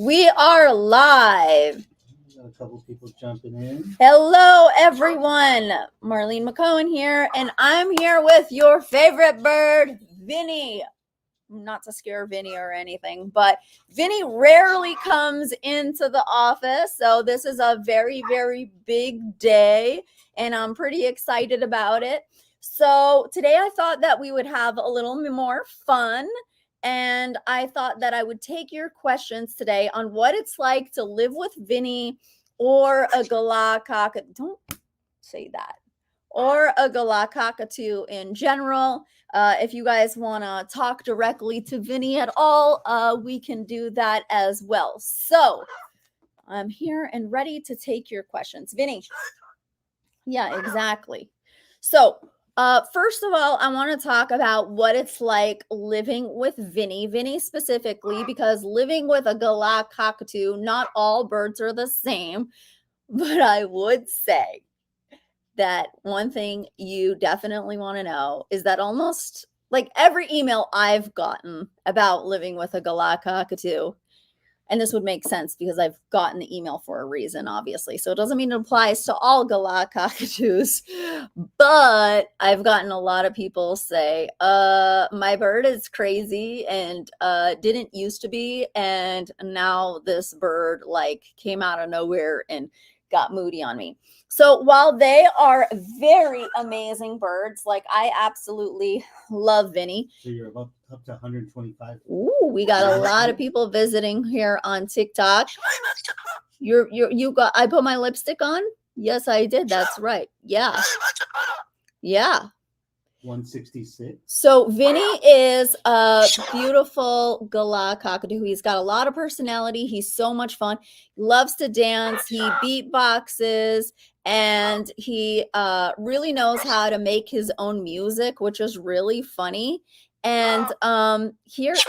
We are live. Got a couple people jumping in. Hello, everyone. Marlene McCohen here, and I'm here with your favorite bird, Vinny. Not to scare Vinny or anything, but Vinny rarely comes into the office, so this is a very, very big day, and I'm pretty excited about it. So today I thought that we would have a little more fun. And I thought that I would take your questions today on what it's like to live with Vinny or a Galah Cockatoo. Don't say that. Or a Galah Cockatoo in general. If you guys want to talk directly to Vinny at all, we can do that as well. So I'm here and ready to take your questions. Vinny. Yeah, exactly. So first of all, I want to talk about what it's like living with Vinny specifically, because living with a Galah Cockatoo, not all birds are the same, but I would say that one thing you definitely want to know is that almost like every email I've gotten about living with a Galah Cockatoo, and this would make sense because I've gotten the email for a reason, obviously. So it doesn't mean it applies to all Galah Cockatoos, but I've gotten a lot of people say, my bird is crazy and didn't used to be. And now this bird like came out of nowhere and got moody on me. So while they are very amazing birds, like I absolutely love Vinny. So you're about up to 125. Ooh, we got a lot of people visiting here on TikTok. You got, I put my lipstick on? Yes, I did. That's right. Yeah. Yeah. 166. So Vinny is a beautiful Galah Cockatoo. He's got a lot of personality. He's so much fun. He loves to dance. He beatboxes, and he really knows how to make his own music, which is really funny. And here's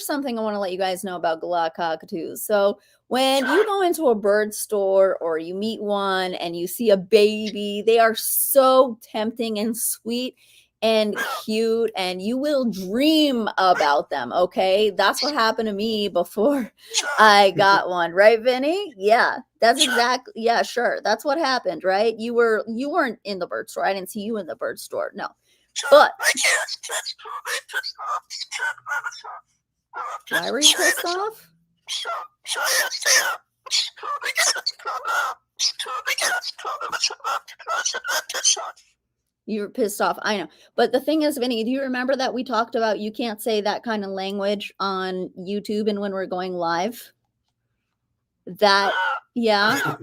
something I want to let you guys know about Galah Cockatoos. So when you go into a bird store or you meet one and you see a baby, they are so tempting and sweet and cute, and you will dream about them. Okay, that's what happened to me before I got one, right, Vinny? Yeah, that's exactly. Yeah, sure, that's what happened, right? You weren't in the bird store. I didn't see you in the bird store. No, but why were you pissed off? You were pissed off. I know. But the thing is, Vinny, do you remember that we talked about you can't say that kind of language on YouTube and when we're going live? That, yeah.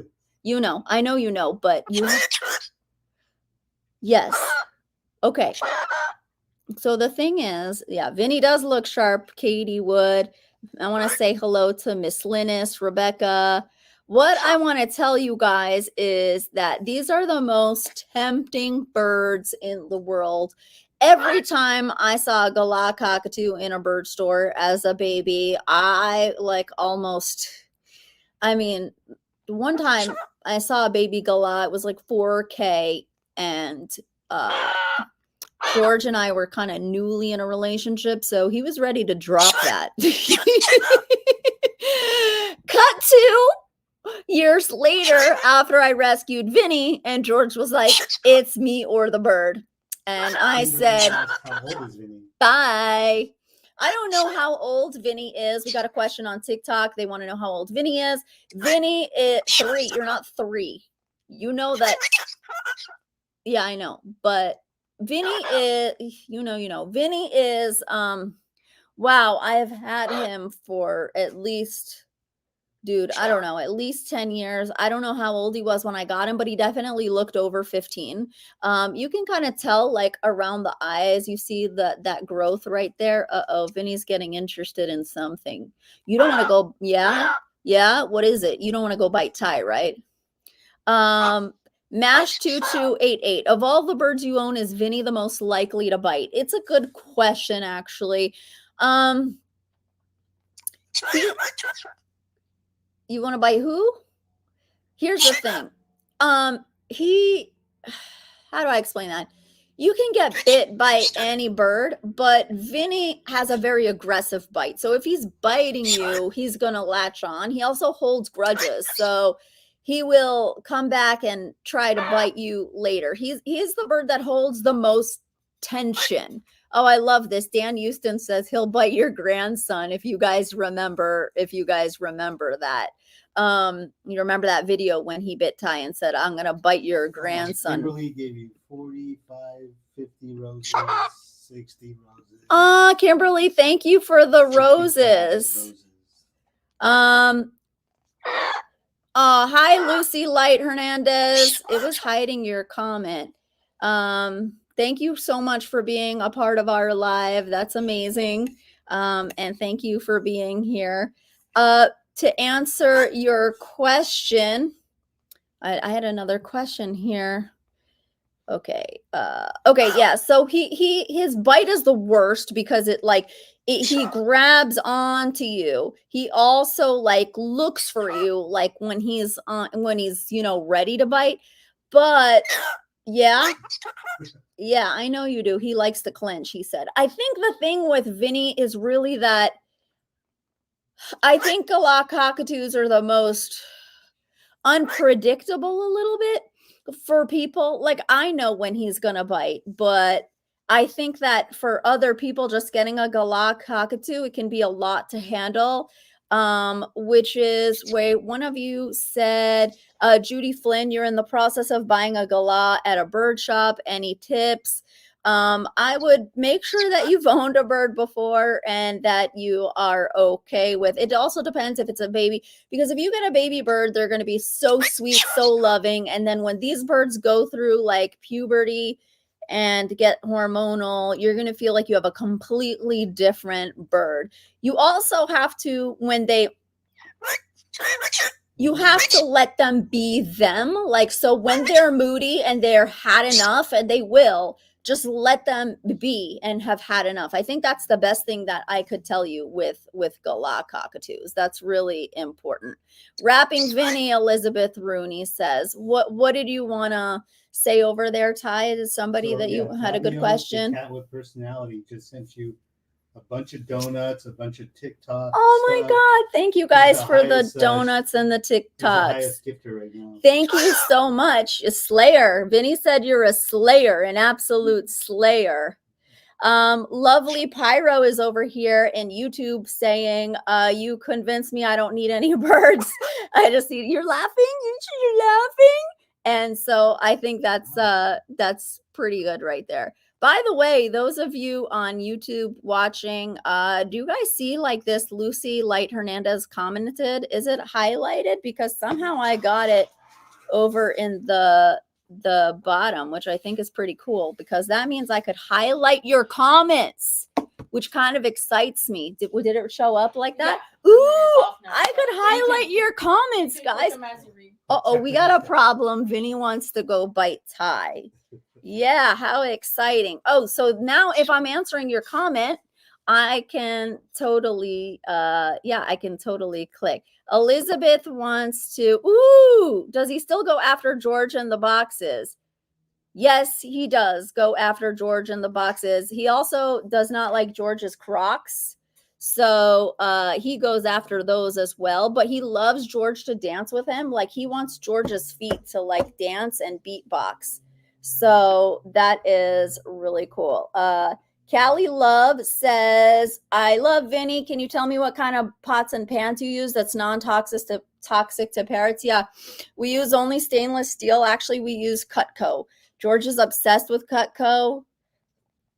You know. I know you know, but you... Yes. Okay. So the thing is, yeah, Vinny does look sharp. Katie would. I want to say hello to Miss Linus, Rebecca. What I want to tell you guys is that these are the most tempting birds in the world. Every time I saw a Galah Cockatoo in a bird store as a baby, I like almost, I mean, one time I saw a baby Galah, it was like 4K, and George and I were kind of newly in a relationship, so he was ready to drop that. Cut to years later after I rescued Vinny, and George was like, it's me or the bird. And I said, How old is Vinny? bye. I don't know how old Vinny is. We got a question on TikTok. They want to know how old Vinny is. Vinny is 3. You're not 3. You know that. Yeah, I know. But Vinny is, Vinny is, wow, I have had him for at least, dude, I don't know, at least 10 years. I don't know how old he was when I got him, but he definitely looked over 15. You can kind of tell like around the eyes, you see that growth right there. Uh-oh, Vinny's getting interested in something. You don't want to go, yeah, what is it? You don't want to go bite Ty, right? Mash 2288. Of all the birds you own, is Vinny the most likely to bite? It's a good question, actually. You want to bite who? Here's the thing. How do I explain that? you can get bit by any bird, but Vinny has a very aggressive bite. So if he's biting you, he's going to latch on. He also holds grudges. So he will come back and try to bite you later. He's the bird that holds the most tension. Oh, I love this. Dan Houston says he'll bite your grandson if you guys remember that. You remember that video when he bit Ty and said, I'm gonna bite your grandson. Kimberly gave you 45, 50 roses, 60 roses. Kimberly, thank you for the roses. Hi, Lucy Light Hernandez. It was hiding your comment. Thank you so much for being a part of our live. That's amazing. And thank you for being here. To answer your question, I had another question here. Okay. Okay. Yeah. So his bite is the worst because he grabs onto you. He also like looks for you, like when he's ready to bite. But yeah, I know you do. He likes to clench. He said. I think the thing with Vinny is really that I think Galah Cockatoos are the most unpredictable a little bit for people. Like, I know when he's gonna bite, but I think that for other people, just getting a Galah Cockatoo, it can be a lot to handle. Which is where one of you said, Judy Flynn, you're in the process of buying a Galah at a bird shop. Any tips? I would make sure that you've owned a bird before and that you are okay with it. Also depends if it's a baby, because if you get a baby bird, they're going to be so sweet, so loving. And then when these birds go through like puberty and get hormonal, you're going to feel like you have a completely different bird. You also have to, you have to let them be them. Like, so when they're moody and they're had enough, and they will, just let them be and have had enough. I think that's the best thing that I could tell you with Galah Cockatoos. That's really important. Rapping Vinny, Elizabeth Rooney says, what did you want to say over there, Ty? Is somebody that you had a good question? The cat with personality just sent you a bunch of donuts, a bunch of TikToks. Oh my God. Thank you guys for the donuts and the TikToks. The highest gifter right now. Thank you so much. A slayer. Vinny said you're a slayer, an absolute slayer. Lovely Pyro is over here in YouTube saying, you convinced me I don't need any birds. I just see you're laughing. You're laughing. And so I think that's pretty good right there. By the way, those of you on YouTube watching, do you guys see like this Lucy Light Hernandez commented? Is it highlighted? Because somehow I got it over in the bottom, which I think is pretty cool, because that means I could highlight your comments, which kind of excites me. Did it show up like that? Yeah. Ooh, I could highlight your comments, guys. Uh-oh, we got a problem. Vinny wants to go bite Ty. Yeah, how exciting. Oh, so now if I'm answering your comment, I can totally, I can totally click. Elizabeth wants to, does he still go after George in the boxes? Yes, he does go after George in the boxes. He also does not like George's Crocs. So he goes after those as well, but he loves George to dance with him. Like, he wants George's feet to like dance and beatbox. So that is really cool. Cali Love says, I love Vinny. Can you tell me what kind of pots and pans you use that's non-toxic to parrots? Yeah, we use only stainless steel. Actually, we use Cutco. George is obsessed with Cutco.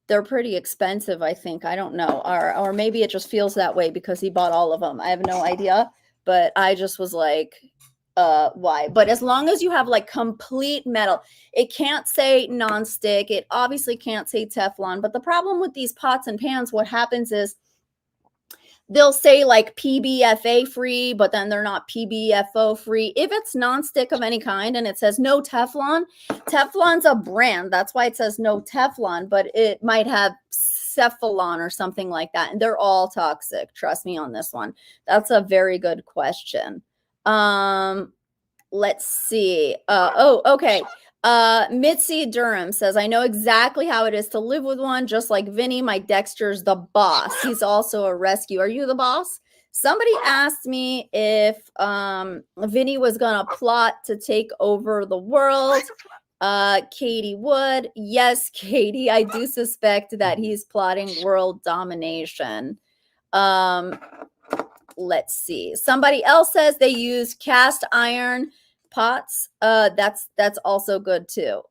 They're pretty expensive, I think. I don't know. Or maybe it just feels that way because he bought all of them. I have no idea. But I just was like, why? But as long as you have like complete metal, it can't say nonstick. It obviously can't say Teflon. But the problem with these pots and pans, what happens is they'll say like PBFA free, but then they're not PBFO free. If it's nonstick of any kind and it says no Teflon, Teflon's a brand. That's why it says no Teflon, but it might have Cephalon or something like that. And they're all toxic. Trust me on this one. That's a very good question. Let's see. Okay. Mitzi Durham says, I know exactly how it is to live with one, just like Vinny. My Dexter's the boss. He's also a rescue. Are you the boss? Somebody asked me if Vinny was gonna plot to take over the world. Katie Wood. Yes, Katie, I do suspect that he's plotting world domination. Let's see. Somebody else says they use cast iron pots. That's also good too.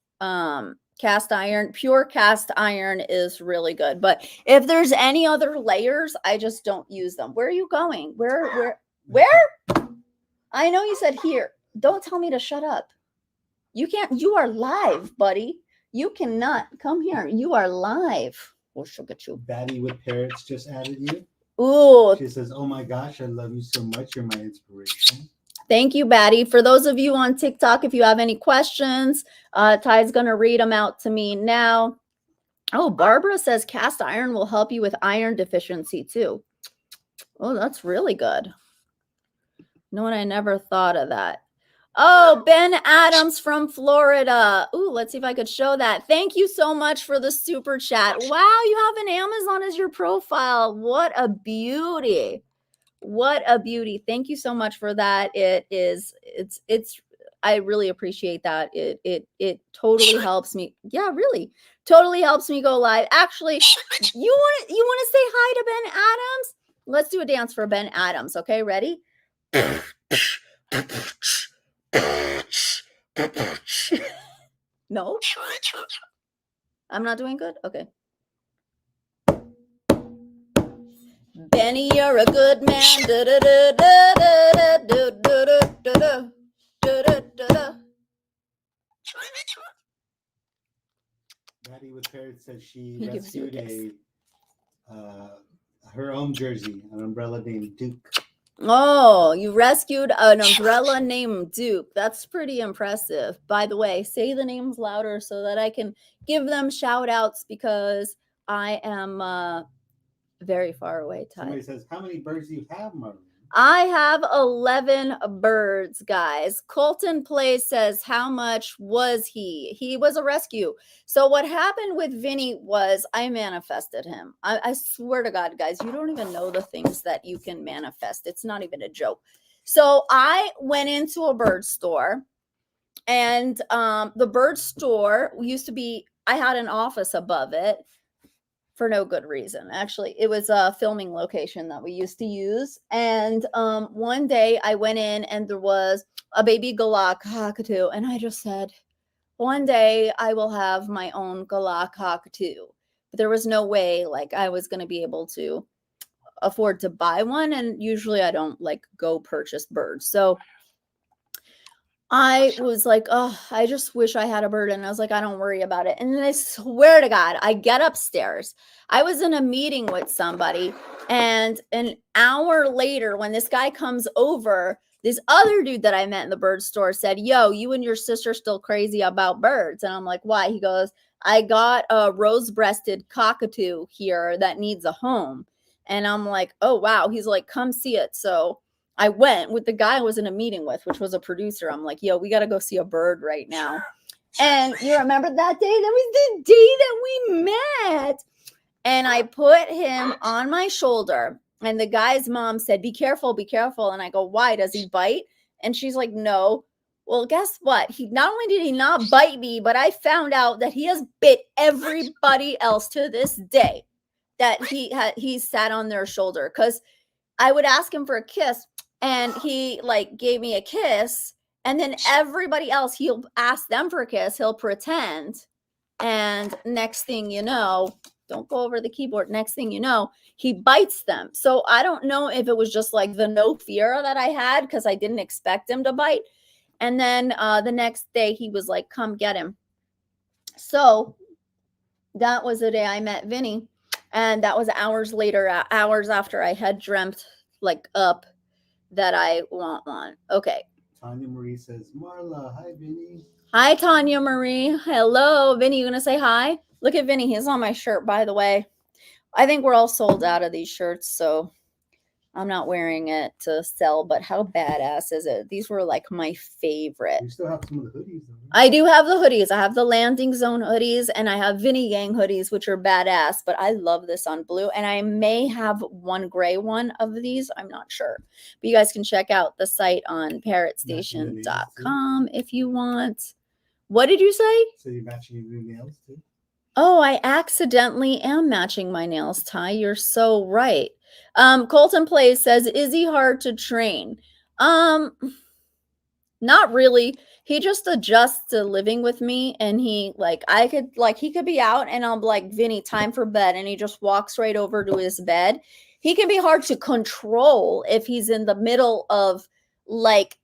Cast iron, pure cast iron is really good. But if there's any other layers, I just don't use them. Where are you going? Where? I know you said here. Don't tell me to shut up. You can't. You are live, buddy. You cannot come here. You are live. We'll get you. Batty with Parrots just added you. Ooh. She says, oh my gosh, I love you so much. You're my inspiration. Thank you, Batty. For those of you on TikTok, if you have any questions, Ty's going to read them out to me now. Oh, Barbara says cast iron will help you with iron deficiency too. Oh, that's really good. No one, I never thought of that. Oh, Ben Adams from Florida. Ooh, let's see if I could show that. Thank you so much for the super chat. Wow, you have an Amazon as your profile. What a beauty. What a beauty. Thank you so much for that. It's I really appreciate that. It totally helps me. Yeah, really. Totally helps me go live. Actually, you want to say hi to Ben Adams? Let's do a dance for Ben Adams, okay? Ready? No? I'm not doing good? Okay. Benny, you're a good man. Batty with Parrots says she rescued her own jersey, an umbrella named Duke. Oh, you rescued an umbrella named Duke. That's pretty impressive. By the way, say the names louder so that I can give them shout outs because I am very far away. Somebody says, how many birds do you have, Marlon? I have 11 birds, guys. Colton Plays says, how much was he? He was a rescue. So what happened with Vinny was I manifested him. I swear to God, guys, you don't even know the things that you can manifest. It's not even a joke. So I went into a bird store, and the bird store used to be, I had an office above it. For no good reason. Actually, it was a filming location that we used to use. And one day I went in and there was a baby Galah Cockatoo. And I just said, one day I will have my own Galah Cockatoo. But there was no way like I was going to be able to afford to buy one. And usually I don't like go purchase birds. So I was like, oh, I just wish I had a bird. And I was like, I don't worry about it. And then I swear to God, I get upstairs. I was in a meeting with somebody. And an hour later, when this guy comes over, this other dude that I met in the bird store said, yo, you and your sister still crazy about birds. And I'm like, why? He goes, I got a rose-breasted cockatoo here that needs a home. And I'm like, oh, wow. He's like, come see it. So I went with the guy I was in a meeting with, which was a producer. I'm like, yo, we got to go see a bird right now. And you remember that day? That was the day that we met. And I put him on my shoulder. And the guy's mom said, be careful, be careful. And I go, why? Does he bite? And she's like, no. Well, guess what? He not only did he not bite me, but I found out that he has bit everybody else to this day that he sat on their shoulder. Because I would ask him for a kiss. And he like gave me a kiss, and then everybody else, he'll ask them for a kiss. He'll pretend. And next thing you know, don't go over the keyboard. Next thing you know, he bites them. So I don't know if it was just like the no fear that I had because I didn't expect him to bite. And then the next day he was like, come get him. So that was the day I met Vinny. And that was hours later, hours after I had dreamt like up that I want one. Okay. Tanya Marie says, Marla, hi, Vinny. Hi, Tanya Marie. Hello. Vinny, you going to say hi? Look at Vinny. He's on my shirt, by the way. I think we're all sold out of these shirts, so I'm not wearing it to sell, but how badass is it? These were like my favorite. You still have some of the hoodies, though, right? I do have the hoodies. I have the Landing Zone hoodies, and I have Vinnie Gang hoodies, which are badass, but I love this on blue. And I may have one gray one of these. I'm not sure. But you guys can check out the site on parrotstation.com if you want. What did you say? So you're matching your new nails, too? Oh, I accidentally am matching my nails, Ty. You're so right. Colton Plays says, is he hard to train? Not really. He just adjusts to living with me, and he he could be out and I'm like, Vinny, time for bed, and he just walks right over to his bed. He can be hard to control if he's in the middle of like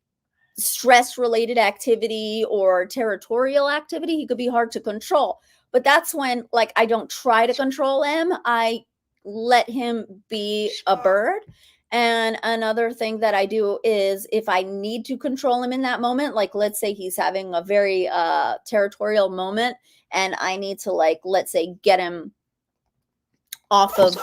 stress related activity or territorial activity. He could be hard to control, but that's when like I don't try to control him. I let him be a bird. And another thing that I do is if I need to control him in that moment, like let's say he's having a very territorial moment and I need to like, let's say, get him off of,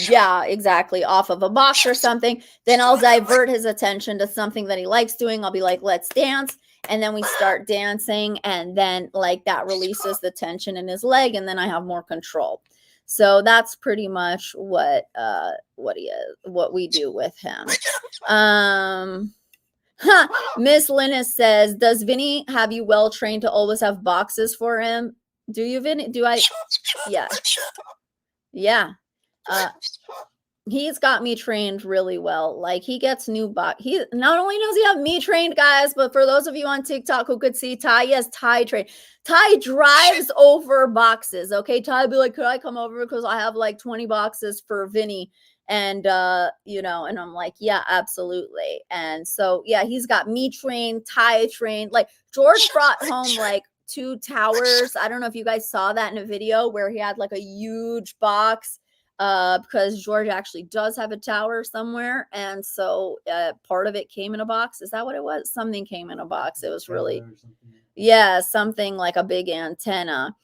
yeah, exactly, off of a box or something, then I'll divert his attention to something that he likes doing. I'll be like, let's dance. And then we start dancing, and then like that releases the tension in his leg, and then I have more control. So that's pretty much what he is, what we do with him. Miss Linus says, does Vinny have you well trained to always have boxes for him? Do you, Vinny? Do I? Yeah. Yeah. He's got me trained really well. Like he gets new box. He not only does he have me trained, guys, but for those of you on TikTok who could see Ty, yes, Ty trained. Ty drives over boxes. Okay, Ty be like, could I come over because I have like 20 boxes for Vinny? And and I'm like, yeah, absolutely. And so yeah, he's got me trained, Ty trained. Like George brought home like 2 towers. I don't know if you guys saw that in a video where he had like a huge box. Because George actually does have a tower somewhere, and so part of it came in a box. Is that what it was? Something came in a box. It was really, yeah, something like a big antenna.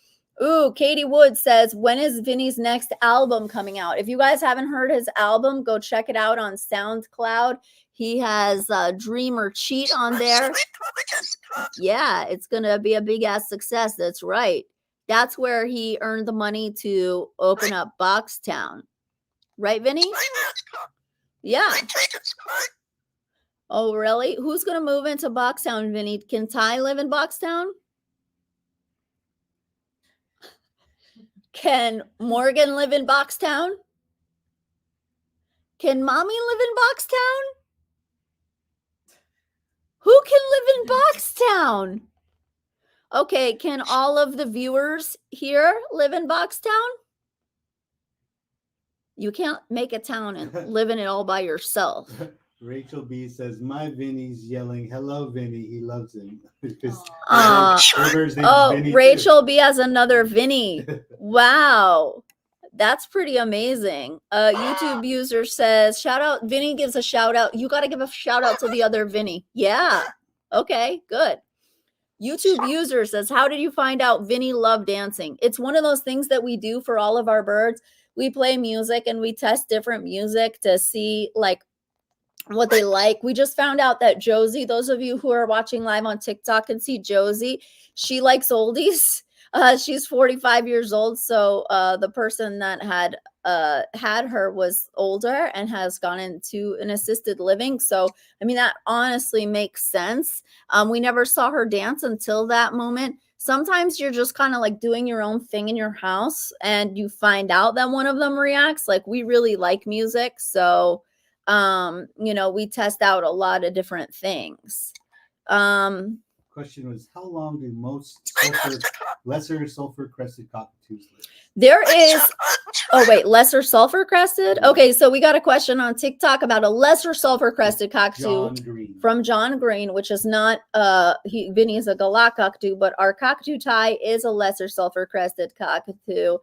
Ooh, Katie Wood says, when is Vinny's next album coming out? If you guys haven't heard his album, go check it out on SoundCloud. He has Dream or Cheat on there. Yeah, it's gonna be a big ass success. That's right. That's where he earned the money to open up Boxtown. Right, Vinny? Yeah. Oh, really? Who's going to move into Boxtown, Vinny? Can Ty live in Boxtown? Can Morgan live in Boxtown? Can Mommy live in Boxtown? Who can live in Boxtown? Okay, can all of the viewers here live in Boxtown? You can't make a town and live in it all by yourself. Rachel B says, my Vinny's yelling, hello, Vinny. He loves him. Vinny Rachel B has another Vinny. Wow. That's pretty amazing. YouTube user says, shout out. Vinny gives a shout out. You got to give a shout out to the other Vinny. Yeah. Okay, good. YouTube user says, how did you find out Vinny loved dancing? It's one of those things that we do for all of our birds. We play music and we test different music to see like what they like. We just found out that Josie, those of you who are watching live on TikTok can see Josie, she likes oldies. She's 45 years old. So the person that had her was older and has gone into an assisted living. So, I mean, that honestly makes sense. We never saw her dance until that moment. Sometimes you're just kind of like doing your own thing in your house and you find out that one of them reacts. Like we really like music. So, we test out a lot of different things. Question was, how long do most lesser sulfur crested cockatoos live? There is, lesser sulfur crested. Okay, so we got a question on TikTok about a lesser sulfur crested cockatoo from John Green, which is not Vinny is a Galah Cockatoo, but our cockatoo Ty is a lesser sulfur crested cockatoo.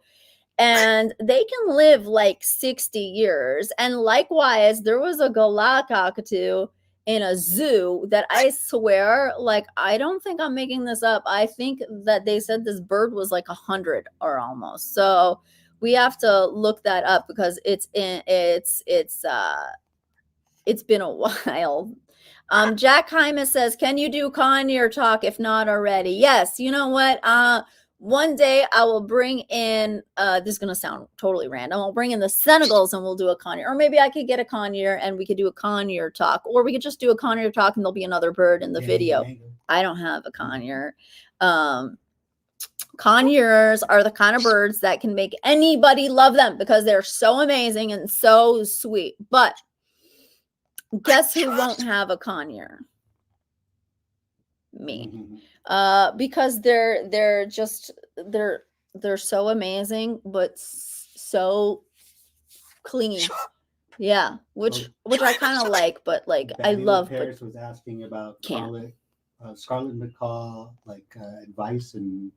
And they can live like 60 years. And likewise, there was a Galah Cockatoo in a zoo that I swear, like, I don't think I'm making this up. I think that they said this bird was like 100 or almost. So we have to look that up because It's been a while. Jack Hymas says, can you do Conor talk if not already? Yes. You know what? One day I will bring in, this is going to sound totally random. I'll bring in the Senegals and we'll do a Conor. Or maybe I could get a Conor and we could do a Conor talk. Or we could just do a Conor talk and there'll be another bird in the video. I don't have a Conor. Conures are the kind of birds that can make anybody love them because they're so amazing and so sweet. But guess who won't have a Conure? Me. Because they're so amazing but so clingy. Yeah, which I kind of like, but like I love. Paris was asking about Scarlet Macaw, like advice and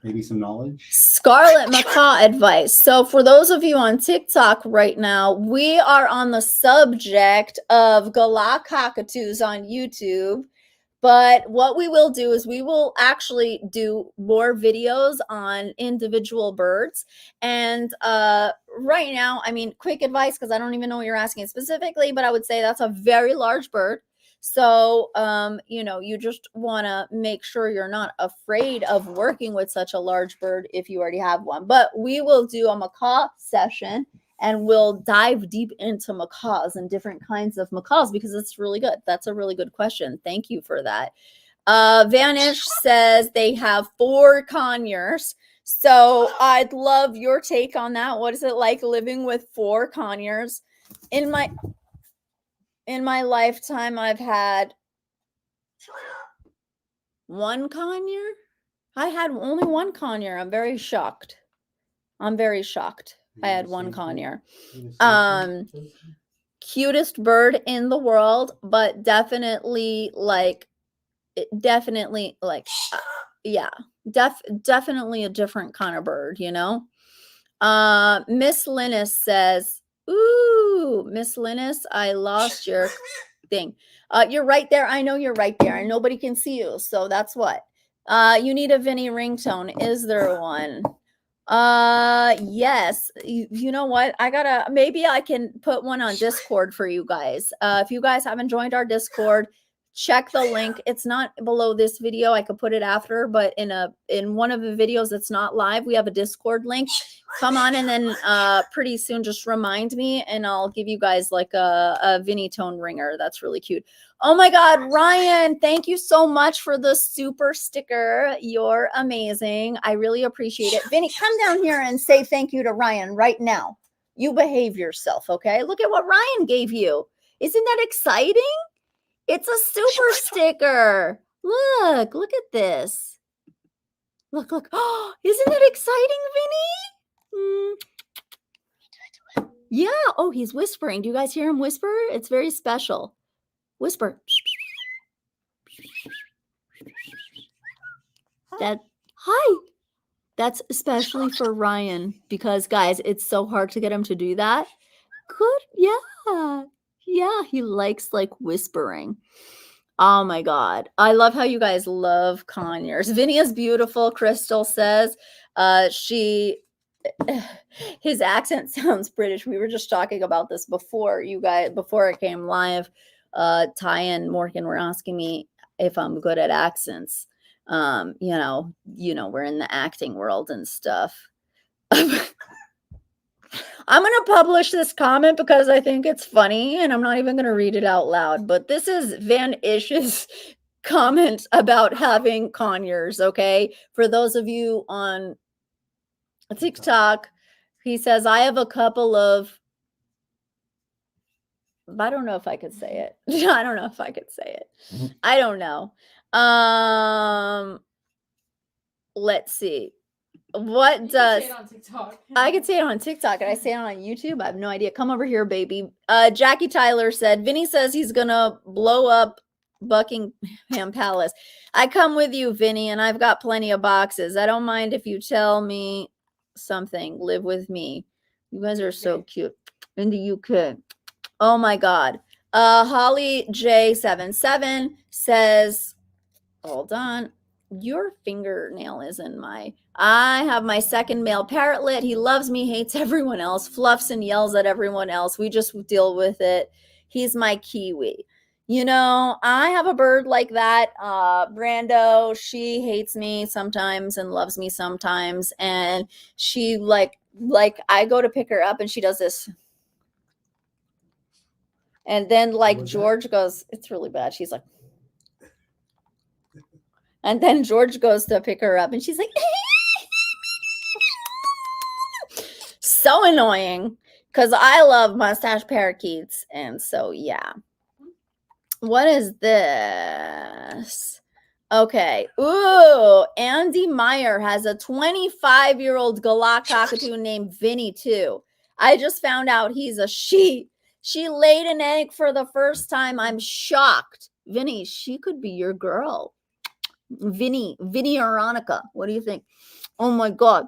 maybe some knowledge. Scarlet Macaw advice. So for those of you on TikTok right now, we are on the subject of Galah Cockatoos on YouTube. But what we will do is we will actually do more videos on individual birds. And right now, I mean, quick advice, because I don't even know what you're asking specifically, but I would say that's a very large bird. So, you know, you just want to make sure you're not afraid of working with such a large bird if you already have one. But we will do a macaw session and we'll dive deep into macaws and different kinds of macaws because it's really good. That's a really good question. Thank you for that. Vanish says they have 4 conures. So I'd love your take on that. What is it like living with 4 conures? In my lifetime, I've had 1 conure. I had only 1 conure. I'm very shocked. I had 1 conure. Cutest bird in the world, but definitely yeah, definitely a different kind of bird, you know. Miss Linus says, ooh, Miss Linus, I lost your thing. You're right there. I know you're right there and nobody can see you. So that's what. You need a Vinnie ringtone. Is there one? Yes. You know what? Maybe I can put one on Discord for you guys. If you guys haven't joined our Discord, check the link. It's not below this video. I could put it after, but in one of the videos that's not live, we have a Discord link. Come on, and then pretty soon just remind me and I'll give you guys like a Vinnie tone ringer. That's really cute. Oh my God, Ryan, thank you so much for the super sticker. You're amazing. I really appreciate it. Vinnie, come down here and say thank you to Ryan right now. You behave yourself, okay? Look at what Ryan gave you. Isn't that exciting? It's a super sticker. Look at this. Look. Oh, isn't that exciting, Vinnie? Yeah. Oh, he's whispering. Do you guys hear him whisper? It's very special. Whisper. Hi. That's especially for Ryan because, guys, it's so hard to get him to do that. Good. Yeah. Yeah, he likes like whispering. Oh my God. I love how you guys love conures. Vinnie is beautiful, Crystal says. His accent sounds British. We were just talking about this before it came live. Ty and Morgan were asking me if I'm good at accents. You know, we're in the acting world and stuff. I'm going to publish this comment because I think it's funny and I'm not even going to read it out loud. But this is Van Ish's comment about having conures, okay? For those of you on TikTok, he says, I have a couple of... I don't know if I could say it. I don't know if I could say it. I don't know. Let's see. What does say it on TikTok. I could say it on TikTok and I say it on YouTube. I have no idea. Come over here, baby. Jackie Tyler said, Vinnie says he's gonna blow up Buckingham Palace. I come with you, Vinnie, and I've got plenty of boxes. I don't mind if you tell me something. Live with me. You guys are so cute. In the UK. Oh my God. Holly J77 says, hold on. Your fingernail is in my... I have my second male parrotlet. He loves me, hates everyone else, fluffs and yells at everyone else. We just deal with it. He's my kiwi. You know, I have a bird like that. Brando, she hates me sometimes and loves me sometimes. And she like I go to pick her up and she does this. And then like George goes, it's really bad. She's like, and then George goes to pick her up and she's like, so annoying because I love mustache parakeets. And so, yeah. What is this? Okay. Ooh, Andy Meyer has a 25-year-old Galah Cockatoo named Vinnie too. I just found out he's a she. She laid an egg for the first time. I'm shocked. Vinnie, she could be your girl. Vinnie Veronica. What do you think? Oh my God.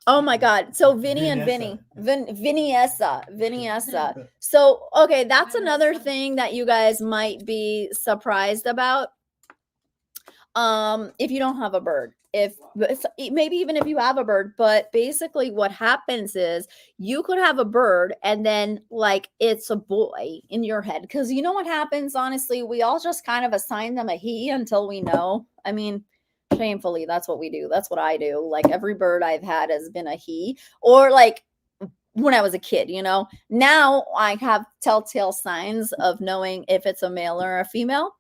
Oh my God. So Vinnie and Vinnie. Vinniessa. So, okay, that's another thing that you guys might be surprised about. If you don't have a bird, maybe even if you have a bird, but basically what happens is you could have a bird and then like it's a boy in your head. Because you know what happens, honestly, we all just kind of assign them a he until we know. I mean, shamefully, that's what we do. That's what I do. Like every bird I've had has been a he, or like when I was a kid, you know. Now I have telltale signs of knowing if it's a male or a female.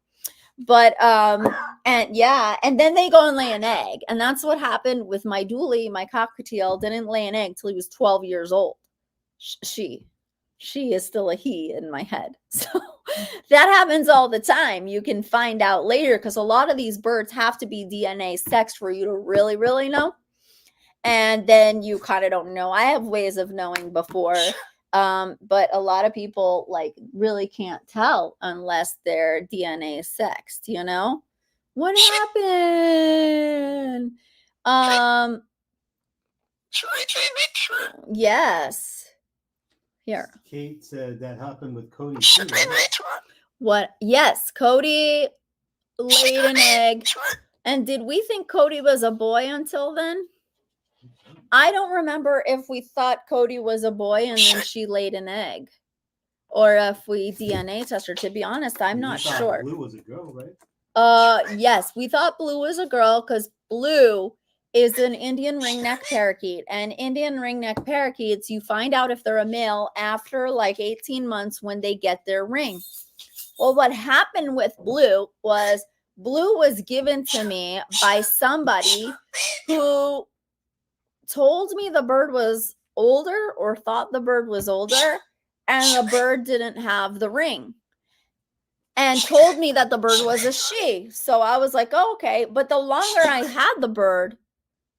But and yeah, and then they go and lay an egg. And that's what happened with my dually. My cockatiel didn't lay an egg till he was 12 years old. She is still a he in my head. So that happens all the time. You can find out later because a lot of these birds have to be DNA sexed for you to really, really know. And then you kind of don't know. I have ways of knowing before. But a lot of people like really can't tell unless their DNA is sexed, you know? What happened? Yes. Here. Kate said that happened with Cody too, right? What? Yes, Cody laid an egg. And did we think Cody was a boy until then? I don't remember if we thought Cody was a boy and then she laid an egg, or if we DNA tested her. To be honest, I'm not sure. Blue was a girl, right? Yes, we thought Blue was a girl because Blue is an Indian ringneck parakeet, and Indian ringneck parakeets, you find out if they're a male after like 18 months when they get their ring. Well, what happened with Blue was given to me by somebody who told me the bird was older or thought the bird was older and the bird didn't have the ring and told me that the bird was a she. So I was like, oh, okay. But the longer I had the bird,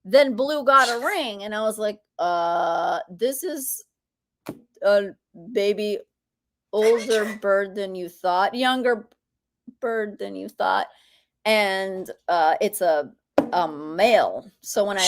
then Blue got a ring. And I was like, this is a baby older bird than you thought, younger bird than you thought. And it's a male. So when I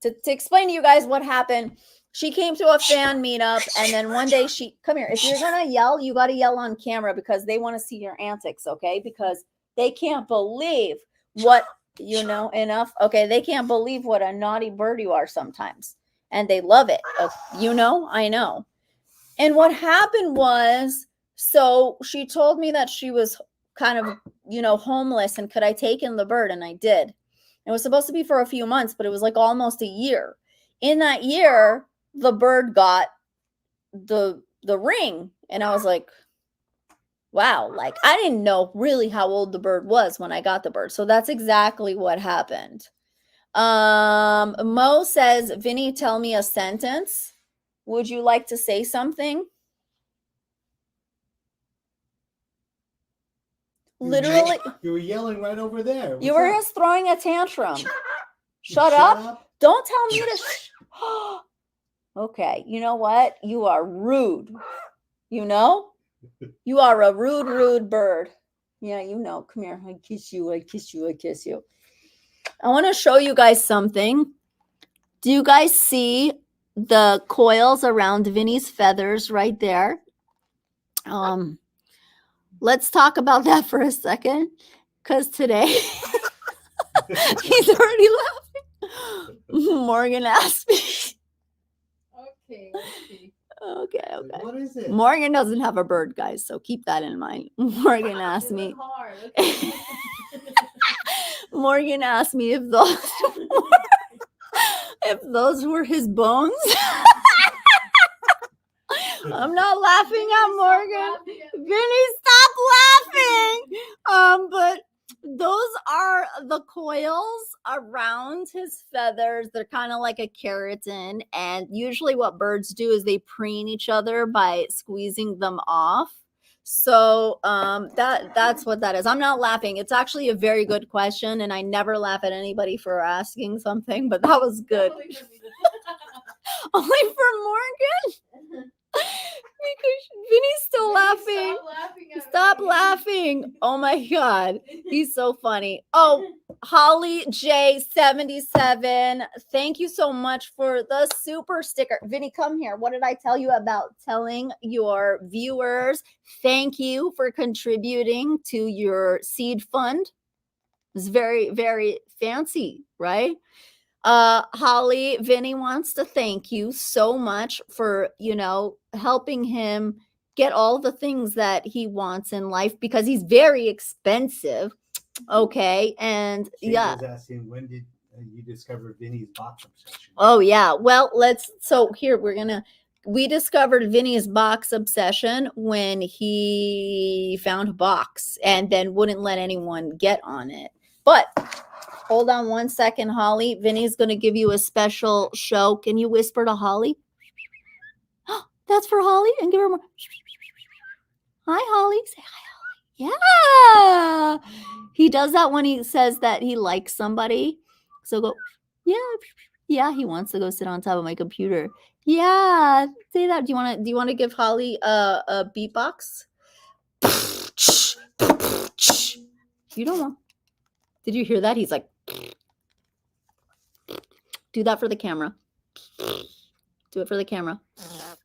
to explain to you guys what happened, she came to a fan meetup, and then one day come here. If you're gonna yell, you gotta yell on camera because they want to see your antics, okay? Because they can't believe what enough. Okay, they can't believe what a naughty bird you are sometimes, and they love it. I know. And what happened was, so she told me that she was kind of, homeless, and could I take in the bird? And I did. It was supposed to be for a few months, but it was like almost a year. In that year, the bird got the ring. And I was like, wow, like I didn't know really how old the bird was when I got the bird. So that's exactly what happened. Mo says, Vinnie, tell me a sentence. Would you like to say something? Literally, you were yelling right over there. You were just throwing a tantrum. Shut up. Don't tell me to. Okay, you know what? You are rude. You are a rude bird. Yeah, come here. I kiss you. I kiss you. I want to show you guys something. Do you guys see the coils around Vinnie's feathers right there? Let's talk about that for a second, because today he's already laughing. Morgan asked me. Okay, let's see. Okay, okay. What is it? Morgan doesn't have a bird, guys, so keep that in mind. Morgan asked me. Morgan asked me if those were his bones. I'm not laughing at Morgan. Vinny, stop laughing. But those are the coils around his feathers. They're kind of like a keratin. And usually what birds do is they preen each other by squeezing them off. So that's what that is. I'm not laughing. It's actually a very good question, and I never laugh at anybody for asking something, but that was good. Only for Morgan? Because Vinny's still laughing. Stop laughing. Oh my God. He's so funny. Oh, Holly J77. Thank you so much for the super sticker. Vinny, come here. What did I tell you about telling your viewers? Thank you for contributing to your seed fund. It's very, very fancy, right? Holly, Vinny wants to thank you so much for, helping him get all the things that he wants in life because he's very expensive. Okay. And Shane was asking, when did you discover Vinnie's box obsession? Oh, yeah. Well, we discovered Vinnie's box obsession when he found a box and then wouldn't let anyone get on it. But hold on one second, Holly. Vinny's going to give you a special show. Can you whisper to Holly? That's for Holly. And give her more. Hi, Holly. Say hi, Holly. Yeah. He does that when he says that he likes somebody. So go, yeah. Yeah, he wants to go sit on top of my computer. Yeah. Say that. Do you want to give Holly a beatbox? You don't want. Did you hear that? He's like, do that for the camera. Do it for the camera.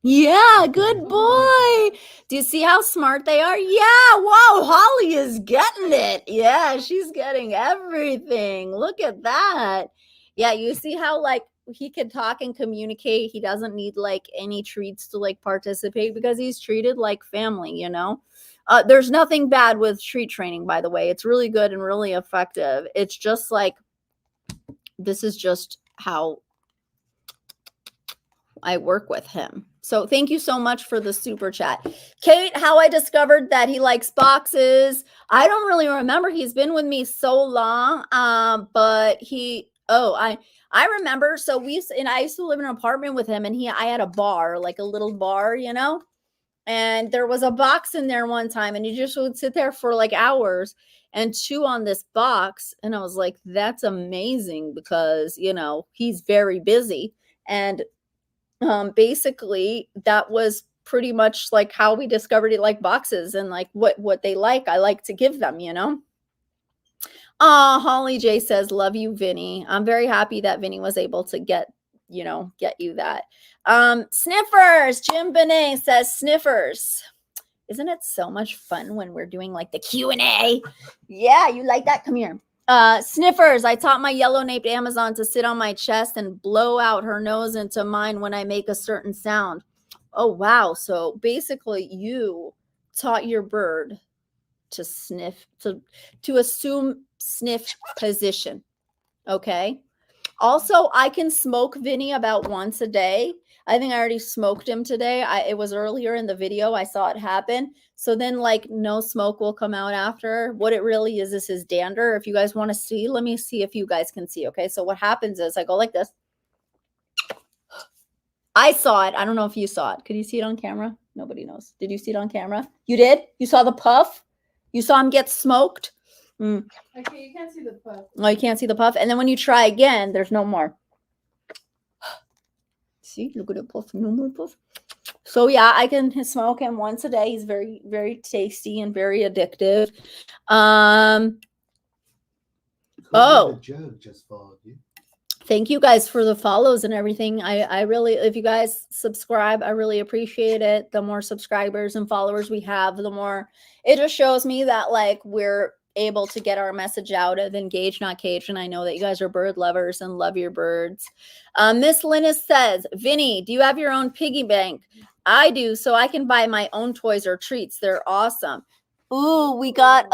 Yeah, good boy. Do you see how smart they are? Yeah, wow, Holly is getting it. Yeah, she's getting everything. Look at that. Yeah, you see how he can talk and communicate. He doesn't need any treats to participate because he's treated like family, There's nothing bad with treat training, by the way. It's really good and really effective. It's just this is just how I work with him. So thank you so much for the super chat. Kate, how I discovered that he likes boxes. I don't really remember. He's been with me so long. But I remember. So I used to live in an apartment with him, and I had a bar, like a little bar, and there was a box in there one time, and you just would sit there for hours and chew on this box. And I was like, that's amazing because, he's very busy. And basically that was pretty much how we discovered it, boxes and what they like. I like to give them, Holly J says, love you, Vinny. I'm very happy that Vinny was able to get you that. Sniffers. Jim Benet says sniffers. Isn't it so much fun when we're doing the Q&A? Yeah, you like that? Come here. Sniffers. I taught my yellow-naped Amazon to sit on my chest and blow out her nose into mine when I make a certain sound. Oh, wow. So basically you taught your bird to sniff, to assume sniff position. Okay. Also, I can smoke Vinny about once a day. I think I already smoked him today. It was earlier in the video. I saw it happen. So then no smoke will come out after. What it really is his dander. If you guys want to see, let me see if you guys can see. Okay. So what happens is I go like this. I saw it. I don't know if you saw it. Could you see it on camera? Nobody knows. Did you see it on camera? You did? You saw the puff? You saw him get smoked? Okay, you can't see the puff. Oh, you can't see the puff. And then when you try again, there's no more. See, look at the puff. No more puff. So yeah, I can smoke him once a day. He's very, very tasty and very addictive. The jug just followed you. Thank you guys for the follows and everything. I really, if you guys subscribe, I really appreciate it. The more subscribers and followers we have, the more it just shows me that we're able to get our message out of Engage Not Cage, and I know that you guys are bird lovers and love your birds. Miss Linus says, Vinny, do you have your own piggy bank? I do, so I can buy my own toys or treats. They're awesome. Ooh, we got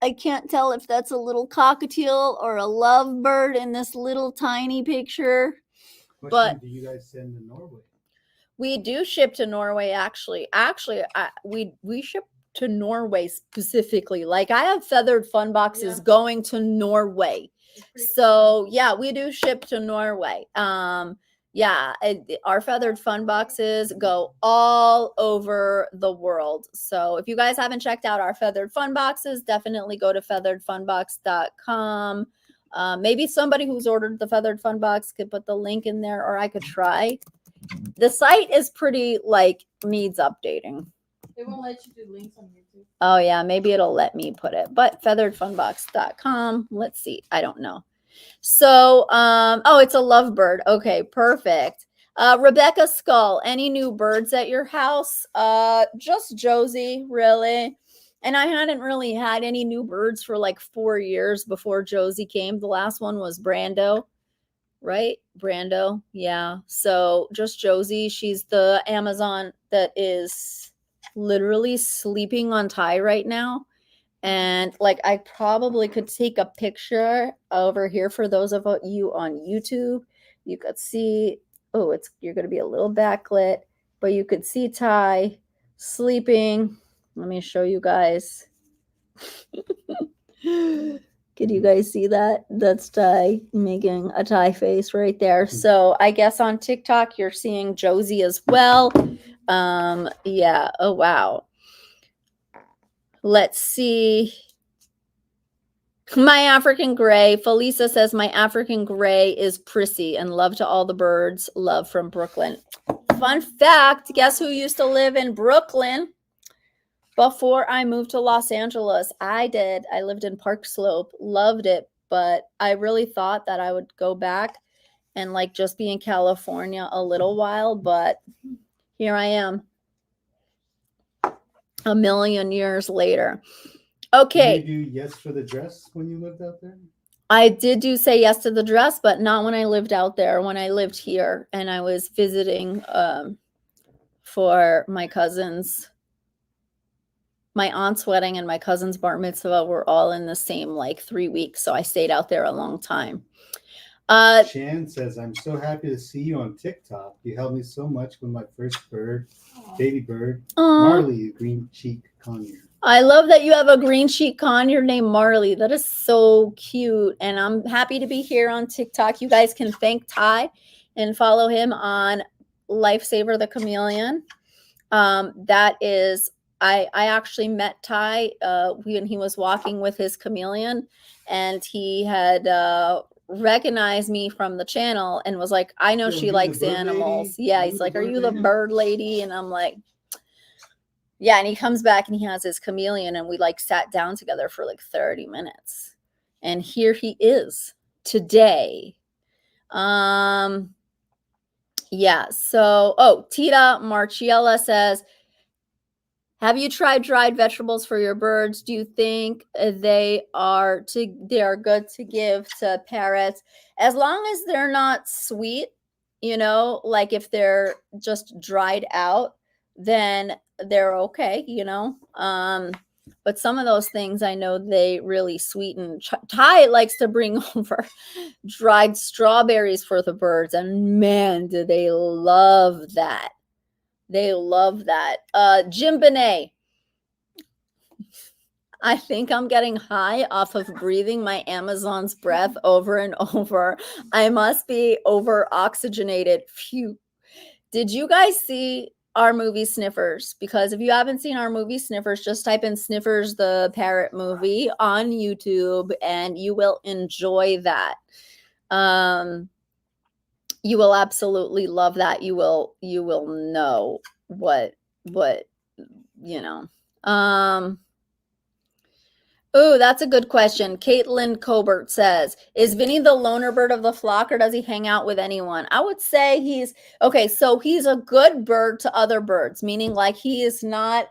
I can't tell if that's a little cockatoo or a lovebird in this little tiny picture. Question, do you guys send to Norway? We do ship to Norway, actually. We ship to Norway specifically. Like, I have feathered fun boxes going to Norway. So yeah, we do ship to Norway. Our feathered fun boxes go all over the world. So if you guys haven't checked out our feathered fun boxes, definitely go to featheredfunbox.com. Maybe somebody who's ordered the feathered fun box could put the link in there, or I could try. The site is pretty, like, needs updating. They won't let you do links on YouTube. Oh yeah, maybe it'll let me put it. But featheredfunbox.com. Let's see. I don't know. So, oh, it's a lovebird. Okay, perfect. Rebecca Skull, any new birds at your house? Just Josie, really. And I hadn't really had any new birds for like 4 years before Josie came. The last one was Brando, right? Brando. Yeah. So just Josie. She's the Amazon that is literally sleeping on Ty right now. And like, I probably could take a picture over here for those of you on YouTube. You could see, oh, you're going to be a little backlit, but you could see Ty sleeping. Let me show you guys. Can you guys see that? That's Ty making a Ty face right there. So I guess on TikTok, you're seeing Josie as well. Yeah. Oh, wow. Let's see. My African gray. Felisa says my African gray is prissy, and love to all the birds. Love from Brooklyn. Fun fact, guess who used to live in Brooklyn before I moved to Los Angeles? I did. I lived in Park Slope. Loved it, but I really thought that I would go back and like just be in California a little while, but here I am. A million years later. Okay. Did you do yes for the dress when you lived out there? I did say yes to the dress, but not when I lived out there. When I lived here and I was visiting for my cousins. My aunt's wedding and my cousin's bar mitzvah were all in the same like 3 weeks. So I stayed out there a long time. Shan says, I'm so happy to see you on TikTok. You helped me so much with my first bird, baby bird, Marley, green cheek conure. I love that you have a green cheek conure named Marley. That is so cute. And I'm happy to be here on TikTok. You guys can thank Ty and follow him on Lifesaver the Chameleon. That is, I actually met Ty when he was walking with his chameleon, and he had recognized me from the channel and was like, I know she likes animals. Yeah, he's like, are you the bird lady? And I'm like, yeah. And he comes back and he has his chameleon, and we like sat down together for like 30 minutes. And here he is today. Yeah. So, oh, Tita Marchiella says, have you tried dried vegetables for your birds? Do you think they are good to give to parrots? As long as they're not sweet, you know, like if they're just dried out, then they're okay, you know. But some of those things I know they really sweeten. Ty likes to bring over dried strawberries for the birds, and man, do they love that. They love that. Jim Benet. I think I'm getting high off of breathing my Amazon's breath over and over. I must be over oxygenated. Phew. Did you guys see our movie Sniffers? Because if you haven't seen our movie Sniffers, just type in Sniffers the Parrot movie on YouTube and you will enjoy that. You will absolutely love that. You will know what you know. Oh, that's a good question. Caitlin Colbert says, is Vinny the loner bird of the flock, or does he hang out with anyone? I would say he's so he's a good bird to other birds, meaning like he's not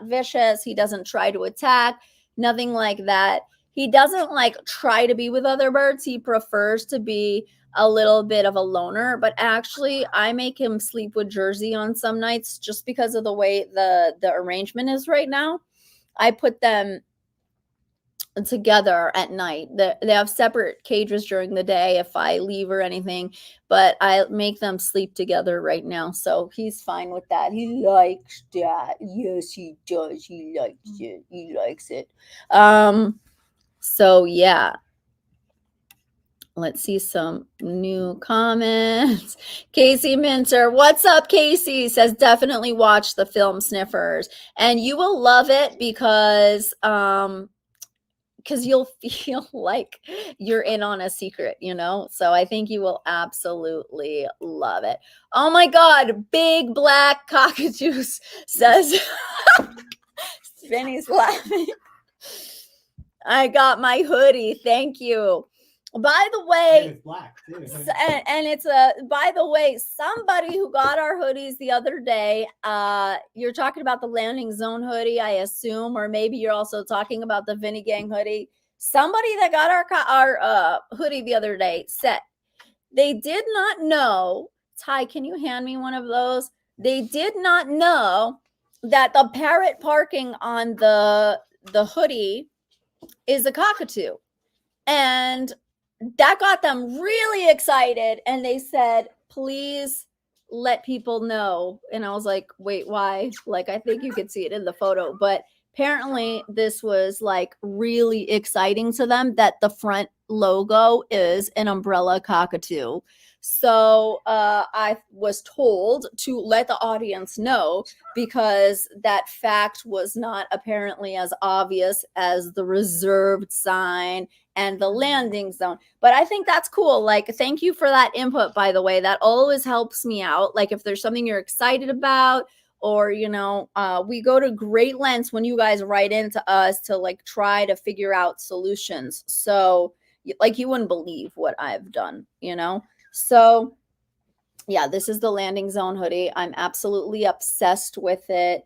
vicious. He doesn't try to attack. nothing like that. He doesn't like try to be with other birds. He prefers to be a little bit of a loner, but actually I make him sleep with Josie on some nights just because of the way the arrangement is right now. I put them together at night. They have separate cages during the day if I leave or anything, but I make them sleep together right now. So he's fine with that. He likes that. Yes, he does. He likes it. He likes it. So yeah. Let's see some new comments. Casey Minter, what's up, Casey? Says definitely watch the film Sniffers, and you will love it because you'll feel like you're in on a secret, you know? So I think you will absolutely love it. Oh my God, Big Black Cockatoos says, Vinnie's laughing. I got my hoodie. Thank you. By the way, it's black too. and it's by the way, somebody who got our hoodies the other day, you're talking about the landing zone hoodie, I assume, or maybe you're also talking about the Vinnie Gang hoodie. Somebody that got our hoodie the other day said they did not know. Ty, can you hand me one of those? They did not know that the parrot parking on the hoodie is a cockatoo. And that got them really excited. And they said, please let people know. And I was like, wait, why? Like, I think you could see it in the photo. But apparently this was like really exciting to them that the front logo is an umbrella cockatoo. So I was told to let the audience know because that fact was not apparently as obvious as the reserved sign and the landing zone. But I think that's cool. Like, thank you for that input, by the way. That always helps me out. Like, if there's something you're excited about, or, you know, we go to great lengths when you guys write into us to like try to figure out solutions. So like, you wouldn't believe what I've done, you know? So yeah, this is the landing zone hoodie. I'm absolutely obsessed with it.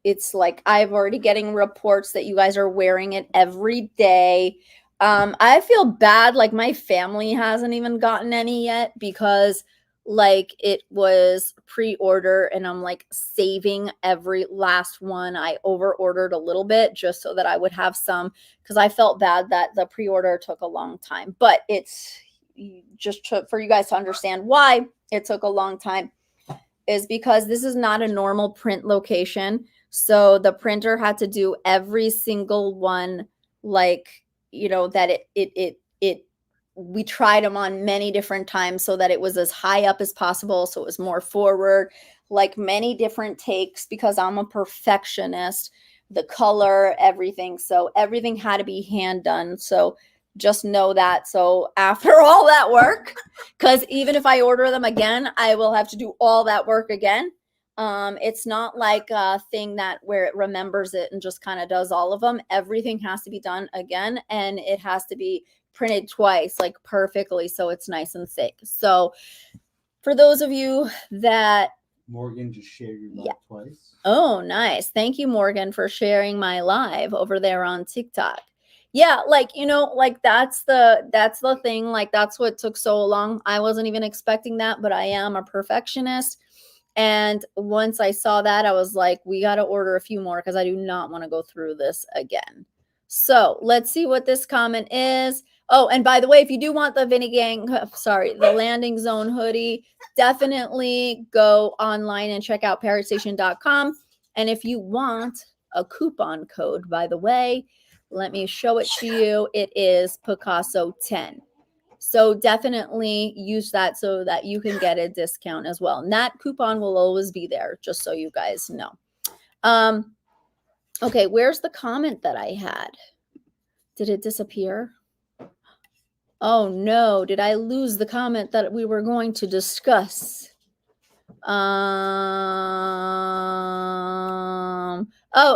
It's like I've already getting reports that you guys are wearing it every day. I feel bad, like my family hasn't even gotten any yet because like it was pre-order and I'm like saving every last one. I over-ordered a little bit just so that I would have some because I felt bad that the pre-order took a long time. But it's just for you guys to understand why it took a long time is because this is not a normal print location. So the printer had to do every single one, like, you know, that we tried them on many different times so that it was as high up as possible. So it was more forward, like many different takes because I'm a perfectionist, the color, everything. So everything had to be hand done. So just know that. So after all that work, because even if I order them again, I will have to do all that work again. It's not like a thing that where it remembers it and just kind of does all of them. Everything has to be done again, and it has to be printed twice, like perfectly, so it's nice and thick. So for those of you that Morgan just shared your live twice. Oh, nice. Thank you, Morgan, for sharing my live over there on TikTok. Yeah, like, you know, like that's the thing. Like, that's what took so long. I wasn't even expecting that, but I am a perfectionist. And once I saw that, I was like, we got to order a few more because I do not want to go through this again. So let's see what this comment is. Oh, and by the way, if you do want the Vinnie Gang, the Landing Zone hoodie, definitely go online and check out parrotstation.com. And if you want a coupon code, by the way, let me show it to you. It is Picasso 10. So definitely use that so that you can get a discount as well. And that coupon will always be there, just so you guys know. Okay, where's the comment that I had? Did it disappear? Oh no, did I lose the comment that we were going to discuss? Oh,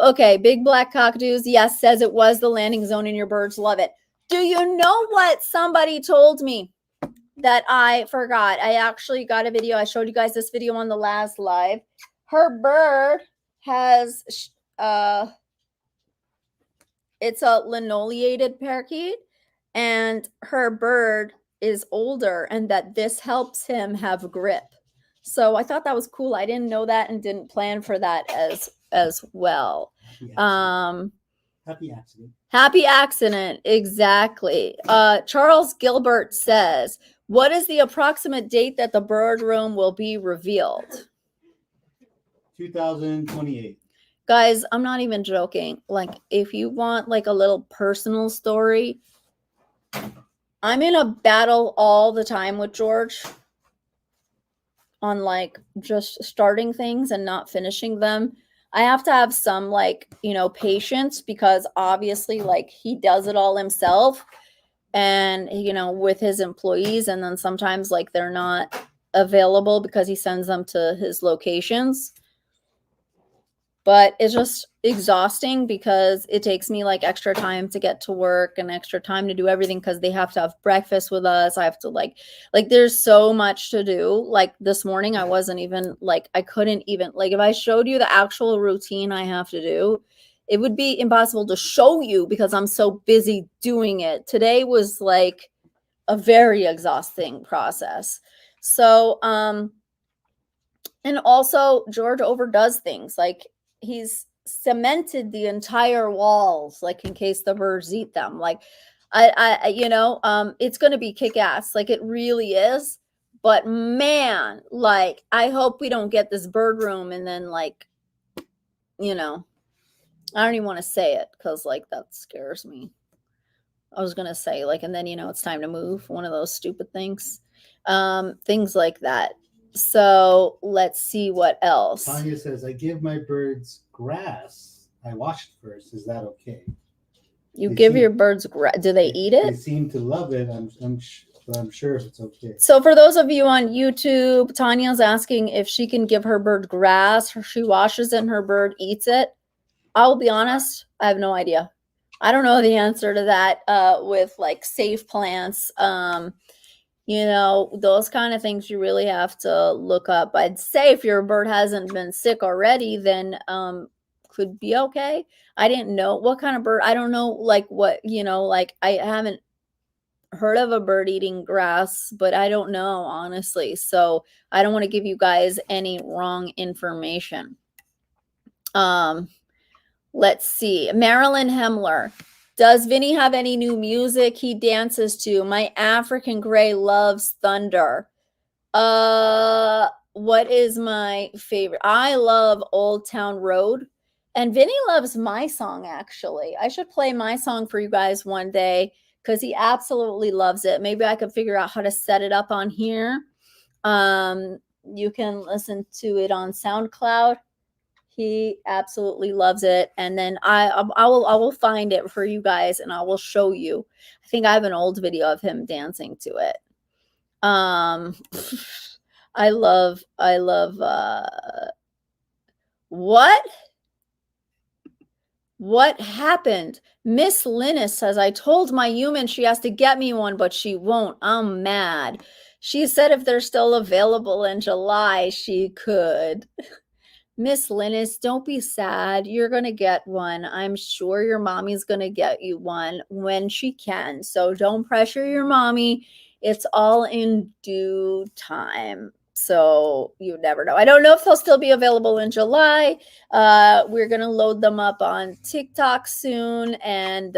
okay. Big Black Cockatoos, yes, says it was the landing zone and your birds love it. Do you know what somebody told me that I forgot? I actually got a video. I showed you guys this video on the last live. Her bird has it's a linoleated parakeet, and her bird is older, and that this helps him have grip. So I thought that was cool. I didn't know that and didn't plan for that as well. Happy accident. Happy accident, exactly. Charles Gilbert says, what is the approximate date that the bird room will be revealed? 2028. Guys, I'm not even joking. Like, if you want like a little personal story, I'm in a battle all the time with George on like just starting things and not finishing them. I have to have some like, patience, because obviously like he does it all himself and, with his employees. And then sometimes like they're not available because he sends them to his locations. But it's just exhausting because it takes me like extra time to get to work and extra time to do everything, because they have to have breakfast with us. I have to like there's so much to do. Like this morning, I wasn't even like, I couldn't even, like, if I showed you the actual routine I have to do, it would be impossible to show you because I'm so busy doing it. Today was like a very exhausting process. So, and also George overdoes things. Like, he's cemented the entire walls, like in case the birds eat them. Like, it's going to be kick ass. Like, it really is. But man, like, I hope we don't get this bird room and then like, I don't even want to say it because like that scares me. I was going to say like, and then, it's time to move. One of those stupid things. Things like that. So let's see what else. Tanya says, I give my birds grass. I wash it first. Is that okay? You give your birds grass. Do they eat it? They seem to love it. I'm sure it's okay. So for those of you on YouTube, Tanya's asking if she can give her bird grass, or she washes it and her bird eats it. I'll be honest, I have no idea. I don't know the answer to that with like safe plants. Those kind of things you really have to look up. I'd say if your bird hasn't been sick already, then could be okay. I didn't know what kind of bird. I don't know like what, like I haven't heard of a bird eating grass, but I don't know, honestly. So I don't want to give you guys any wrong information. Let's see. Marilyn Hemler. Does Vinny have any new music he dances to? My African Gray loves Thunder. What is my favorite? I love Old Town Road. And Vinny loves my song, actually. I should play my song for you guys one day because he absolutely loves it. Maybe I could figure out how to set it up on here. You can listen to it on SoundCloud. He absolutely loves it. And then I will find it for you guys and I will show you. I think I have an old video of him dancing to it. I love what happened? Miss Linus says, I told my human she has to get me one, but she won't. I'm mad. She said if they're still available in July, she could. Miss Linus, don't be sad. You're going to get one. I'm sure your mommy's going to get you one when she can. So don't pressure your mommy. It's all in due time. So you never know. I don't know if they'll still be available in July. We're going to load them up on TikTok soon and,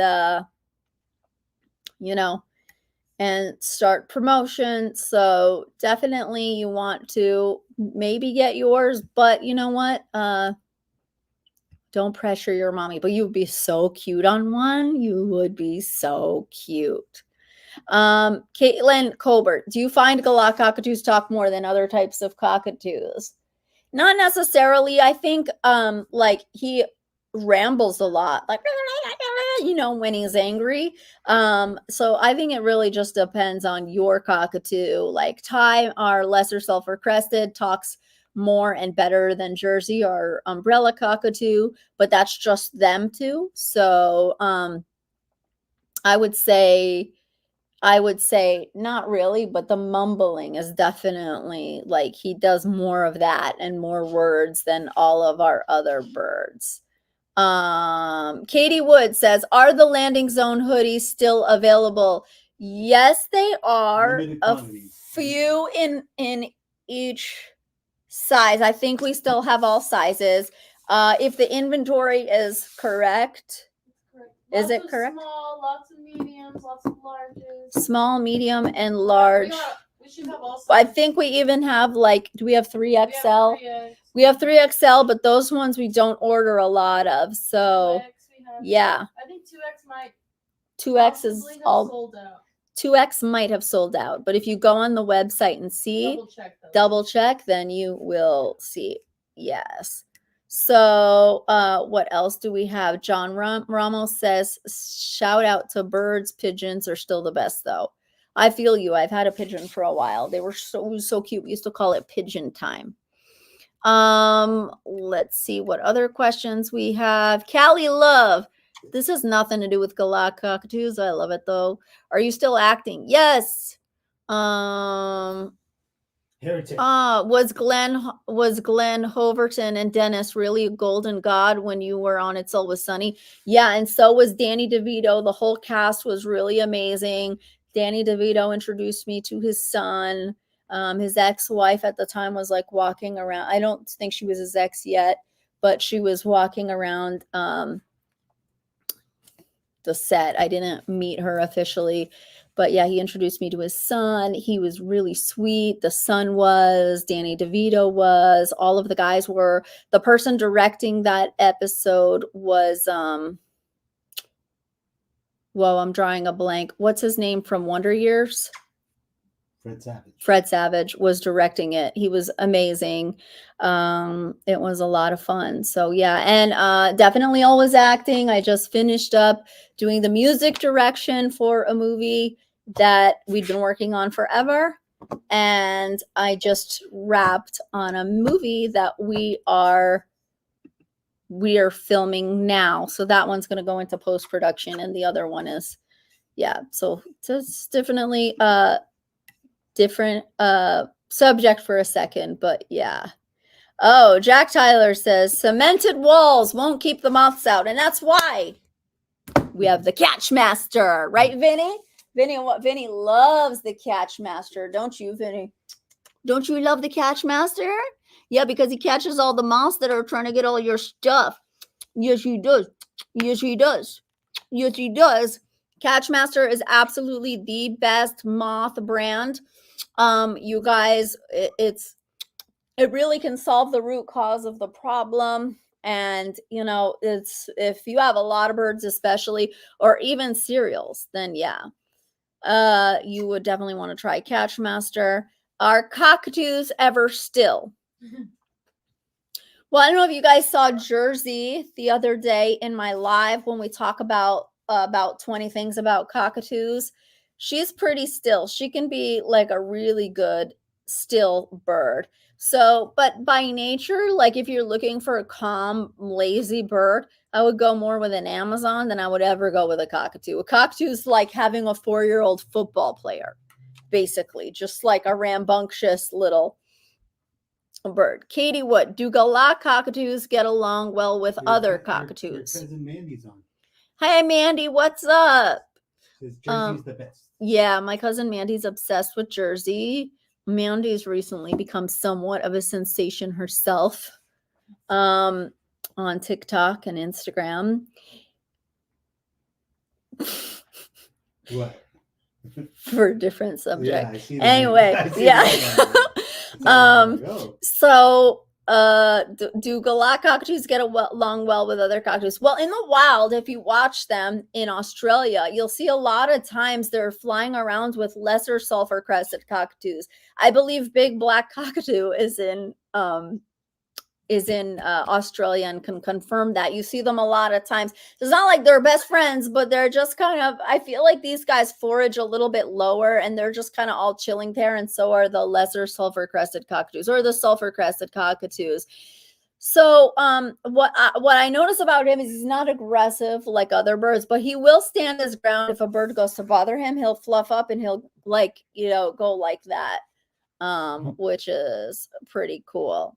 and start promotion. So definitely you want to maybe get yours, but you know what? Don't pressure your mommy, but you would be so cute on one. You would be so cute. Caitlin Colbert, do you find Galah Cockatoos talk more than other types of cockatoos? Not necessarily. I think like he rambles a lot, like when he's angry. So I think it really just depends on your cockatoo. Like Ty, our lesser sulfur crested, talks more and better than Jersey or umbrella cockatoo, but that's just them two. So I would say not really, but the mumbling is definitely like he does more of that and more words than all of our other birds. Katie Wood says, are the landing zone hoodies still available? Yes, they are. Limited A quantities. few in each size. I think we still have all sizes. If the inventory is correct, is it correct? Small, lots of mediums, lots of larges. Small, medium, and large. We should have all I sizes. think we even have like, do we have 3XL? We have 3X. We have 3XL, but those ones we don't order a lot of. So 2X we have. yeah, I think 2X might 2X is possibly have all. sold out. 2X might have sold out, but if you go on the website and see, double check, then you will see. Yes. So what else do we have? John Ramos says, shout out to birds. Pigeons are still the best though. I feel you. I've had a pigeon for a while. They were so cute. We used to call it pigeon time. Let's see what other questions we have. Cali Love. This has nothing to do with Galah Cockatoos. I love it though. Are you still acting? Yes. Heretic. Was Glenn Hoverton and Dennis really a golden god when you were on It's Always Sunny? Yeah, and so was Danny DeVito. The whole cast was really amazing. Danny DeVito introduced me to his son. His ex-wife at the time was like walking around. I don't think she was his ex yet, but she was walking around the set. I didn't meet her officially, but yeah, he introduced me to his son. He was really sweet. The son was, Danny DeVito was, all of the guys were. The person directing that episode was, whoa, I'm drawing a blank. What's his name from Wonder Years? Fred Savage. Fred Savage was directing it. He was amazing. It was a lot of fun. So yeah, and definitely always acting. I just finished up doing the music direction for a movie that we've been working on forever. And I just wrapped on a movie that we are filming now. So that one's going to go into post-production, and the other one is, yeah. So it's definitely different subject for a second, but yeah. Oh, Jack Tyler says cemented walls won't keep the moths out, and that's why we have the Catchmaster, right, Vinny? Vinny loves the Catchmaster, don't you, Vinny? Don't you love the Catchmaster? Yeah, because he catches all the moths that are trying to get all your stuff. Yes, he does. Yes, he does. Yes, he does. Catchmaster is absolutely the best moth brand. You guys, it really can solve the root cause of the problem. And you know, it's, if you have a lot of birds especially, or even cereals, then yeah, you would definitely want to try Catchmaster. Are cockatoos ever still? Well, I don't know if you guys saw Josie the other day in my live when we talk about 20 things about cockatoos. She's pretty still. She can be like a really good still bird. So, but by nature, like if you're looking for a calm, lazy bird, I would go more with an Amazon than I would ever go with a cockatoo. A cockatoo is like having a 4-year-old football player, basically, just like a rambunctious little bird. Katie Wood, do Galah cockatoos get along well with other cockatoos? Your cousin Mandy's on. Hey, Mandy, what's up? Says Jersey's the best. Yeah, my cousin Mandy's obsessed with Jersey. Mandy's recently become somewhat of a sensation herself on TikTok and Instagram. What? For a different subject. Yeah, I see anyway, yeah. So do Galah cockatoos get along well with other cockatoos? Well, in the wild, if you watch them in Australia, you'll see a lot of times they're flying around with lesser sulfur crested cockatoos. I believe big black cockatoo is in Australia and can confirm that. You see them a lot of times. It's not like they're best friends, but they're just kind of, I feel like these guys forage a little bit lower and they're just kind of all chilling there. And so are the lesser sulfur crested cockatoos, or the sulfur crested cockatoos. So what I notice about him is he's not aggressive like other birds, but he will stand his ground. If a bird goes to bother him, he'll fluff up and he'll, like, you know, go like that, which is pretty cool.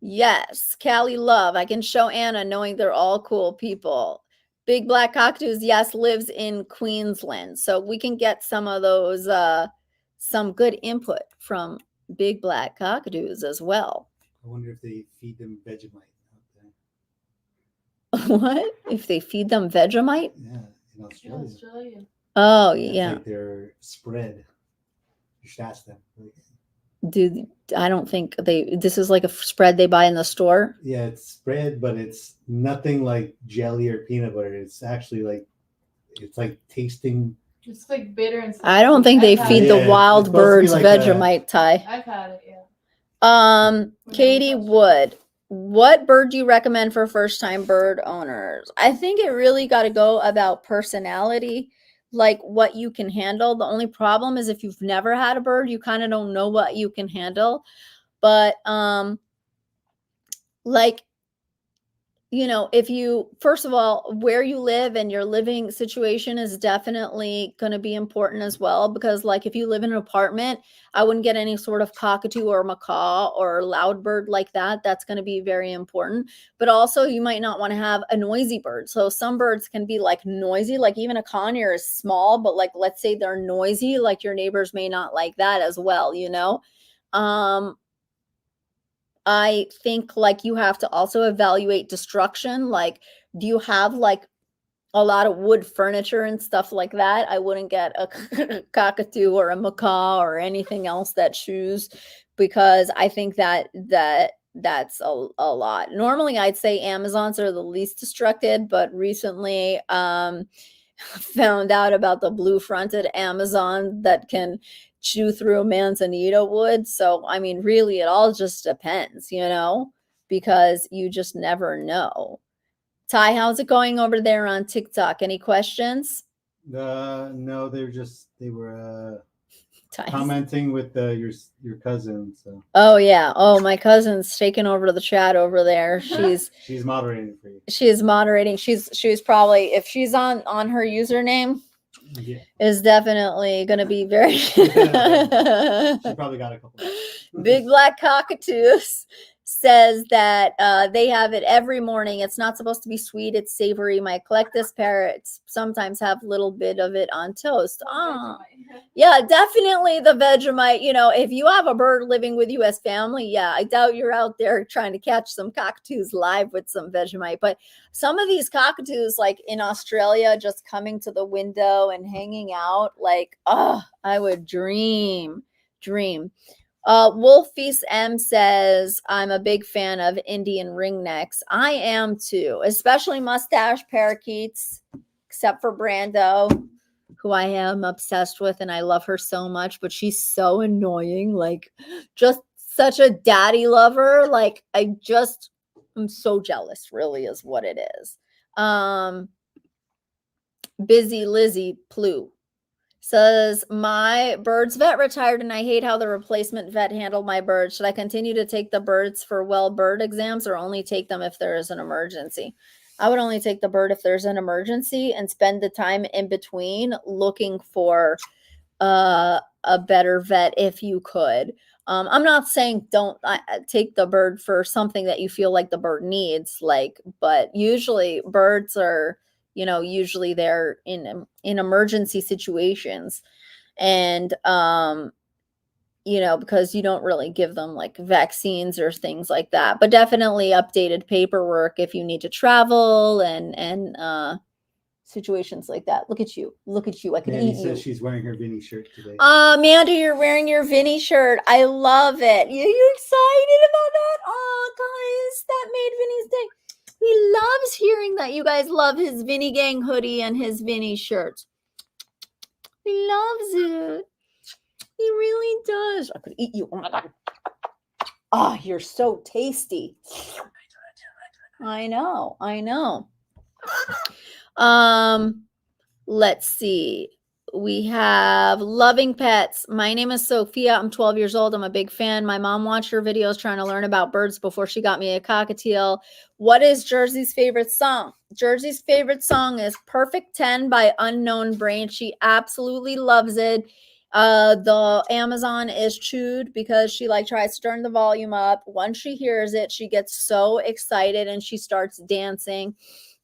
Yes, Cali Love. I can show Anna knowing they're all cool people. Big Black Cockatoos, yes, lives in Queensland. So we can get some of those, some good input from Big Black Cockatoos as well. I wonder if they feed them Vegemite out What? If they feed them Vegemite? there. Yeah, in In Australia. Australia. Oh, It's yeah. like their spread. You should ask them. I don't think this is like a spread they buy in the store. Yeah, it's spread, but it's nothing like jelly or peanut butter. It's actually like, it's like tasting. It's like bitter and I don't think they I've had feed it. the Yeah, wild it's supposed to be birds like Vegemite, Ty. I've had it, yeah. Katie Wood, what bird do you recommend for first-time bird owners? I think it really got to go about personality, like what you can handle. The only problem is if you've never had a bird, you kind of don't know what you can handle. But like, you know, if you, first of all, where you live and your living situation is definitely going to be important as well. Because like if you live in an apartment, I wouldn't get any sort of cockatoo or macaw or loud bird like that. That's going to be very important. But also you might not want to have a noisy bird. So some birds can be like noisy, like even a conure is small, but like, let's say they're noisy, like your neighbors may not like that as well, you know? I think like you have to also evaluate destruction. Like, do you have like a lot of wood furniture and stuff like that? I wouldn't get a cockatoo or a macaw or anything else that chews, because I think that's a lot. Normally I'd say Amazons are the least destructed, but recently found out about the blue-fronted Amazon that can chew through manzanita wood. So, I mean, really, it all just depends, you know, because you just never know. Ty, how's it going over there on TikTok? Any questions? No, they were Ty's. commenting with your cousin. So. Oh yeah. Oh, my cousin's taking over the chat over there. She's moderating for you. She is moderating. She's probably, if she's on her username, Yeah. is definitely going to be very. She probably got a couple. Big Black Cockatoos says that they have it every morning. It's not supposed to be sweet. It's savory. My collectus parrots sometimes have a little bit of it on toast. Oh, yeah, definitely the Vegemite. You know, if you have a bird living with you as family, yeah, I doubt you're out there trying to catch some cockatoos live with some Vegemite. But some of these cockatoos, like in Australia, just coming to the window and hanging out, like, oh, I would dream. Wolf Feast M says, I'm a big fan of Indian ringnecks. I am too, especially mustache parakeets, except for Brando, who I am obsessed with and I love her so much, but she's so annoying. Like, just such a daddy lover. Like, I'm so jealous, really, is what it is. Busy Lizzie Plu says, my bird's vet retired and I hate how the replacement vet handled my birds. Should I continue to take the birds for well bird exams or only take them if there is an emergency? I would only take the bird if there's an emergency and spend the time in between looking for a better vet if you could. I'm not saying don't take the bird for something that you feel like the bird needs, like, but usually birds are, you know, usually they're in emergency situations, and you know, because you don't really give them like vaccines or things like that, but definitely updated paperwork if you need to travel and situations like that. Look at you. I can Mandy eat you. says she's wearing her Vinnie shirt today. Amanda, you're wearing your Vinnie shirt. I love it. You excited about that? Oh, guys, that made Vinnie's day. He loves hearing that you guys love his Vinnie Gang hoodie and his Vinnie shirt. He loves it. He really does. I could eat you. Oh my God. Oh, you're so tasty. I know. Let's see. We have Loving Pets. My name is Sophia. I'm 12 years old. I'm a big fan. My mom watched your videos trying to learn about birds before she got me a cockatiel. What is Jersey's favorite song? Jersey's favorite song is Perfect 10 by Unknown Brain. She absolutely loves it. The Amazon is chewed because she like tries to turn the volume up. Once she hears it, she gets so excited and she starts dancing.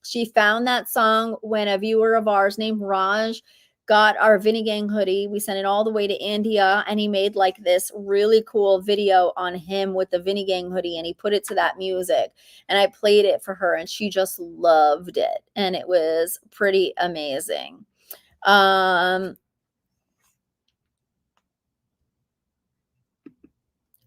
She found that song when a viewer of ours named Raj got our Vinnie Gang hoodie. We sent it all the way to India and he made like this really cool video on him with the Vinnie Gang hoodie and he put it to that music and I played it for her and she just loved it and it was pretty amazing.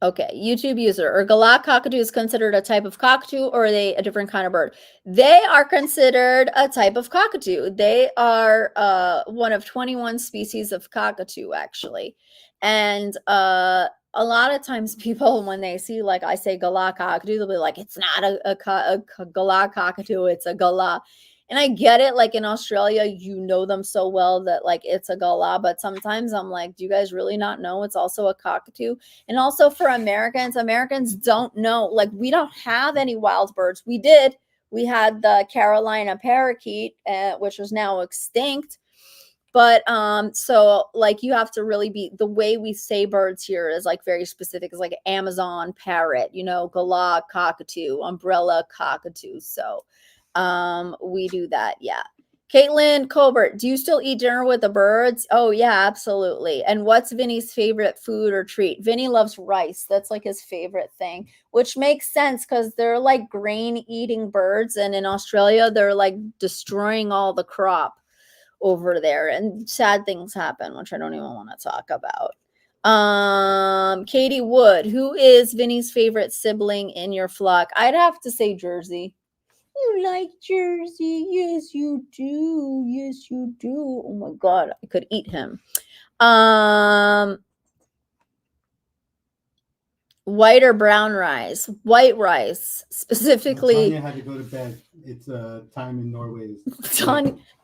Okay, YouTube user. Are Galah Cockatoos considered a type of cockatoo or are they a different kind of bird? They are considered a type of cockatoo. They are one of 21 species of cockatoo, actually. And a lot of times people, when they see, like I say Galah Cockatoo, they'll be like, it's not a Galah Cockatoo, it's a Galah. And I get it, like in Australia, you know them so well that like it's a Galah, but sometimes I'm like, do you guys really not know it's also a cockatoo? And also for Americans don't know, like we don't have any wild birds. We did. We had the Carolina parakeet, which is now extinct. But so like you have to really be, the way we say birds here is like very specific. It's like Amazon parrot, you know, Galah cockatoo, umbrella cockatoo. So we do that. Yeah. Caitlin Colbert, do you still eat dinner with the birds? Oh yeah, absolutely. And what's Vinny's favorite food or treat? Vinny loves rice. That's like his favorite thing, which makes sense because they're like grain eating birds. And in Australia, they're like destroying all the crop over there. And sad things happen, which I don't even want to talk about. Katie Wood, who is Vinny's favorite sibling in your flock? I'd have to say Jersey. You like Jersey? Yes, you do. Yes, you do. Oh my God, I could eat him. White or brown rice? White rice, specifically. Tanya had to go to bed. It's time in Norway.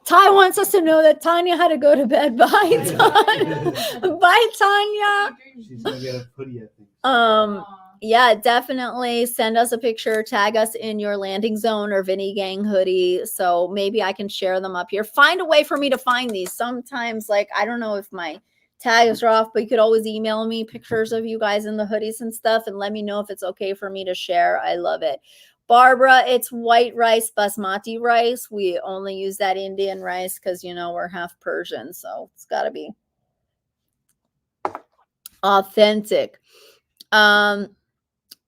Ty wants us to know that Tanya had to go to bed. Bye, Tanya. Bye, Tanya. She's gonna get a hoodie, I think. Yeah, definitely send us a picture, tag us in your landing zone or Vinnie Gang hoodie. So maybe I can share them up here. Find a way for me to find these. Sometimes, like, I don't know if my tags are off, but you could always email me pictures of you guys in the hoodies and stuff and let me know if it's okay for me to share. I love it. Barbara, it's white rice, basmati rice. We only use that Indian rice because, you know, we're half Persian. So it's got to be authentic.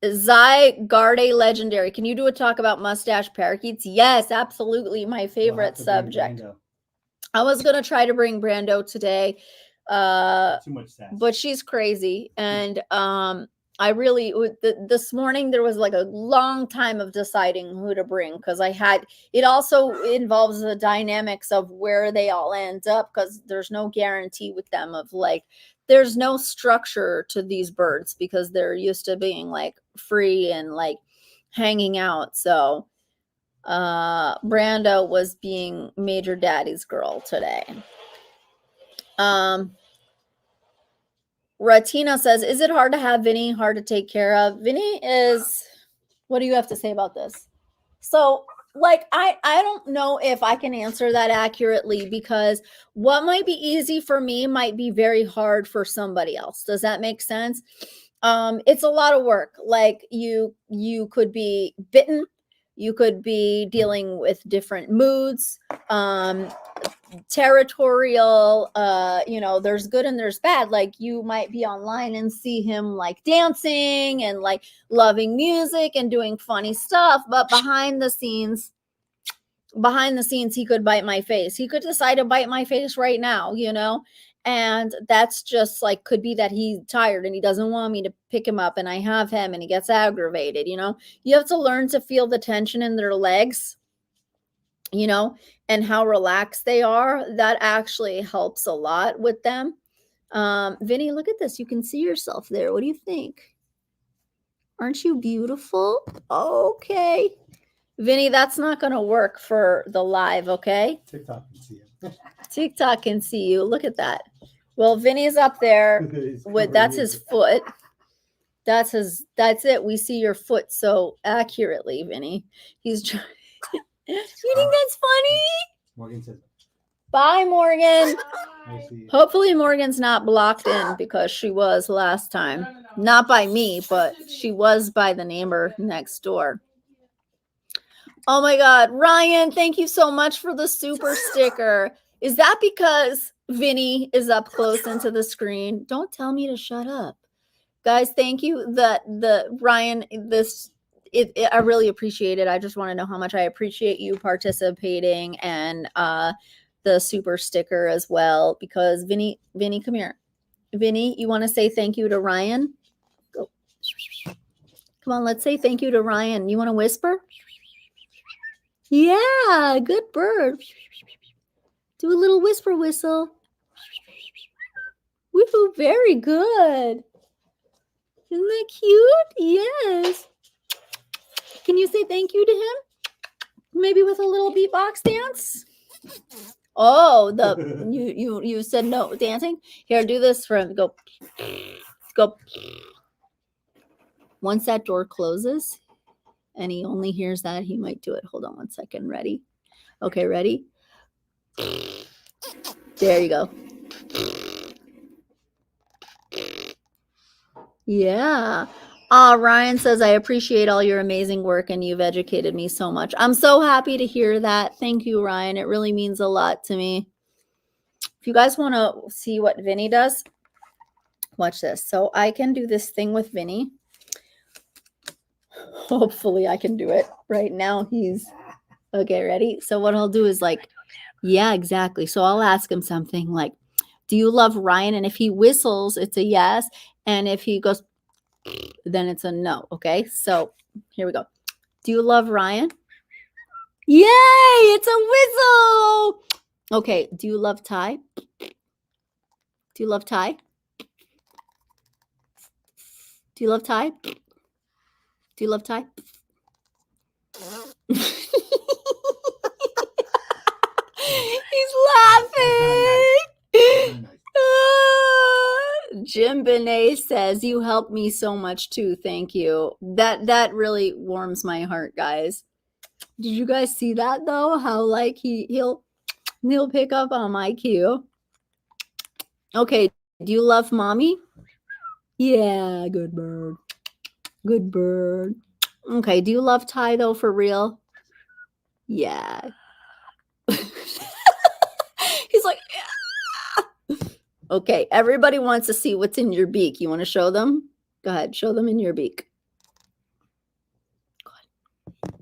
Zygarde Legendary. Can you do a talk about mustache parakeets? Yes, absolutely. My favorite subject. I was going to try to bring Brando today. Too much sass. But she's crazy. And I really, this morning, there was like a long time of deciding who to bring because it also involves the dynamics of where they all end up because there's no guarantee with them of like, there's no structure to these birds because they're used to being like free and like hanging out. So Brando was being Major Daddy's girl today. Ratina says, is it hard to have Vinny? Hard to take care of? Vinny is, what do you have to say about this? So like, I don't know if I can answer that accurately because what might be easy for me might be very hard for somebody else. Does that make sense? It's a lot of work. Like you could be bitten. You could be dealing with different moods, territorial, you know, there's good and there's bad. Like you might be online and see him like dancing and like loving music and doing funny stuff, but behind the scenes he could bite my face. He could decide to bite my face right now, you know, and that's just like, could be that he's tired and he doesn't want me to pick him up and I have him and he gets aggravated. You know, you have to learn to feel the tension in their legs, you know, and how relaxed they are. That actually helps a lot with them. Vinny, look at this. You can see yourself there. What do you think? Aren't you beautiful? Okay. Vinny, that's not going to work for the live, okay? TikTok can see you. TikTok can see you. Look at that. Well, Vinny's up there with, that's his foot. That's it. We see your foot so accurately, Vinny. He's trying. You think that's funny? Morgan says, Bye, Morgan. I see. Hopefully Morgan's not blocked in because she was last time. No. Not by me, but she was by the neighbor next door. Oh my God. Ryan, thank you so much for the super sticker. Is that because Vinny is up close into the screen? Don't tell me to shut up. Guys, thank you. Ryan, I really appreciate it. I just want to know how much I appreciate you participating and the super sticker as well, because Vinny, come here. Vinny, you want to say thank you to Ryan? Go. Come on, let's say thank you to Ryan. You want to whisper? Yeah, good bird. Do a little whisper whistle. Woohoo, very good. Isn't that cute? Yes. Can you say thank you to him? Maybe with a little beatbox dance? Oh, you said no dancing? Here, do this for him. Go. Once that door closes and he only hears that, he might do it. Hold on one second. Ready? Okay, ready? There you go. Yeah. Ryan says, I appreciate all your amazing work and you've educated me so much. I'm so happy to hear that. Thank you, Ryan. It really means a lot to me. If you guys want to see what Vinny does, watch this. So I can do this thing with Vinny. Hopefully I can do it. Right now he's okay. Ready? So what I'll do is like, yeah, exactly. So I'll ask him something like, do you love Ryan? And if he whistles, it's a yes. And if he goes, then it's a no. Okay. So here we go. Do you love Ryan? Yay. It's a whistle. Okay. Do you love Ty? Do you love Ty? Do you love Ty? Do you love Ty? He's laughing. Jim Benet says, you helped me so much too. Thank you. That really warms my heart, guys. Did you guys see that though? How like he'll pick up on my cue. Okay. Do you love mommy? Yeah, good bird. Good bird. Okay. Do you love Ty though, for real? Yeah. He's like, yeah. Okay. Everybody wants to see what's in your beak. You want to show them? Go ahead. Show them in your beak. Go ahead.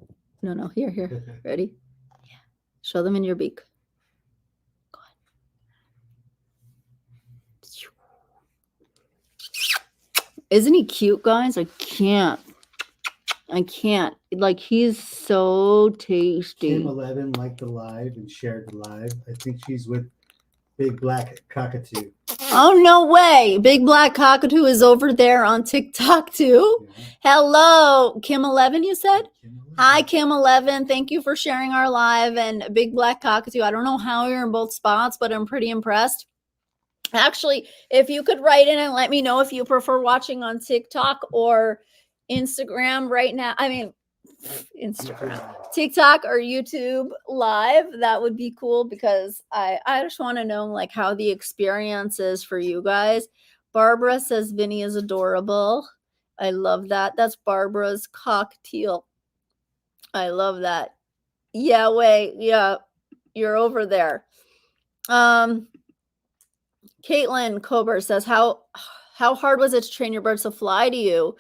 No. Here. Ready? Yeah. Show them in your beak. Go ahead. Isn't he cute, guys? I can't. Like, he's so tasty. Kim 11 liked the live and shared the live. I think she's with Big Black Cockatoo. Oh, no way. Big Black Cockatoo is over there on TikTok too. Yeah. Hello, Kim 11, you said? Kim 11. Hi, Kim 11. Thank you for sharing our live. And Big Black Cockatoo, I don't know how you're in both spots, but I'm pretty impressed. Actually, if you could write in and let me know if you prefer watching on TikTok or Instagram right now. I mean, Instagram, TikTok or YouTube live. That would be cool, because I just want to know like how the experience is for you guys. Barbara says Vinny is adorable. I love that. That's Barbara's cocktail. I love that. Yeah, wait. Yeah, you're over there. Caitlin Cober says, how hard was it to train your birds to fly to you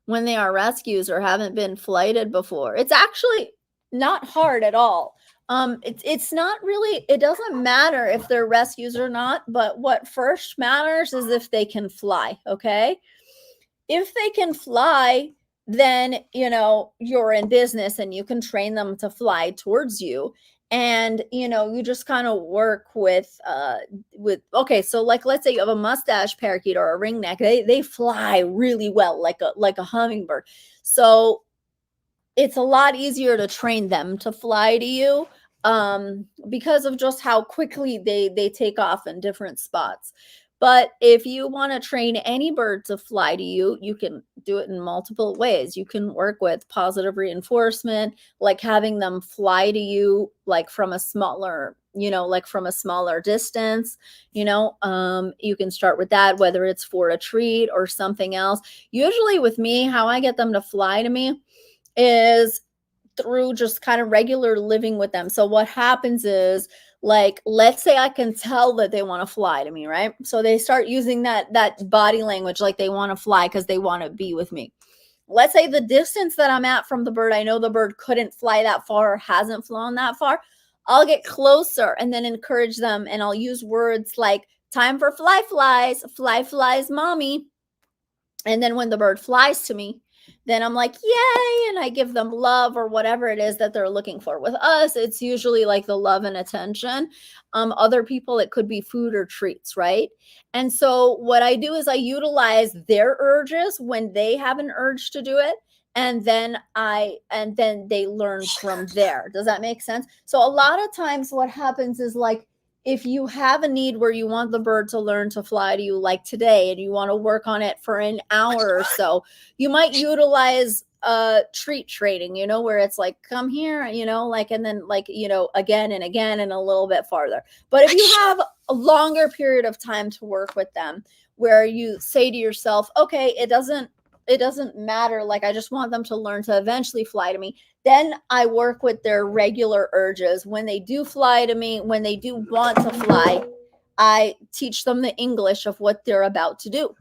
when they are rescues or haven't been flighted before? It's actually not hard at all. It's not really, it doesn't matter if they're rescues or not, but what first matters is if they can fly, okay? If they can fly, then, you know, you're in business and you can train them to fly towards you. And, you know, you just kind of work with, okay, so like, let's say you have a mustache parakeet or a ringneck, they fly really well, like a hummingbird. So it's a lot easier to train them to fly to you, because of just how quickly they take off in different spots. But if you want to train any bird to fly to you, you can do it in multiple ways. You can work with positive reinforcement, like having them fly to you, like from a smaller, like from a smaller distance, you can start with that, whether it's for a treat or something else. Usually with me, how I get them to fly to me is through just kind of regular living with them. So what happens is, like, let's say I can tell that they want to fly to me, right? So they start using that body language, like they want to fly because they want to be with me. Let's say the distance that I'm at from the bird, I know the bird couldn't fly that far or hasn't flown that far. I'll get closer and then encourage them, and I'll use words like time for fly flies, mommy. And then when the bird flies to me, then I'm like, yay, and I give them love or whatever it is that they're looking for. With us, it's usually like the love and attention. Other people, it could be food or treats, right? And so what I do is I utilize their urges when they have an urge to do it. And then they learn from there. Does that make sense? So a lot of times what happens is, like, if you have a need where you want the bird to learn to fly to you, like today, and you want to work on it for an hour or so, you might utilize treat trading, where it's like, come here, and then again and again and a little bit farther. But if you have a longer period of time to work with them, where you say to yourself, okay, it doesn't matter, like, I just want them to learn to eventually fly to me, then I work with their regular urges. When they do fly to me, when they do want to fly, I teach them the English of what they're about to do.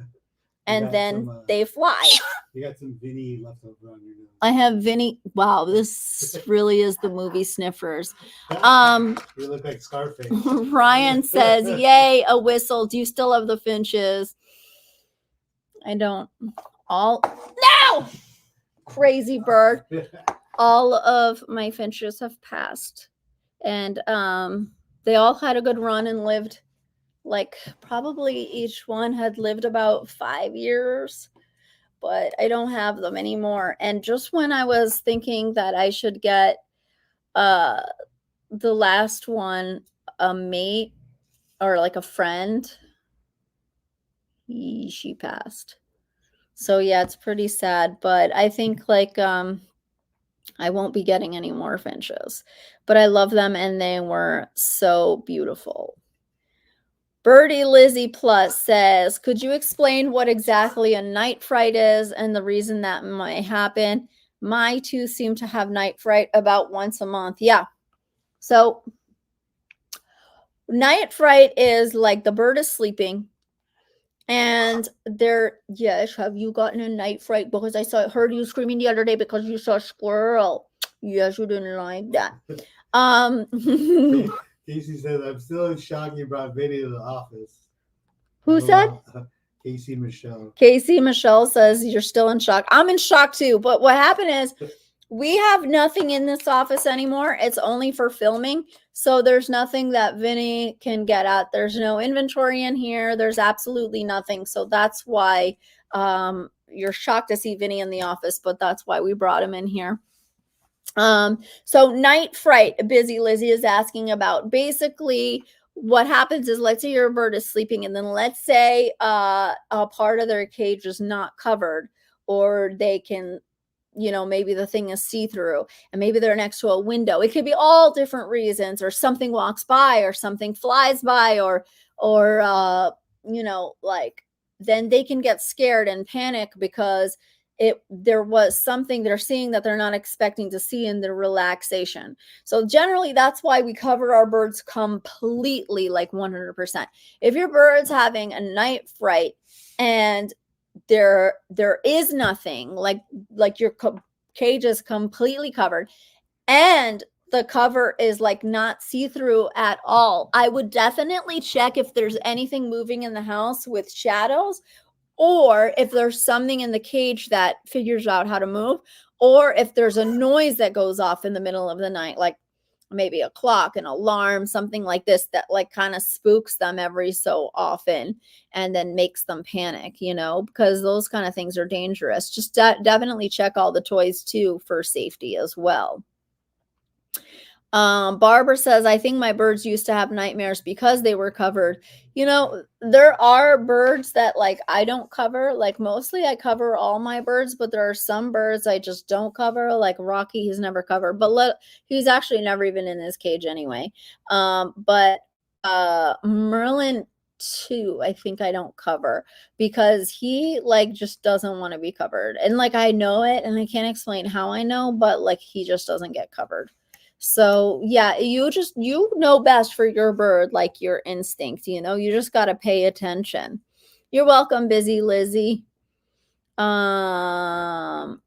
And then they fly. You got some Vinnie left over on your nose. I have Vinnie. Wow, this really is the movie Sniffers. You look like Scarface. Ryan says, yay, a whistle. Do you still have the finches? I don't. No! Crazy bird. All of my finches have passed, and they all had a good run and lived, like, probably each one had lived about 5 years, but I don't have them anymore. And just when I was thinking that I should get the last one a mate or like a friend, she passed. So yeah, it's pretty sad, but I think, like, I won't be getting any more finches, but I love them and they were so beautiful. Birdie Lizzie Plus says, could you explain what exactly a night fright is and the reason that might happen? My two seem to have night fright about once a month. Yeah. So night fright is like the bird is sleeping and yes, have you gotten a night fright? Because I heard you screaming the other day because you saw a squirrel. Yes, you didn't like that. Casey says, I'm still in shock you brought Vinnie to the office. Who said? Casey Michelle. Casey Michelle says you're still in shock. I'm in shock too. But what happened is we have nothing in this office anymore. It's only for filming. So there's nothing that Vinnie can get at. There's no inventory in here. There's absolutely nothing. So that's why you're shocked to see Vinnie in the office, but that's why we brought him in here. So night fright, Busy Lizzie is asking about. Basically, what happens is, let's say your bird is sleeping, and then let's say a part of their cage is not covered, or they can, maybe the thing is see-through, and maybe they're next to a window. It could be all different reasons, or something walks by, or something flies by, or like, then they can get scared and panic because there was something they're seeing that they're not expecting to see in their relaxation. So generally, that's why we cover our birds completely, like 100%. If your bird's having a night fright and there is nothing, like your cage is completely covered and the cover is like not see-through at all, I would definitely check if there's anything moving in the house with shadows, or if there's something in the cage that figures out how to move, or if there's a noise that goes off in the middle of the night, like maybe a clock, an alarm, something like this that like kind of spooks them every so often and then makes them panic, because those kind of things are dangerous. Just definitely check all the toys too for safety as well. Barbara says, I think my birds used to have nightmares because they were covered. You know, there are birds that like I don't cover. Like mostly I cover all my birds, but there are some birds I just don't cover. Like Rocky, he's never covered, but he's actually never even in his cage anyway. But Merlin too, I think I don't cover because he like just doesn't want to be covered. And like I know it and I can't explain how I know, but like he just doesn't get covered. So yeah, you know best for your bird, like your instinct, you just got to pay attention. You're welcome, Busy Lizzie. Owned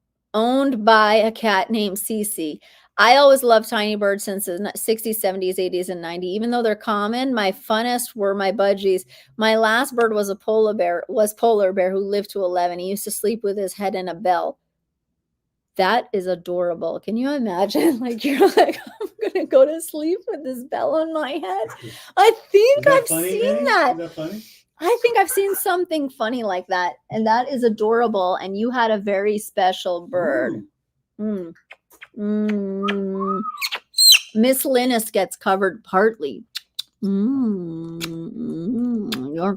by a cat named Cece. I always loved tiny birds since the 60s, 70s, 80s, and 90s. Even though they're common, my funnest were my budgies. My last bird was polar bear who lived to 11. He used to sleep with his head in a bell. That is adorable. Can you imagine? Like you're like, I'm gonna go to sleep with this bell on my head. I think I've seen that. Is that funny? I think I've seen something funny like that, and that is adorable. And you had a very special bird. Miss Linus gets covered partly. You're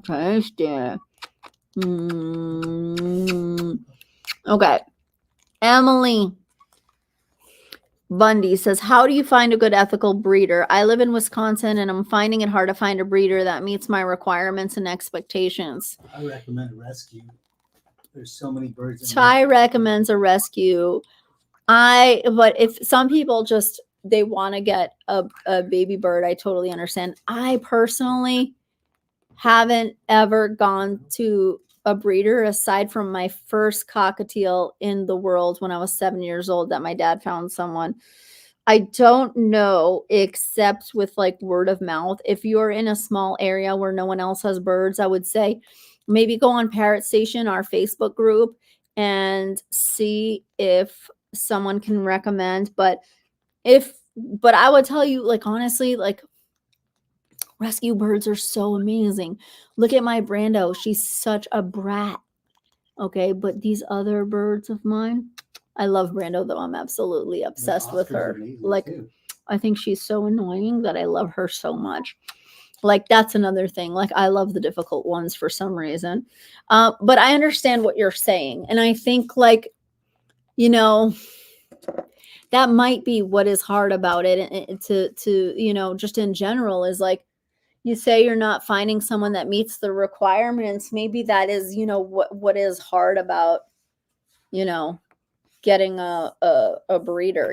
tasty. Okay. Emily Bundy says, how do you find a good ethical breeder? I live in Wisconsin and I'm finding it hard to find a breeder that meets my requirements and expectations. I recommend a rescue. There's so many birds. Ty recommends a rescue. But if some people just, they want to get a baby bird, I totally understand. I personally haven't ever gone to a breeder aside from my first cockatiel in the world when I was 7 years old that my dad found someone. I don't know, except with like word of mouth. If you're in a small area where no one else has birds, I would say maybe go on Parrot Station, our Facebook group, and see if someone can recommend. But I would tell you, like, honestly, like, rescue birds are so amazing. Look at my Brando. She's such a brat. Okay, but these other birds of mine, I love Brando, though. I'm absolutely obsessed with her. Like, too. I think she's so annoying that I love her so much. Like, that's another thing. Like, I love the difficult ones for some reason. But I understand what you're saying. And I think, like, that might be what is hard about it to just in general is like, you say you're not finding someone that meets the requirements. Maybe that is, what is hard about, getting a breeder,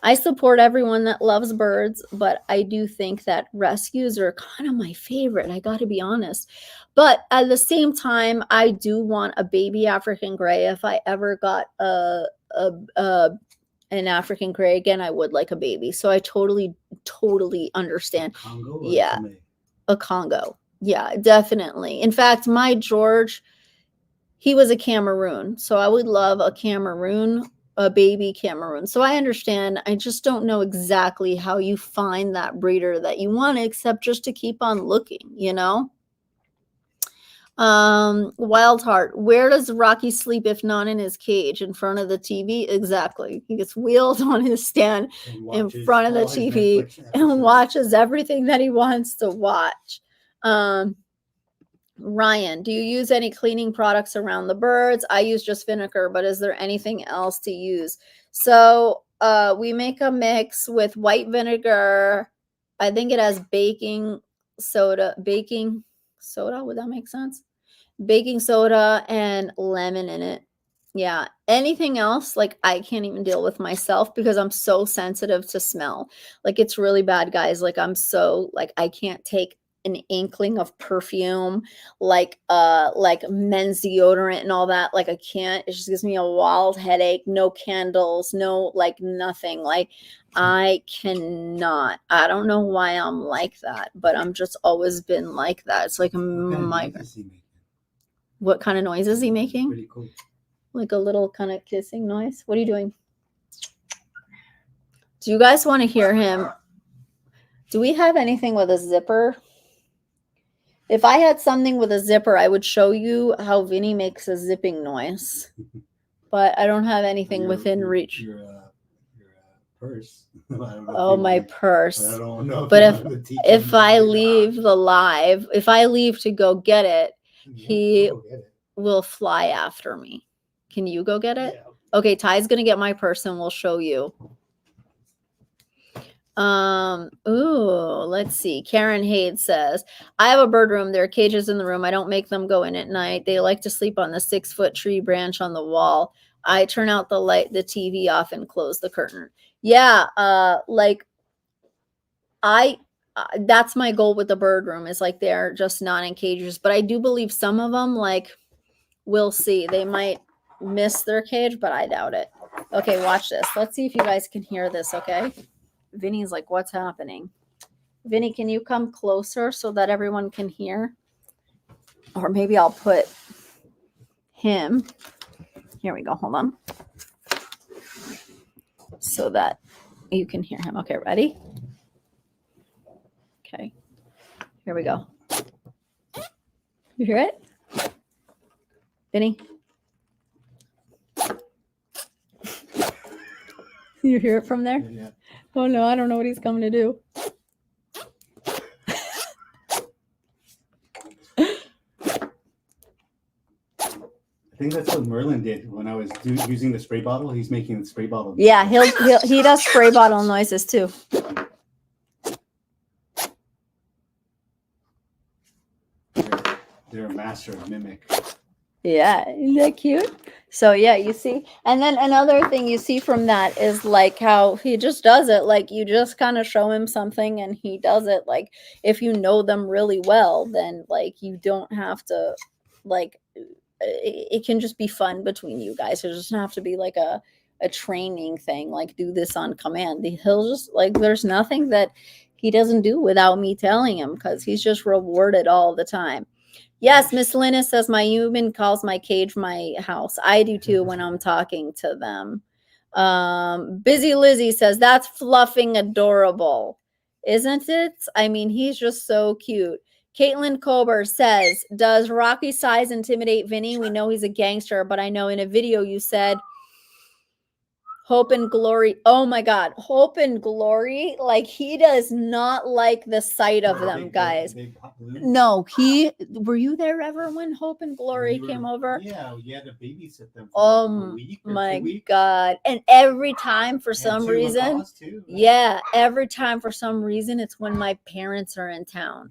I support everyone that loves birds, but I do think that rescues are kind of my favorite. I got to be honest. But at the same time, I do want a baby African gray. If I ever got an African gray again, I would like a baby. So I totally understand. Congo or yeah, Chile? A Congo. Yeah, definitely. In fact, my George, he was a Cameroon. So I would love a baby Cameroon. So I understand. I just don't know exactly how you find that breeder that you want, except just to keep on looking, Wild Heart, where does Rocky sleep if not in his cage? In front of the TV? Exactly. He gets wheeled on his stand in front of the TV and watches everything that he wants to watch. Ryan, do you use any cleaning products around the birds? I use just vinegar, but is there anything else to use? So we make a mix with white vinegar. I think it has baking soda. Would that make sense? Baking soda and lemon in it. Yeah. Anything else, like, I can't even deal with myself because I'm so sensitive to smell. Like, it's really bad, guys. Like, I'm so, like, I can't take an inkling of perfume, like men's deodorant and all that. Like, I can't. It just gives me a wild headache. No candles, no, like, nothing. Like, I cannot. I don't know why I'm like that, but I'm just always been like that. It's like what kind of noise is he making? Pretty cool. Like a little kind of kissing noise. What are you doing? Do you guys want to hear him? Do we have anything with a zipper? If I had something with a zipper, I would show you how Vinny makes a zipping noise. But I don't have anything within reach. Your purse. I don't know Oh, my purse. I don't know. But if I leave the live, if I leave to go get it, he I'll go get it. will fly after me. Can you go get it? Yeah. Okay, Ty's gonna get my purse and we'll show you. Let's see. Karen Hayes says, I have a bird room. There are cages in the room. I don't make them go in at night. They like to sleep on the 6-foot tree branch on the wall. I turn out the light, the TV off, and close the curtain. Yeah, that's my goal with the bird room, is like they're just not in cages. But I do believe some of them, like, we'll see. They might miss their cage, but I doubt it. Okay, watch this. Let's see if you guys can hear this, okay? Vinny's like, what's happening? Vinny, can you come closer so that everyone can hear? Or maybe I'll put him. Here we go. Hold on. So that you can hear him. Okay, ready? Okay. Here we go. You hear it? Vinny? You hear it from there? Yeah. Oh no, I don't know what he's coming to do. I think that's what Merlin did when I was using the spray bottle. He's making the spray bottle. Yeah, he does spray bottle noises too. They're a master of mimic. Yeah, isn't that cute? So yeah, you see. And then another thing you see from that is like how he just does it. Like you just kind of show him something and he does it. Like if you know them really well, then like you don't have to, like, it can just be fun between you guys. It doesn't have to be like a training thing, like do this on command. He'll just, like, there's nothing that he doesn't do without me telling him, because he's just rewarded all the time. Yes, Miss Linus says my human calls my cage my house. I do too when I'm talking to them. Busy Lizzie says that's fluffing adorable, isn't it? I mean, he's just so cute. Caitlin Kober says, does Rocky size intimidate Vinny? We know he's a gangster, but I know in a video you said hope and glory. Oh my God. Hope and glory. Like he does not like the sight of them, guys. No, were you there ever when Hope and Glory came over? Yeah, you had to babysit them for Oh a week or my 2 weeks. God. And every time for some reason, yeah, every time for some reason, it's when my parents are in town.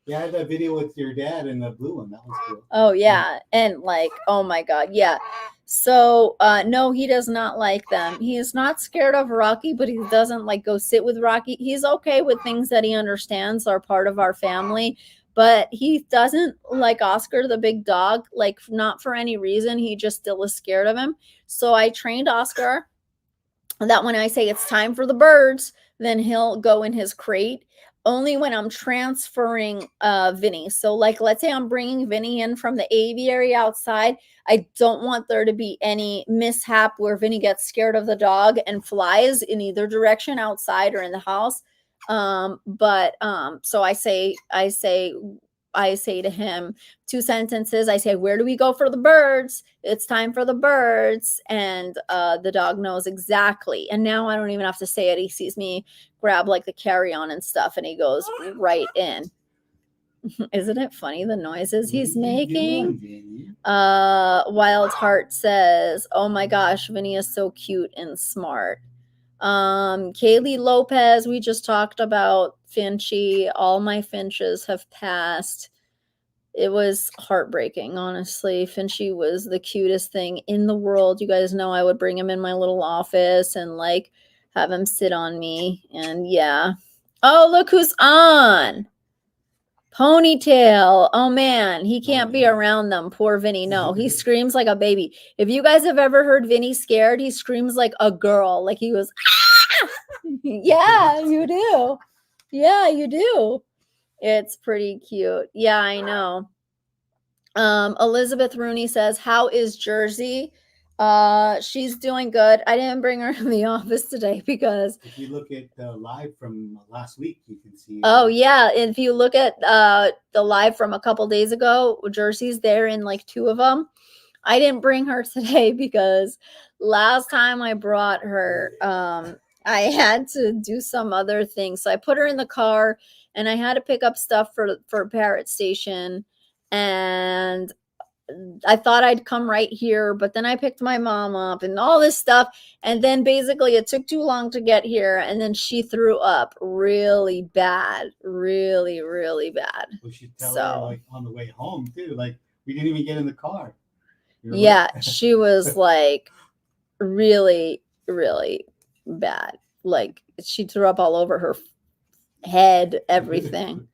Yeah, I had that video with your dad and the blue one. That was cool. Oh yeah. And like, oh my God. Yeah. So no, he does not like them. He is not scared of Rocky, but he doesn't like go sit with Rocky. He's okay with things that he understands are part of our family, but he doesn't like Oscar the big dog, like not for any reason. He just still is scared of him. So I trained Oscar that when I say it's time for the birds, then he'll go in his crate. Only when I'm transferring Vinny. So like, let's say I'm bringing Vinny in from the aviary outside. I don't want there to be any mishap where Vinny gets scared of the dog and flies in either direction, outside or in the house. So I say to him 2 sentences. I say, where do we go for the birds? It's time for the birds. And the dog knows exactly. And now I don't even have to say it. He sees me grab like the carry-on and stuff and he goes right in. Isn't it funny the noises he's making? Wild Heart says, oh my gosh, Vinny is so cute and smart. Kaylee Lopez, we just talked about Finchy. All my Finches have passed. It was heartbreaking, honestly. Finchy was the cutest thing in the world. You guys know I would bring him in my little office and like have him sit on me. And yeah. Oh, look who's on. Ponytail. Oh man, he can't be around them. Poor Vinny. No, he screams like a baby. If you guys have ever heard Vinny scared, he screams like a girl. Like he was, ah! Yeah, you do. Yeah, you do. It's pretty cute. Yeah, I know. Elizabeth Rooney says, how is Jersey? She's doing good. I didn't bring her in the office today because if you look at the live from last week, you can see. Oh yeah, if you look at the live from a couple days ago, Jersey's there in like 2 of them. I didn't bring her today because last time I brought her, I had to do some other things. So I put her in the car and I had to pick up stuff for Parrot Station. And I thought I'd come right here, but then I picked my mom up and all this stuff. And then basically it took too long to get here. And then she threw up really bad, really, really bad. We should tell her like on the way home too. Like we didn't even get in the car. Yeah, she was like really, really bad. Like she threw up all over her head, everything.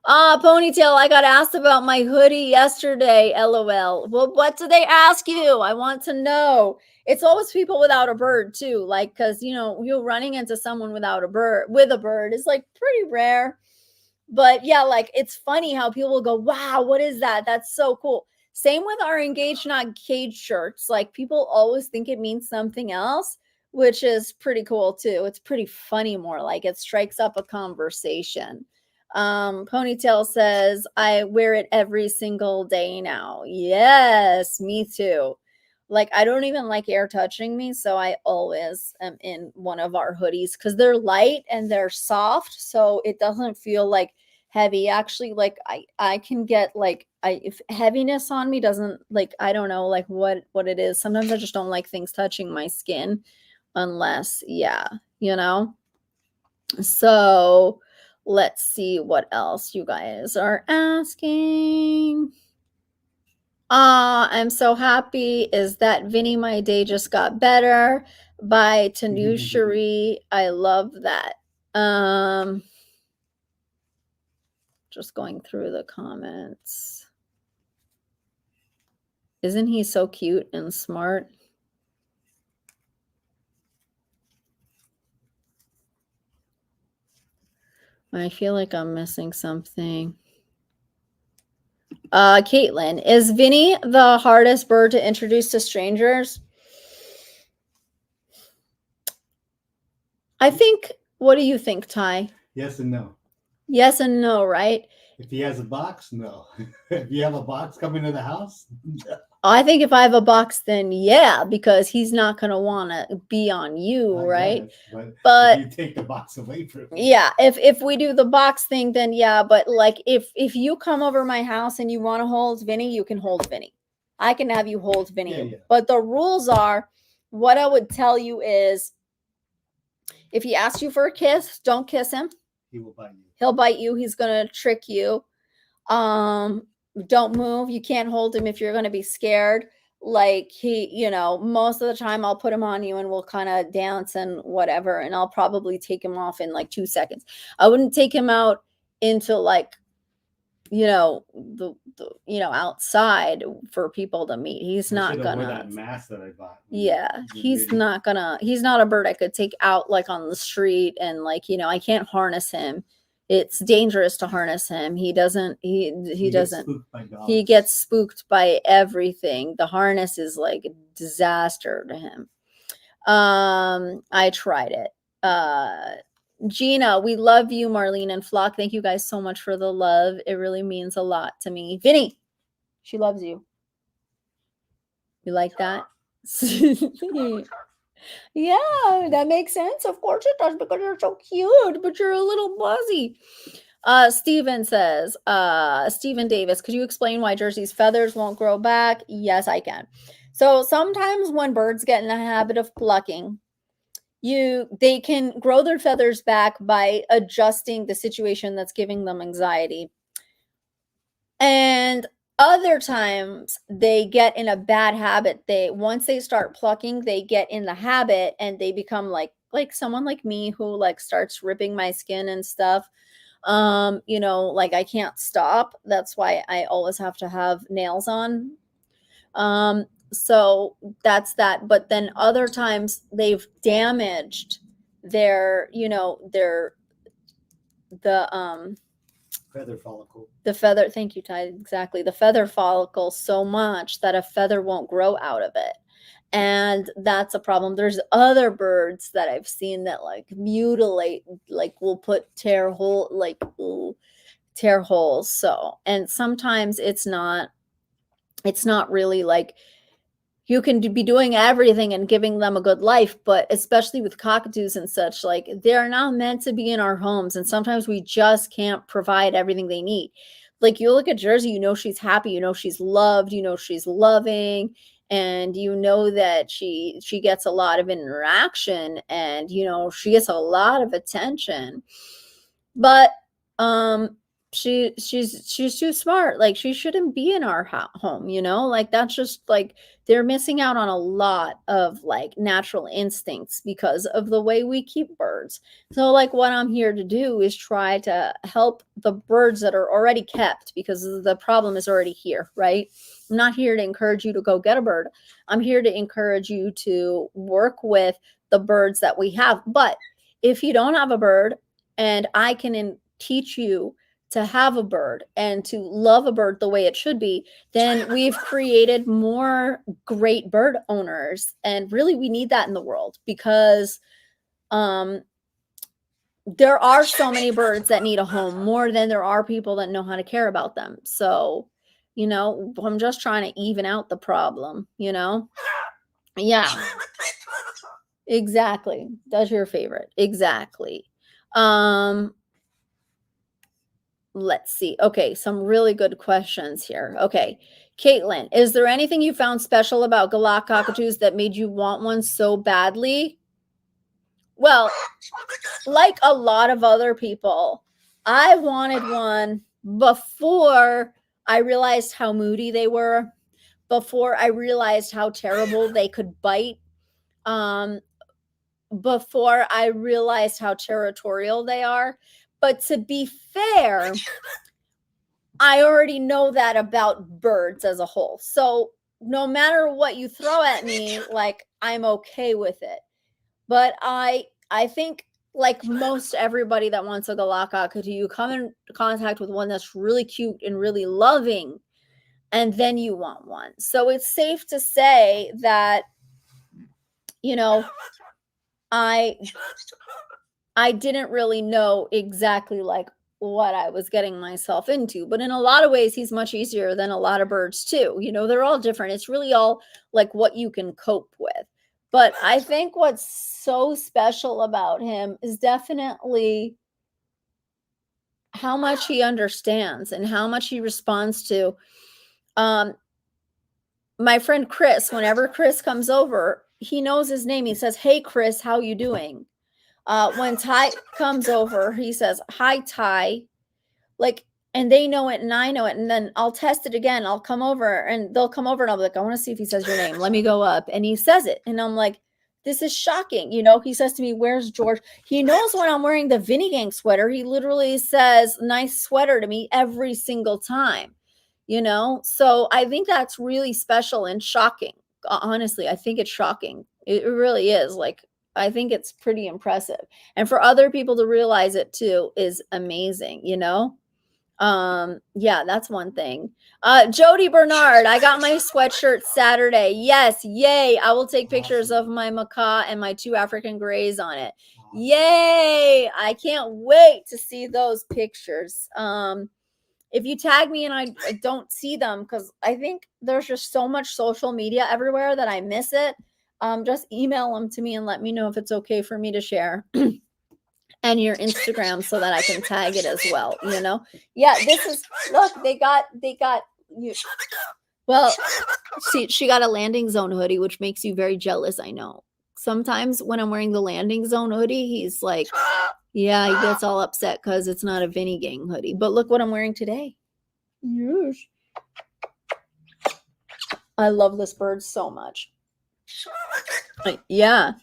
Ponytail, I got asked about my hoodie yesterday, LOL. Well, what did they ask you? I want to know. It's always people without a bird too, like, because you're running into someone without a bird with a bird is like pretty rare. But yeah, like it's funny how people will go, wow, what is that? That's so cool. Same with our engaged not caged shirts. Like people always think it means something else, which is pretty cool too. It's pretty funny, more like it strikes up a conversation. Ponytail says, I wear it every single day now. Yes, me too. Like I don't even like air touching me, so I always am in one of our hoodies because they're light and they're soft, so it doesn't feel like heavy. Actually, like I can get like if heaviness on me doesn't, like, I don't know like what it is. Sometimes I just don't like things touching my skin unless, yeah, So let's see what else you guys are asking. I'm so happy. Is that Vinnie? My day just got better. By Tanu Cherie. I love that. Just going through the comments. Isn't he so cute and smart? I feel like I'm missing something. Caitlin, is Vinnie the hardest bird to introduce to strangers? I think, what do you think, Ty? Yes and no. Yes and no, right? If he has a box, no. If you have a box coming to the house, no. I think if I have a box, then yeah, because he's not going to want to be on you, right? Guess, but if you take the box away from him. Yeah, if we do the box thing, then yeah. But like if you come over my house and you want to hold Vinnie, you can hold Vinnie. I can have you hold Vinnie. Yeah. But the rules are, what I would tell you is, if he asks you for a kiss, don't kiss him. He will bite you. He'll bite you. He's gonna trick you. Don't move. You can't hold him if you're gonna be scared. Like most of the time I'll put him on you and we'll kind of dance and whatever, and I'll probably take him off in like 2 seconds. I wouldn't take him out into like the outside for people to meet. He's not gonna wear that mask that I bought. Yeah, he's not a bird I could take out like on the street and like I can't harness him. It's dangerous to harness him. He doesn't he gets spooked by everything. The harness is like a disaster to him. I tried it. Gina, we love you. Marlene and Flock, thank you guys so much for the love. It really means a lot to me. Vinnie, she loves you. You like that? Yeah, that makes sense. Of course it does, because you're so cute, but you're a little buzzy. Steven says, Steven Davis, could you explain why Jersey's feathers won't grow back? Yes, I can. So sometimes when birds get in the habit of plucking, they can grow their feathers back by adjusting the situation that's giving them anxiety. And other times they get in a bad habit. Once they start plucking, they get in the habit and they become like someone like me who like starts ripping my skin and stuff. Like I can't stop. That's why I always have to have nails on. So that's that. But then other times they've damaged their feather follicle. The feather, thank you, Ty. Exactly. The feather follicle so much that a feather won't grow out of it. And that's a problem. There's other birds that I've seen that like mutilate, like will put tear holes. So, and sometimes it's not really like, you can be doing everything and giving them a good life, but especially with cockatoos and such, like they're not meant to be in our homes. And sometimes we just can't provide everything they need. Like you look at Jersey, you know, she's happy, you know, she's loved, you know, she's loving, and you know that she gets a lot of interaction, and, you know, she gets a lot of attention, but, she's too smart. Like she shouldn't be in our home, you know, like that's just like they're missing out on a lot of like natural instincts because of the way we keep birds. So like what I'm here to do is try to help the birds that are already kept, because the problem is already here, right? I'm not here to encourage you to go get a bird. I'm here to encourage you to work with the birds that we have. But if you don't have a bird, and I can teach you to have a bird and to love a bird the way it should be, then we've created more great bird owners. And really, we need that in the world, because there are so many birds that need a home, more than there are people that know how to care about them. So, you know, I'm just trying to even out the problem, you know? Yeah. Exactly. That's your favorite. Exactly. Let's see. Okay, some really good questions here. Okay, Caitlin, is there anything you found special about Galah Cockatoos that made you want one so badly? Well, like a lot of other people, I wanted one before I realized how moody they were, before I realized how terrible they could bite, before I realized how territorial they are. But to be fair, I already know that about birds as a whole. So no matter what you throw at me, like I'm okay with it. But I think like most everybody that wants a Galah Cockatoo, you come in contact with one that's really cute and really loving, and then you want one. So it's safe to say that, you know, I didn't really know exactly like what I was getting myself into. But in a lot of ways, he's much easier than a lot of birds too. You know, they're all different. It's really all like what you can cope with. But I think what's so special about him is definitely how much he understands and how much he responds to. My friend Chris, whenever Chris comes over, he knows his name. He says, "Hey Chris, how you doing?" When Ty comes over, he says, "Hi, Ty." Like, and they know it and I know it. And then I'll test it again. I'll come over and they'll come over and I'll be like, "I want to see if he says your name. Let me go up." And he says it. And I'm like, this is shocking. You know, he says to me, "Where's George?" He knows when I'm wearing the Vinnie Gang sweater. He literally says, "Nice sweater" to me every single time, you know? So I think that's really special and shocking. Honestly, I think it's shocking. It really is. Like, I think it's pretty impressive. And for other people to realize it too is amazing, you know? Yeah, that's one thing. Jody Bernard, I got my sweatshirt Saturday. Yes, yay. I will take pictures of my macaw and my 2 African grays on it. Yay. I can't wait to see those pictures. If you tag me and I don't see them, because I think there's just so much social media everywhere that I miss it, just email them to me and let me know if it's okay for me to share. And your Instagram so that I can tag it as well, you know? Yeah, this is, look, they got you. Well, she got a landing zone hoodie, which makes you very jealous, I know. Sometimes when I'm wearing the landing zone hoodie, he's like, yeah, he gets all upset because it's not a Vinnie Gang hoodie. But look what I'm wearing today. Yes. I love this bird so much. Yeah.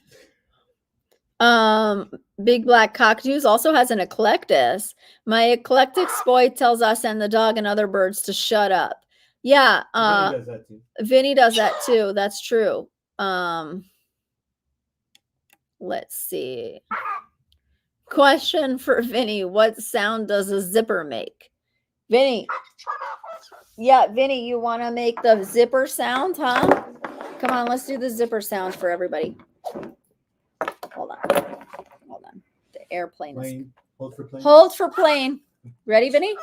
Big Black Cockatoos also has an eclectus. My eclectic boy tells us and the dog and other birds to shut up. Yeah, Vinny does that too. Vinny does that too. That's true. Let's see. Question for Vinny: what sound does a zipper make? Vinny. Yeah, Vinny, you want to make the zipper sound, huh? Come on, let's do the zipper sound for everybody. Hold on. The airplane is. Hold for plane. Hold for plane. Ready, Vinny?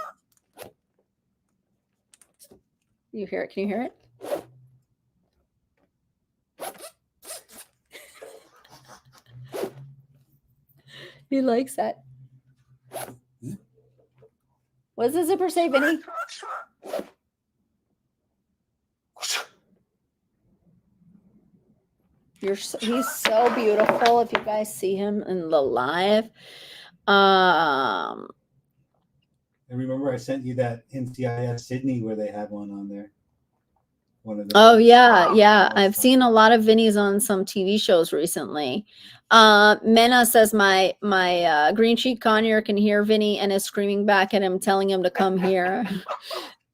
You hear it? Can you hear it? He likes that. What does the zipper say, Vinny? He's so beautiful. If you guys see him in the live, And remember, I sent you that NCIS Sydney where they had one on there. One of the. Oh yeah. I've seen a lot of Vinnies on some TV shows recently. Mena says my green cheek Conor can hear Vinny and is screaming back at him, telling him to come here.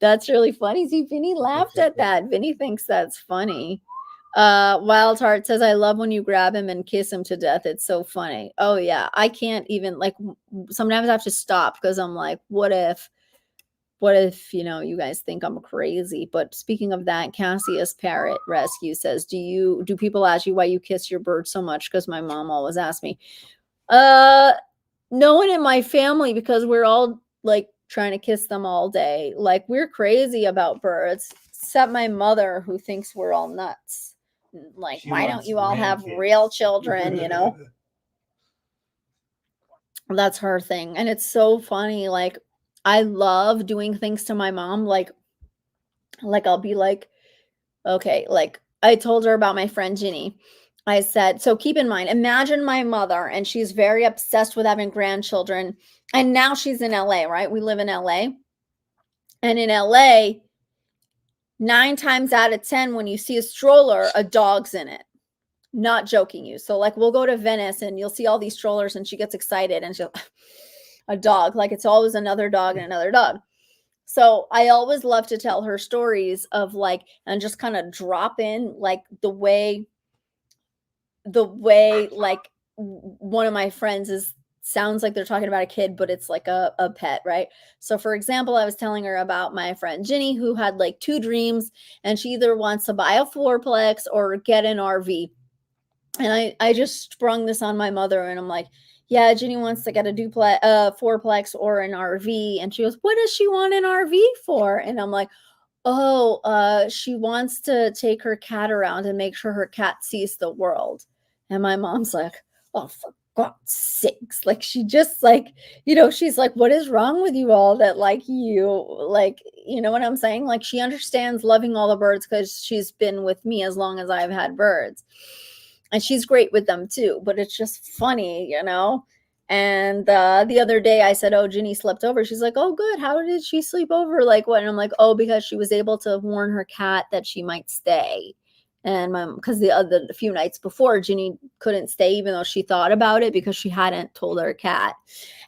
That's really funny. See, Vinny laughed at that. Vinny thinks that's funny. Wild Heart says, I love when you grab him and kiss him to death. It's so funny. Oh yeah. I can't even, like, sometimes I have to stop because I'm like, what if, you know, you guys think I'm crazy? But speaking of that, Cassius Parrot Rescue says, do people ask you why you kiss your bird so much? Because my mom always asks me. No one in my family, because we're all like trying to kiss them all day. Like, we're crazy about birds, except my mother, who thinks we're all nuts. Like, why don't you all have real children, you know? That's her thing. And it's so funny. Like, I love doing things to my mom. Like I'll be like, okay, like I told her about my friend Ginny. I said, so keep in mind, imagine my mother, and she's very obsessed with having grandchildren. And now she's in LA, right? We live in LA. And in LA, 9 times out of 10, when you see a stroller, a dog's in it. Not joking you. So like, we'll go to Venice and you'll see all these strollers and she gets excited and she'll, a dog, like it's always another dog and another dog. So I always love to tell her stories of like, and just kind of drop in like the way like one of my friends sounds like they're talking about a kid, but it's like a pet, right? So for example, I was telling her about my friend Ginny, who had like 2 dreams, and she either wants to buy a 4-plex or get an RV. And I just sprung this on my mother, and I'm like, yeah, Ginny wants to get a 4-plex or an RV. And she goes, what does she want an RV for? And I'm like, oh, she wants to take her cat around and make sure her cat sees the world. And my mom's like, oh, for God's sakes. Like, she just like, you know, she's like, what is wrong with you all that like you, like, you know what I'm saying? Like, she understands loving all the birds because she's been with me as long as I've had birds. And she's great with them too, but it's just funny, you know? And the other day I said, oh, Ginny slept over. She's like, oh, good. How did she sleep over? Like what? And I'm like, oh, because she was able to warn her cat that she might stay. And because the few nights before, Ginny couldn't stay, even though she thought about it because she hadn't told her cat.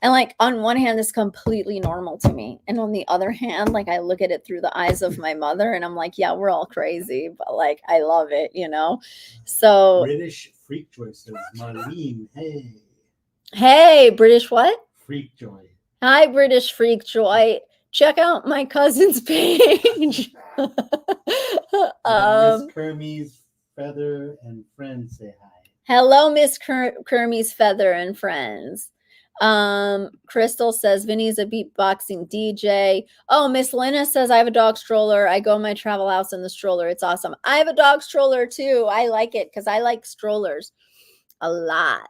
And like, on one hand, it's completely normal to me. And on the other hand, like, I look at it through the eyes of my mother and I'm like, yeah, we're all crazy, but like, I love it, you know? So British Freak Joy says, Marlene, hey. Hey, British what? Freak Joy. Hi, British Freak Joy. Check out my cousin's page. Miss Kermie's Feather and Friends say hi. Hello, Miss Kermie's Feather and Friends. Crystal says Vinny's a beatboxing DJ. Oh, Miss Lena says I have a dog stroller. I go in my travel house in the stroller. It's awesome. I have a dog stroller too. I like it because I like strollers a lot.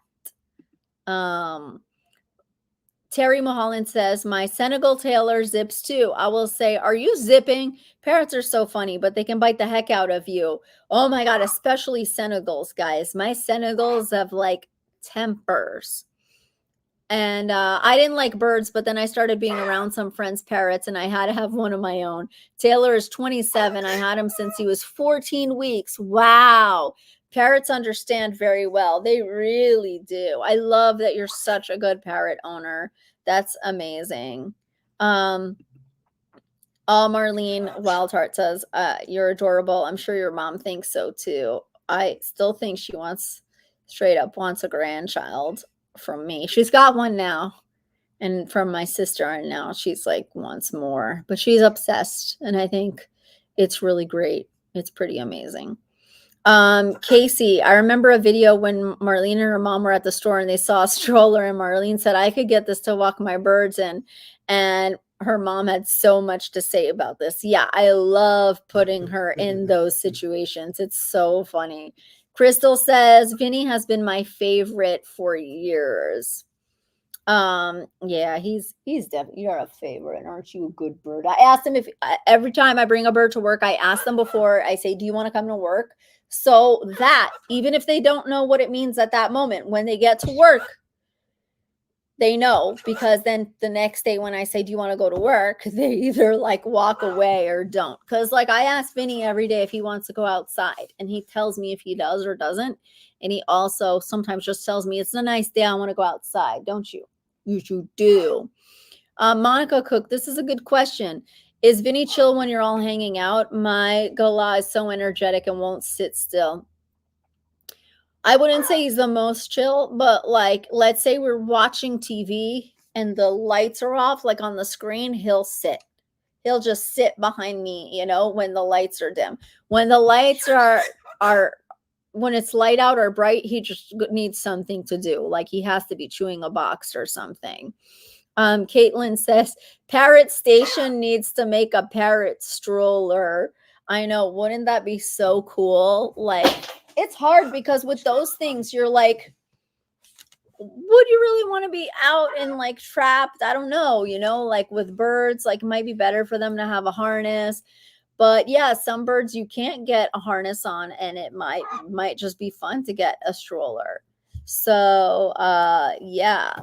Terry Mulholland says, my Senegal Taylor zips too. I will say, are you zipping? Parrots are so funny, but they can bite the heck out of you. Oh my God, especially Senegals, guys. My Senegals have like tempers. And I didn't like birds, but then I started being around some friends' parrots, and I had to have one of my own. Taylor is 27. I had him since he was 14 weeks. Wow. Parrots understand very well. They really do. I love that you're such a good parrot owner. That's amazing. Marlene Wildheart says, you're adorable. I'm sure your mom thinks so too. I still think she straight up wants a grandchild from me. She's got one now, and from my sister, and now she's like wants more, but she's obsessed, and I think it's really great. It's pretty amazing. Casey, I remember a video when Marlene and her mom were at the store and they saw a stroller, and Marlene said, I could get this to walk my birds in. And her mom had so much to say about this. Yeah, I love putting her in those situations. It's so funny. Crystal says, Vinny has been my favorite for years. Yeah, he's definitely, you're a favorite, aren't you? A good bird. I asked him if every time I bring a bird to work, I ask them before, I say, do you want to come to work? So that even if they don't know what it means at that moment, when they get to work, they know, because then the next day when I say, do you want to go to work? They either like walk away or don't. Cause like I ask Vinny every day if he wants to go outside, and he tells me if he does or doesn't. And he also sometimes just tells me it's a nice day, I want to go outside. Don't you? You do. Monica Cook, this is a good question. Is Vinny chill when you're all hanging out? My Galah is so energetic and won't sit still. I wouldn't say he's the most chill, but like, let's say we're watching TV and the lights are off, like on the screen, he'll sit. He'll just sit behind me, when the lights are dim. When the lights are when it's light out or bright, he just needs something to do. Like he has to be chewing a box or something. Caitlin says Parrot Station needs to make a parrot stroller. I know, wouldn't that be so cool? Like, it's hard because with those things, you're like, would you really want to be out and like trapped? I don't know, like with birds, like it might be better for them to have a harness. But yeah, some birds you can't get a harness on, and it might just be fun to get a stroller. So yeah.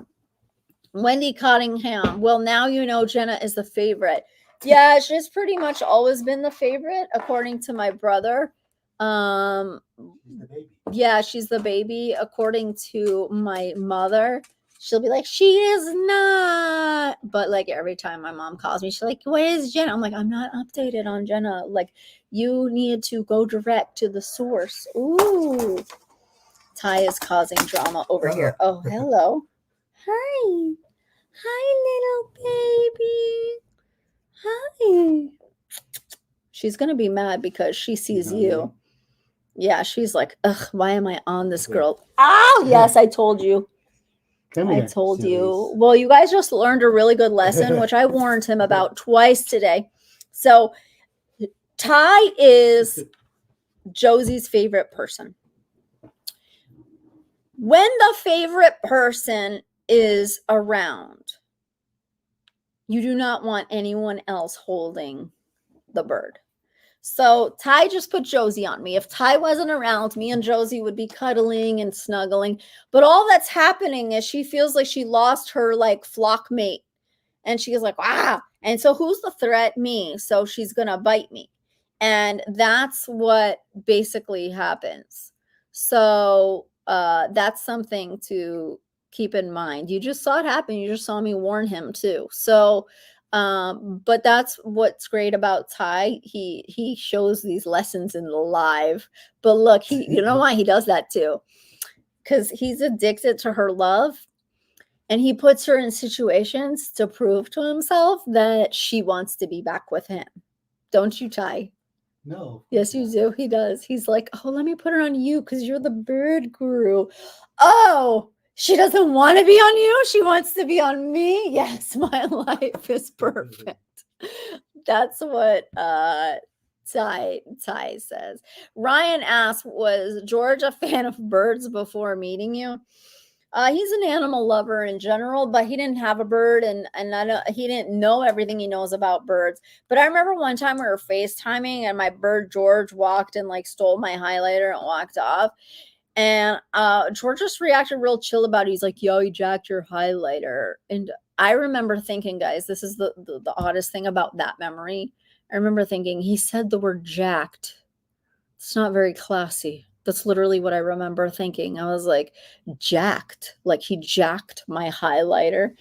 Wendy Cottingham. Well, now you know Jenna is the favorite. Yeah, she's pretty much always been the favorite, according to my brother. Yeah, she's the baby. According to my mother, she'll be like, she is not. But like every time my mom calls me, she's like, where is Jenna? I'm like, I'm not updated on Jenna. Like, you need to go direct to the source. Ooh. Ty is causing drama over here. Oh, hello. Hi. Hi, little baby. Hi. She's going to be mad because she sees you. Yeah, she's like, ugh, why am I on this girl? Oh, yes, I told you. I told you. Well, you guys just learned a really good lesson, which I warned him about twice today. So Ty is Josie's favorite person. When the favorite person is around, you do not want anyone else holding the bird. So Ty just put Josie on me. If Ty wasn't around, me and Josie would be cuddling and snuggling. But all that's happening is she feels like she lost her like flock mate. And she's like, ah. And so who's the threat? Me. So she's going to bite me. And that's what basically happens. So that's something to keep in mind. You just saw it happen. You just saw me warn him too. So but that's what's great about Ty. He shows these lessons in live. But look, you know why he does that too? Because he's addicted to her love, and he puts her in situations to prove to himself that she wants to be back with him. Don't you, Ty? No. Yes, you do. He does. He's like, oh, let me put her on you because you're the bird guru. Oh, she doesn't want to be on you. She wants to be on me. Yes, my life is perfect. That's what Ty says. Ryan asked, was George a fan of birds before meeting you? He's an animal lover in general, but he didn't have a bird, and he didn't know everything he knows about birds. But I remember one time we were FaceTiming, and my bird George walked and like stole my highlighter and walked off. And George just reacted real chill about it. He's like, yo, he jacked your highlighter. And I remember thinking, guys, this is the oddest thing about that memory. I remember thinking, he said the word jacked. It's not very classy. That's literally what I remember thinking. I was like, jacked. Like he jacked my highlighter.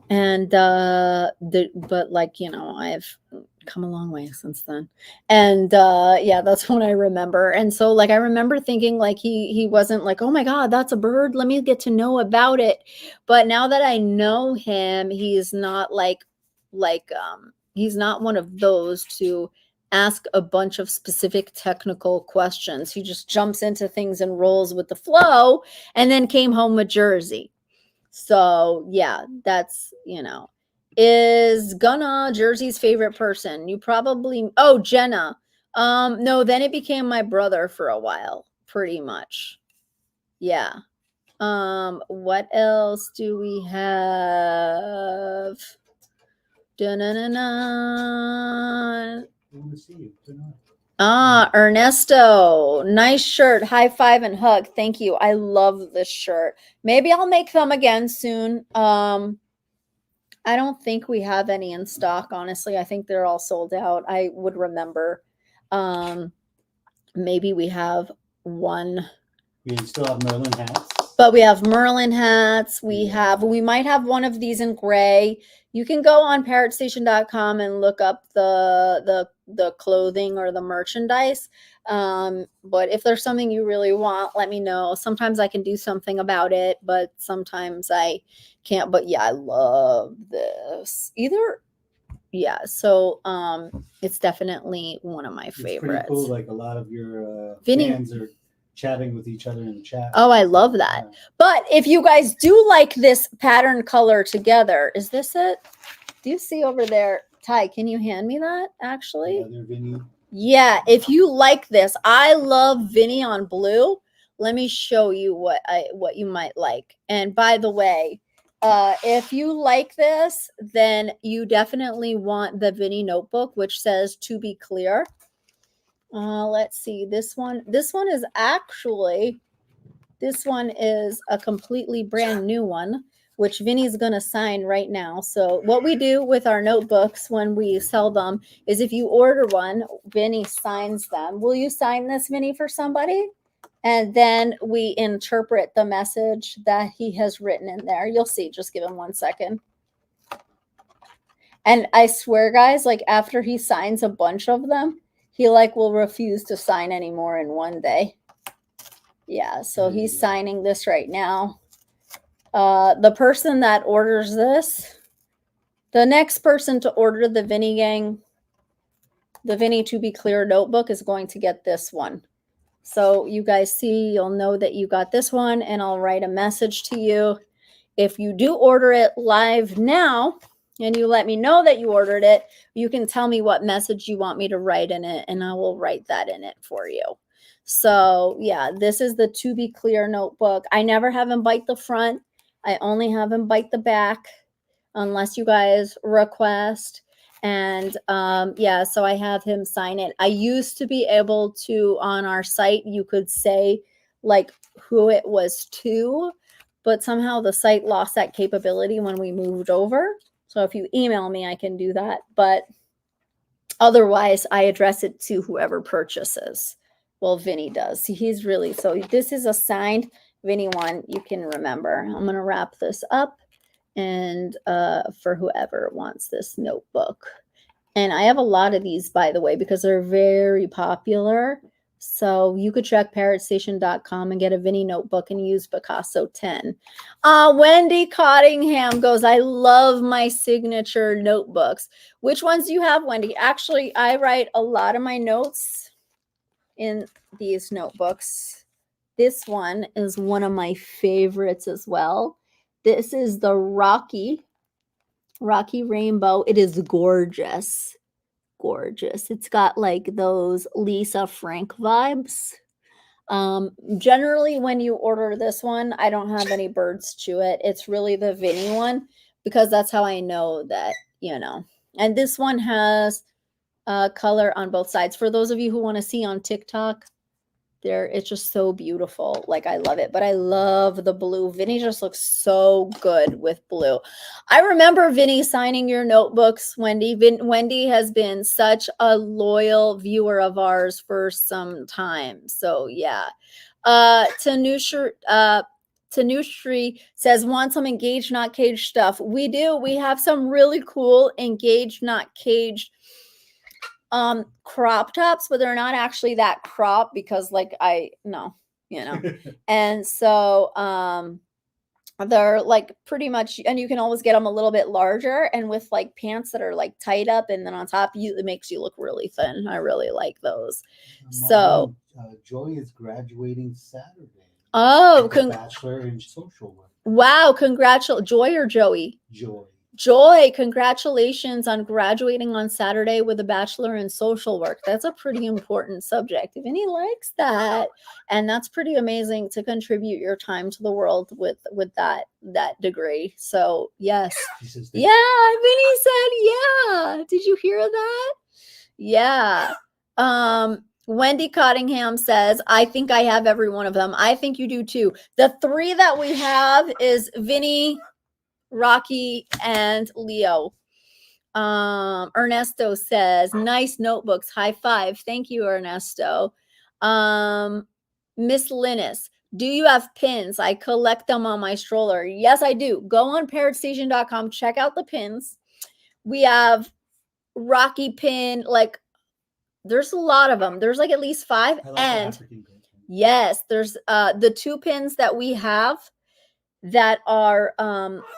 And but like, I've come a long way since then. And yeah, that's what I remember. And so like I remember thinking like he wasn't like, oh my God, that's a bird. Let me get to know about it. But now that I know him, he's not he's not one of those to ask a bunch of specific technical questions. He just jumps into things and rolls with the flow, and then came home with Jersey. So yeah, that's, is Gunna Jersey's favorite person? You probably, Jenna. No, then it became my brother for a while, pretty much. Yeah. What else do we have? Da-na-na-na. I want to see you. Tonight. Ernesto, nice shirt. High five and hug. Thank you. I love this shirt. Maybe I'll make them again soon. I don't think we have any in stock, honestly. I think they're all sold out. I would remember. Maybe we have one. You still have Merlin hats? But we have Merlin hats. We might have one of these in gray. You can go on parrotstation.com and look up the clothing or the merchandise. But if there's something you really want, let me know. Sometimes I can do something about it, but sometimes I can't. But yeah, I love this. So it's definitely one of my favorites. Pretty cool. Like a lot of your Vinnie, fans are chatting with each other in the chat. Oh, I love that. Yeah. But if you guys do like this pattern color together, is this it? Do you see over there? Ty, can you hand me that actually? Yeah, if you like this, I love Vinnie on blue. Let me show you what you might like. And by the way, if you like this, then you definitely want the Vinnie notebook, which says "To be clear." Let's see. This one is a completely brand new one, which Vinnie's going to sign right now. So what we do with our notebooks when we sell them is if you order one, Vinnie signs them. Will you sign this, Vinnie, for somebody? And then we interpret the message that he has written in there. You'll see. Just give him 1 second. And I swear, guys, like after he signs a bunch of them, he will refuse to sign anymore in one day. Yeah, so he's signing this right now. The person that orders this, the next person to order the Vinnie Gang, the Vinnie To Be Clear notebook is going to get this one. So you guys see, you'll know that you got this one, and I'll write a message to you. If you do order it live now, and you let me know that you ordered it, you can tell me what message you want me to write in it, and I will write that in it for you. So yeah, this is the To Be Clear notebook. I never have him bite the front. I only have him bite the back unless you guys request. And yeah, so I have him sign it. I used to be able to, on our site, you could say like who it was to, but somehow the site lost that capability when we moved over. So if you email me, I can do that. But otherwise, I address it to whoever purchases. Well, Vinnie does. He's really, so this is a signed Vinnie one. You can remember. I'm going to wrap this up and for whoever wants this notebook. And I have a lot of these, by the way, because they're very popular. So you could check parrotstation.com and get a Vinnie notebook and use Picasso 10. Wendy Cottingham goes, I love my signature notebooks. Which ones do you have, Wendy? Actually, I write a lot of my notes in these notebooks. This one is one of my favorites as well. This is the Rocky Rainbow. It is gorgeous. Gorgeous. It's got like those Lisa Frank vibes. Generally when you order this one, I don't have any birds to it. It's really the Vinnie one because that's how I know that, you know. And this one has color on both sides. For those of you who want to see on TikTok, it's just so beautiful. Like, I love it. But I love the blue. Vinnie just looks so good with blue. I remember Vinnie signing your notebooks, Wendy. Wendy has been such a loyal viewer of ours for some time. So, yeah. Tanushree says, want some engaged, not caged stuff. We do. We have some really cool engaged, not caged crop tops, but they're not actually that crop because and so they're like pretty much, and you can always get them a little bit larger and with like pants that are like tied up, and then on top it makes you look really thin. I really like those. So Joy is graduating Saturday. Oh, Bachelor in social work. Wow, congratulations. Joy or Joey? Joy. Joy, congratulations on graduating on Saturday with a bachelor in social work. That's a pretty important subject. Vinny likes that. And that's pretty amazing to contribute your time to the world with that degree. So yes. Yeah, Vinny said yeah. Did you hear that? Yeah. Wendy Cottingham says, I think I have every one of them. I think you do too. The 3 that we have is Vinny, Rocky, and Leo. Ernesto says, nice notebooks. High five. Thank you, Ernesto. Miss Linus, do you have pins? I collect them on my stroller. Yes, I do. Go on parrotstation.com. Check out the pins. We have Rocky pin, like there's a lot of them. There's like at least 5. And yes, there's the 2 pins that we have that are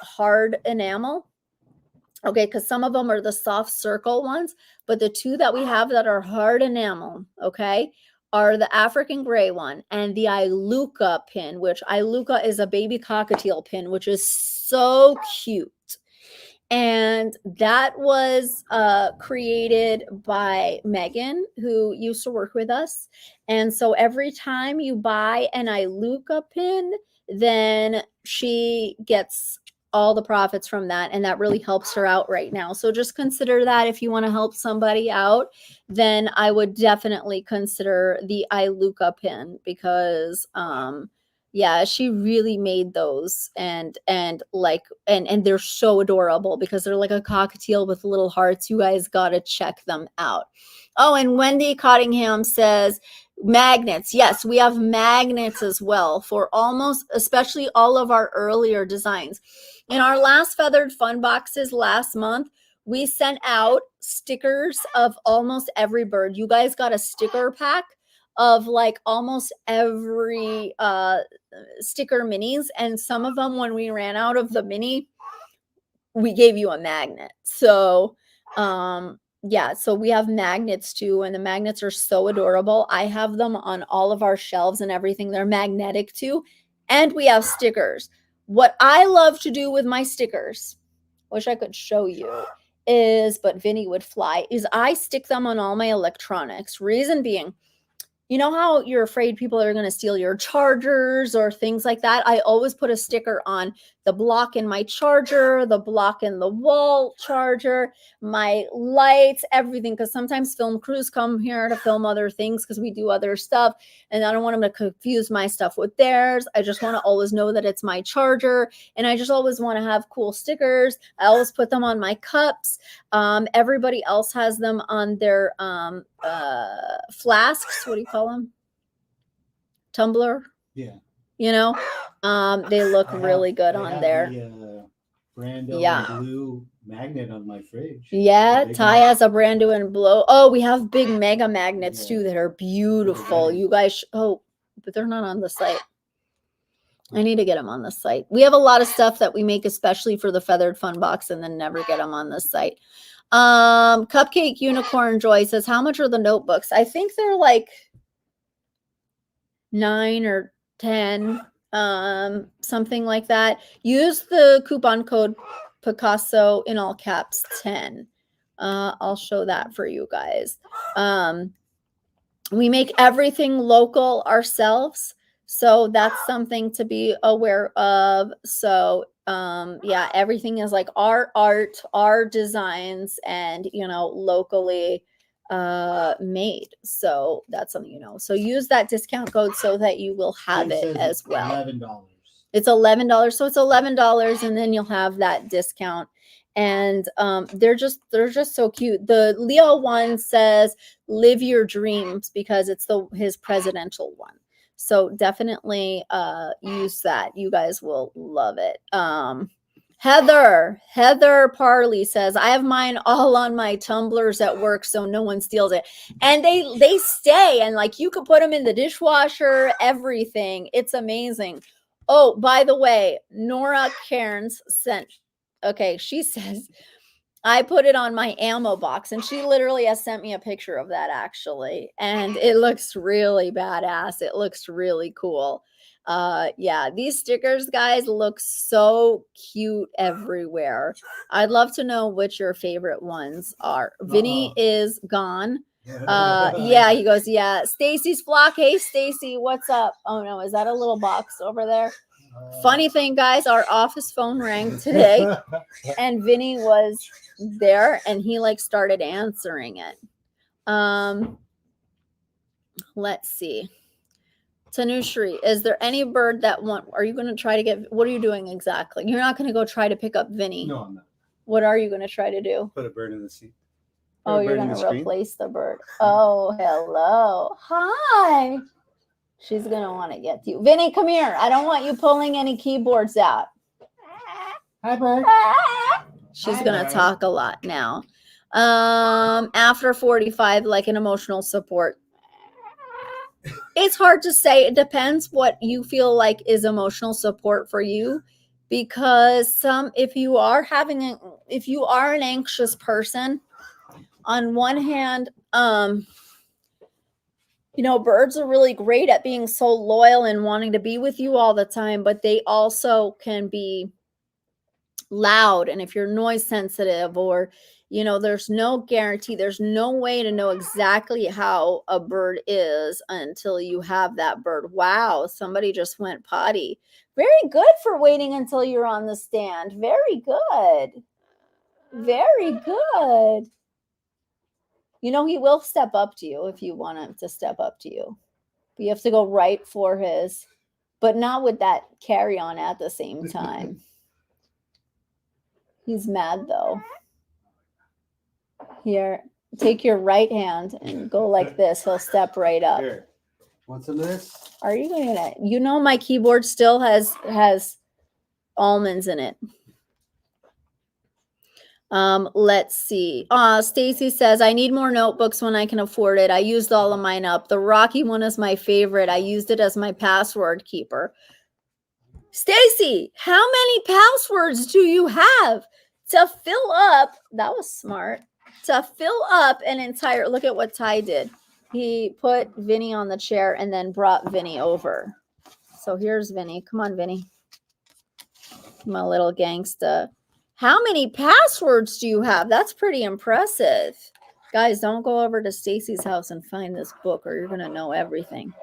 hard enamel. Okay, because some of them are the soft circle ones, but the 2 that we have that are hard enamel, okay, are the African gray one and the Iluka pin, which Iluka is a baby cockatiel pin, which is so cute. And that was created by Megan, who used to work with us. And so every time you buy an Iluka pin, then she gets all the profits from that. And that really helps her out right now. So just consider that if you want to help somebody out, then I would definitely consider the Iluka pin because yeah, she really made those and they're so adorable because they're like a cockatiel with little hearts. You guys got to check them out. Oh, and Wendy Cottingham says magnets. Yes, we have magnets as well for especially all of our earlier designs. In our last Feathered Fun Boxes last month, we sent out stickers of almost every bird. You guys got a sticker pack of like almost every sticker minis, and some of them, when we ran out of the mini, we gave you a magnet. So yeah, so we have magnets too, and the magnets are so adorable. I have them on all of our shelves and everything. They're magnetic too, and we have stickers. What I love to do with my stickers, wish I could show you, but Vinny would fly, is I stick them on all my electronics. Reason being, you know how you're afraid people are going to steal your chargers or things like that? I always put a sticker on the block in my charger, the block in the wall charger, my lights, everything. Because sometimes film crews come here to film other things because we do other stuff. And I don't want them to confuse my stuff with theirs. I just want to always know that it's my charger. And I just always want to have cool stickers. I always put them on my cups. Everybody else has them on their flasks. What do you call them? Tumbler. Yeah. You know, they look really good on there. The Brando blue magnet on my fridge. Yeah, Ty has a Brando and blue. Oh, we have big mega magnets too that are beautiful. You guys, but they're not on the site. I need to get them on the site. We have a lot of stuff that we make especially for the Feathered Fun Box and then never get them on the site. Cupcake Unicorn Joy says, how much are the notebooks? I think they're like 9 or 10, something like that. Use the coupon code Picasso in all caps 10. I'll show that for you guys. We make everything local ourselves, so that's something to be aware of. So yeah, everything is like our art, our designs, and locally made. So that's something so use that discount code so that you will have it as well. $11. It's $11, so it's $11, and then you'll have that discount. And they're just so cute. The Leo one says live your dreams because it's his presidential one. So definitely use that. You guys will love it. Heather Parley says, I have mine all on my tumblers at work so no one steals it. And they stay, and like you could put them in the dishwasher, everything. It's amazing. Oh, by the way, Nora Cairns she says, I put it on my ammo box, and she literally has sent me a picture of that actually. And it looks really badass. It looks really cool. Yeah, these stickers, guys, look so cute everywhere. I'd love to know which your favorite ones are. Vinny is gone. Yeah, he goes, yeah. Stacy's flock. Hey, Stacy, what's up? Oh no, is that a little box over there? Funny thing, guys, our office phone rang today, and Vinny was there, and he like started answering it. Let's see. Tanushri, is there any bird that are you going to try to get, what are you doing exactly? You're not going to go try to pick up Vinny. No, I'm not. What are you going to try to do? Put a bird in the seat. Oh, you're going to replace the bird. Oh, hello. Hi. She's going to want to get to you. Vinny, come here. I don't want you pulling any keyboards out. Hi, bird. She's going to talk a lot now. After 45, like an emotional support. It's hard to say. It depends what you feel like is emotional support for you, because if you are an anxious person, on one hand, birds are really great at being so loyal and wanting to be with you all the time, but they also can be loud. And if you're noise sensitive, or there's no guarantee, there's no way to know exactly how a bird is until you have that bird. Wow, somebody just went potty. Very good for waiting until you're on the stand. Very good. Very good. He will step up to you if you want him to step up to you. But you have to go right for his, but not with that carry on at the same time. He's mad though. Here, take your right hand and go like this. He'll step right up. Here. Want some of this? Are you going to, my keyboard still has almonds in it. Let's see. Stacy says, I need more notebooks when I can afford it. I used all of mine up. The Rocky one is my favorite. I used it as my password keeper. Stacy, how many passwords do you have to fill up? That was smart. To fill up an entire, look at what Ty did. He put Vinny on the chair and then brought Vinny over. So here's Vinny. Come on, Vinny. My little gangsta. How many passwords do you have? That's pretty impressive. Guys, don't go over to Stacy's house and find this book, or you're going to know everything.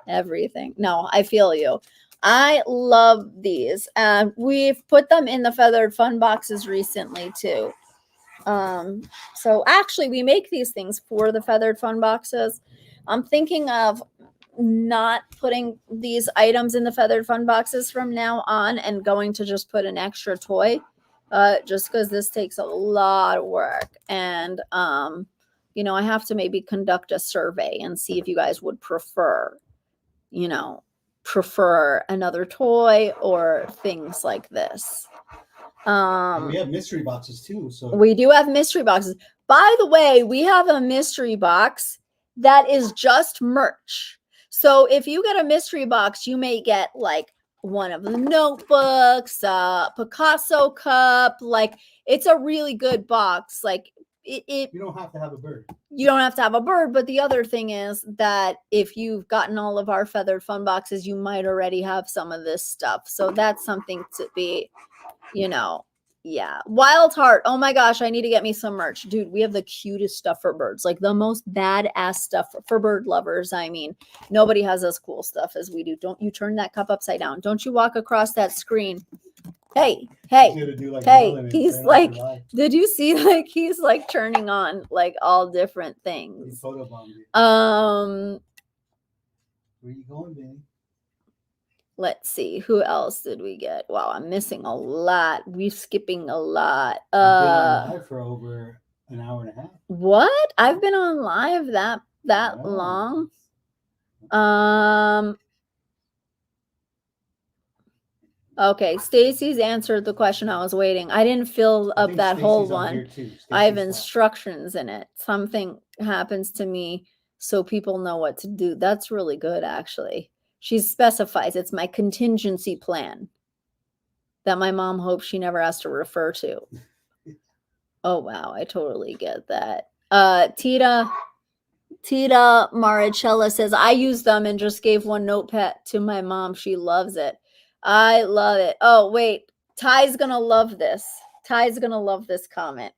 Everything. No, I feel you. I love these. We've put them in the feathered fun boxes recently too. So actually we make these things for the feathered fun boxes. I'm thinking of not putting these items in the feathered fun boxes from now on, and going to just put an extra toy, just because this takes a lot of work. And I have to maybe conduct a survey and see if you guys would prefer another toy or things like this. And we have mystery boxes too. So we do have mystery boxes. By the way, we have a mystery box that is just merch. So if you get a mystery box, you may get like one of the notebooks, Picasso cup. Like, it's a really good box. Like you don't have to have a bird. You don't have to have a bird. But the other thing is that if you've gotten all of our feathered fun boxes, you might already have some of this stuff. So that's something to be, yeah. Wild Heart. Oh my gosh, I need to get me some merch. Dude, we have the cutest stuff for birds. Like the most badass stuff for bird lovers. I mean, nobody has as cool stuff as we do. Don't you turn that cup upside down. Don't you walk across that screen. Hey. He's like, did you see, like, he's like turning on like all different things. Where you going, Vinny? Let's see. Who else did we get? Wow, I'm missing a lot. We're skipping a lot. I've been on live for over an hour and a half. What? I've been on live that long? Okay, Stacy's answered the question I was waiting. I didn't fill up that whole one. I have instructions in it. Something happens to me so people know what to do. That's really good, actually. She specifies it's my contingency plan that my mom hopes she never has to refer to. Oh, wow. I totally get that. Tita, Tita Maricella says, I use them and just gave one note pet to my mom. She loves it. I love it. Oh, wait. Ty's going to love this. Ty's going to love this comment.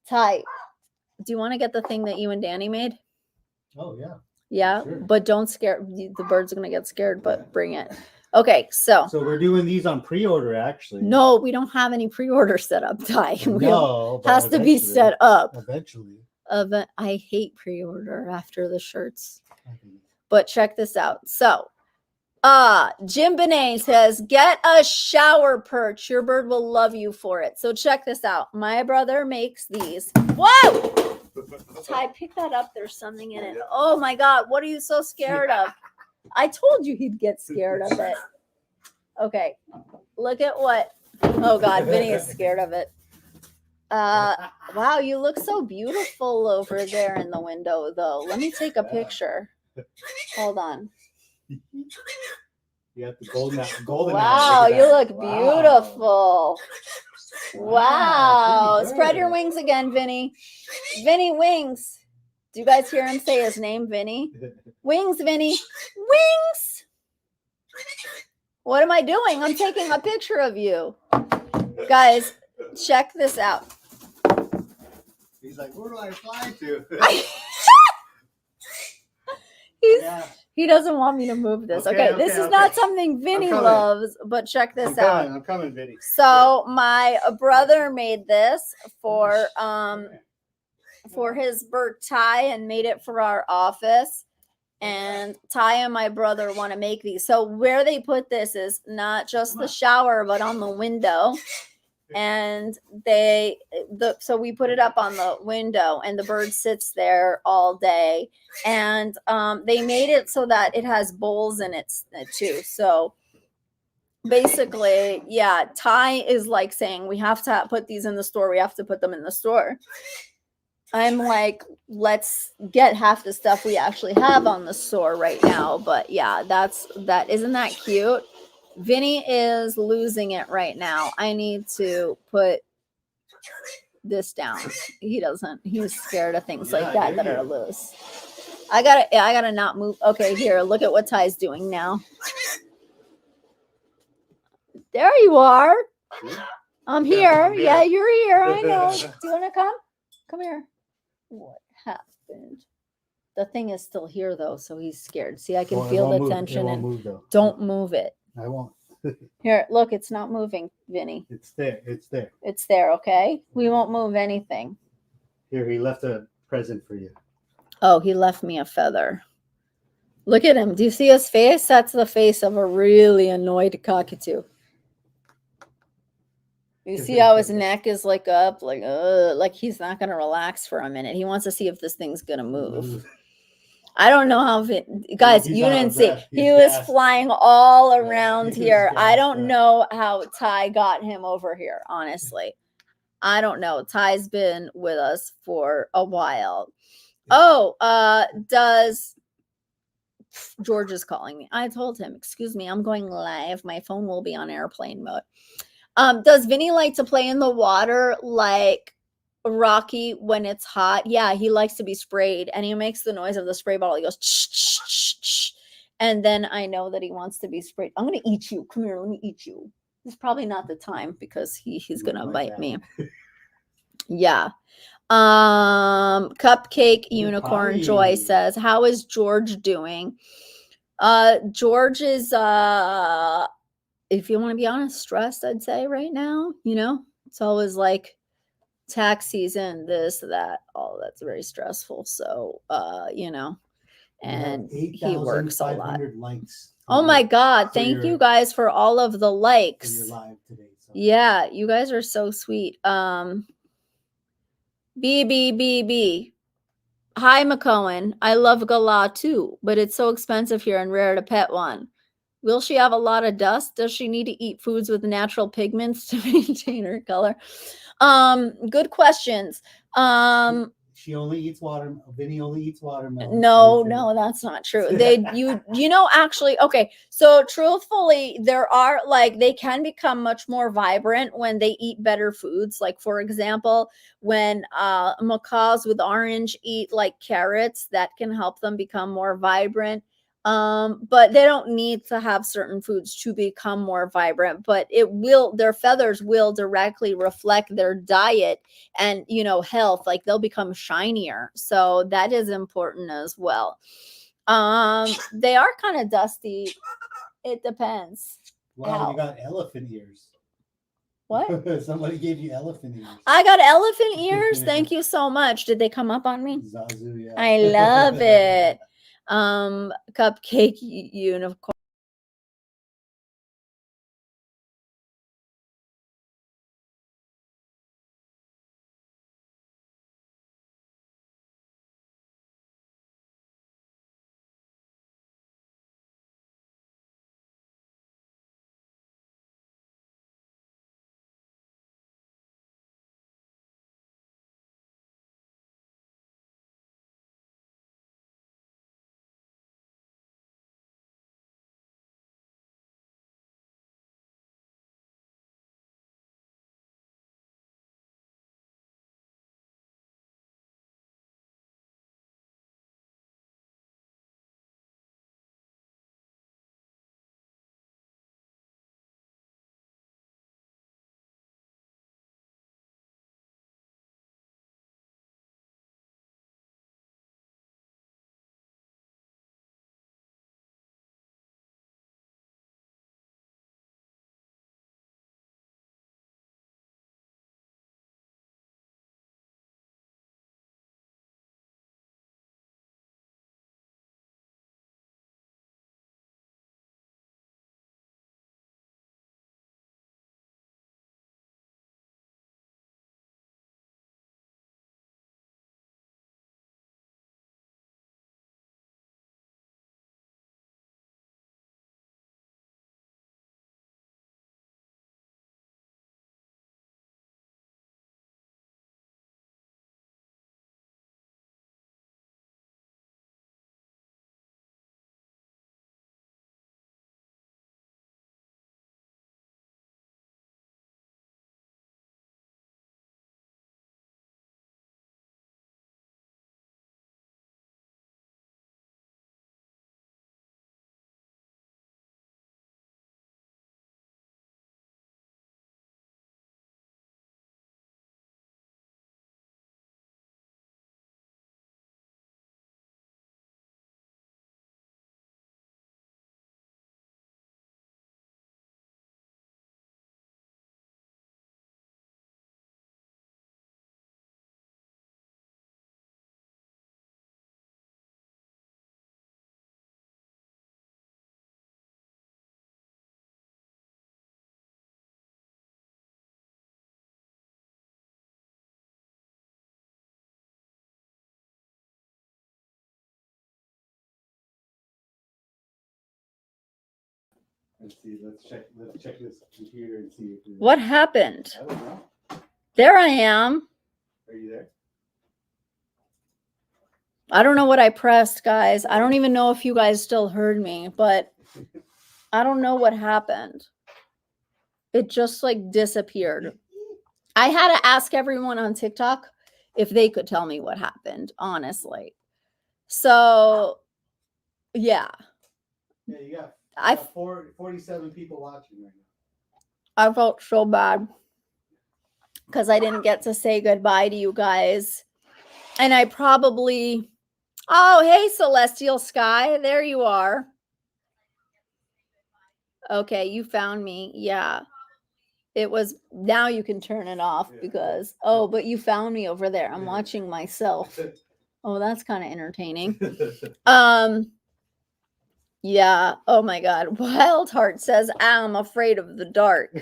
Ty, do you want to get the thing that you and Danny made? Oh, yeah. Yeah, Sure. but don't scare. The birds are going to get scared, but bring it. Okay, so we're doing these on pre-order, actually. No, we don't have any pre-order set up, Ty. No, has to be set up. Eventually. I hate pre-order after the shirts. But check this out. So, Jim Benet says, get a shower perch. Your bird will love you for it. So check this out. My brother makes these. Whoa! Ty, pick that up. There's something in it. Oh my God. What are you so scared of? I told you he'd get scared of it. Okay. Look at what. Oh God, Vinny is scared of it. Wow, you look so beautiful over there in the window, though. Let me take a picture. Hold on. You have the golden. Wow, you look beautiful. Wow. Spread your wings again, Vinny. Vinny, wings. Do you guys hear him say his name, Vinny? Wings, Vinny. Wings. What am I doing? I'm taking a picture of you. Guys, check this out. He's like, where do I fly to? He doesn't want me to move this. Okay, this is not something Vinny loves, but check this out. I'm coming, Vinny. So my brother made this for his bird Ty and made it for our office. And Ty and my brother want to make these. So where they put this is not just the shower, but on the window. And so we put it up on the window and the bird sits there all day. And they made it so that it has bowls in it too. So basically, yeah, Ty is like saying we have to put these in the store. We have to put them in the store. I'm like, let's get half the stuff we actually have on the store right now. But yeah, isn't that cute? Vinny is losing it right now. I need to put this down. He's scared of things like that are loose. I gotta not move. Okay, here, look at what Ty's doing now. There you are. I'm here. Yeah, you're here. I know. Do you want to come? Come here. What happened? The thing is still here though, so he's scared. See, I can feel the tension. Don't move it. I won't. Here, look, it's not moving, Vinny. It's there. It's there. It's there, okay? We won't move anything. Here, he left a present for you. Oh, he left me a feather. Look at him. Do you see his face? That's the face of a really annoyed cockatoo. You see how his neck is like up, like he's not going to relax for a minute. He wants to see if this thing's going to move. I don't know how, guys, you didn't see. He was flying all around here. I don't know how Ty got him over here, honestly. I don't know. Ty's been with us for a while. Oh, George is calling me. I told him, excuse me, I'm going live. My phone will be on airplane mode. Does Vinny like to play in the water like Rocky when it's hot? Yeah, he likes to be sprayed, and he makes the noise of the spray bottle. He goes, shh, shh, shh, and then I know that he wants to be sprayed. I'm gonna eat you. Come here, let me eat you. It's probably not the time because he's gonna bite me. Yeah. Cupcake Unicorn Joy says, how is George doing? George is if you want to be honest, stressed, I'd say right now. It's always like tax season, this, that, all that's very stressful. So and he works a lot. Likes oh my God, thank you guys for all of the likes. You're live today, so. Yeah, you guys are so sweet. BBBB. Hi, McCohen. I love Galah too, but it's so expensive here and rare to pet one. Will she have a lot of dust? Does she need to eat foods with natural pigments to maintain her color? Good questions. she only eats water. Vinny only eats watermelon. No, that's not true. Actually, okay. So truthfully, there are they can become much more vibrant when they eat better foods. Like for example, when macaws with orange eat like carrots, that can help them become more vibrant. But they don't need to have certain foods to become more vibrant, but their feathers will directly reflect their diet and health. Like they'll become shinier, so that is important as well. They are kind of dusty. It depends. Wow, you got elephant ears. What? Somebody gave you elephant ears. I got elephant ears. Thank you so much. Did they come up on me? Zazu, yeah. I love it. Cupcake unicorn. Let's see. Let's check this computer and see if What happened? I don't know. There I am. Are you there? I don't know what I pressed, guys. I don't even know if you guys still heard me, but I don't know what happened. It just disappeared. I had to ask everyone on TikTok if they could tell me what happened, honestly. So, yeah. Yeah, you got 47 people watching right now. I felt so bad because I didn't get to say goodbye to you guys. And I probably... Oh, hey, Celestial Sky. There you are. Okay, you found me. Yeah. It was... Now you can turn it off because... Oh, but you found me over there. I'm watching myself. Oh, that's kind of entertaining. Yeah. Oh my God. Wild Heart says, I'm afraid of the dark.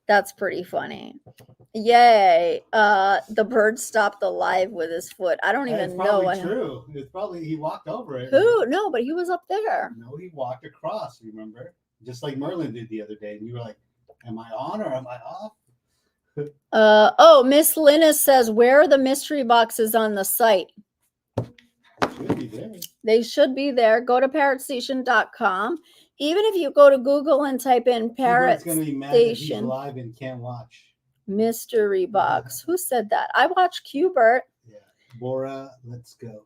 That's pretty funny. Yay. The bird stopped the live with his foot. I don't even know. It's true. It's probably he walked over it. Who? No, but he was up there. No, he walked across, remember? Just like Merlin did the other day. And you were like, am I on or am I off? Oh, Miss Linus says, where are the mystery boxes on the site? Should be there. They should be there. Go to parrotstation.com. Even if you go to Google and type in Parrot's gonna be mad that he's Station live and can't watch. mystery box. Who said that? I watch Qbert. Yeah. Bora, let's go.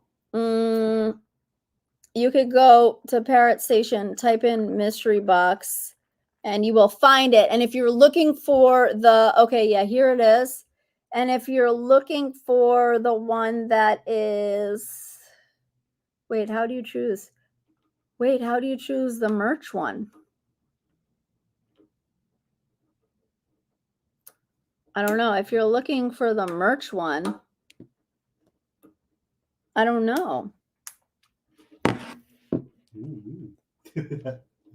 You could go to Parrot Station, type in mystery box, and you will find it. And if you're looking for the, okay, yeah, here it is. And if you're looking for the one that is, wait, how do you choose? Wait, how do you choose the merch one? I don't know. If you're looking for the merch one, I don't know.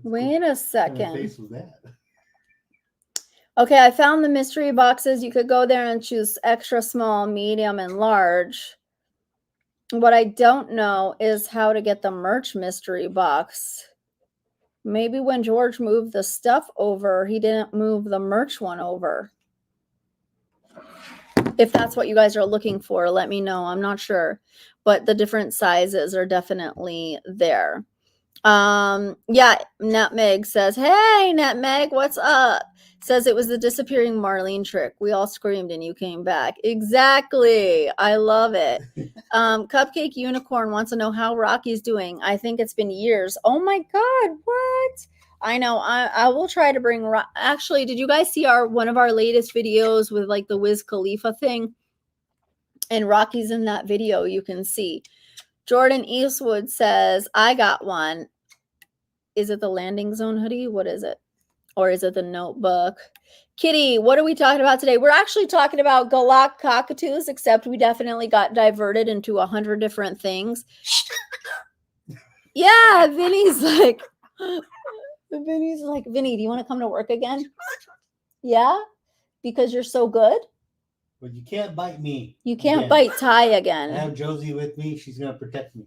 Wait a second. What face was that? Okay, I found the mystery boxes. You could go there and choose extra small, medium, and large. What I don't know is how to get the merch mystery box. Maybe when George moved the stuff over, he didn't move the merch one over. If that's what you guys are looking for, let me know. I'm not sure, but the different sizes are definitely there. Yeah, Nutmeg says, hey, Nutmeg, what's up? Says it was the disappearing Marlene trick. We all screamed and you came back. Exactly. I love it. Cupcake Unicorn wants to know how Rocky's doing. I think it's been years. Oh my God, what? I know. I will try to bring. Actually, did you guys see one of our latest videos with like the Wiz Khalifa thing? And Rocky's in that video. You can see. Jordan Eastwood says, I got one. Is it the landing zone hoodie? What is it? Or is it the notebook? Kitty, what are we talking about today? We're actually talking about Galah Cockatoos, except we definitely got diverted into 100 different things. Yeah, Vinny's like, Vinny, do you want to come to work again? Yeah? Because you're so good? But you can't bite me. You can't bite Ty again. I have Josie with me. She's going to protect me.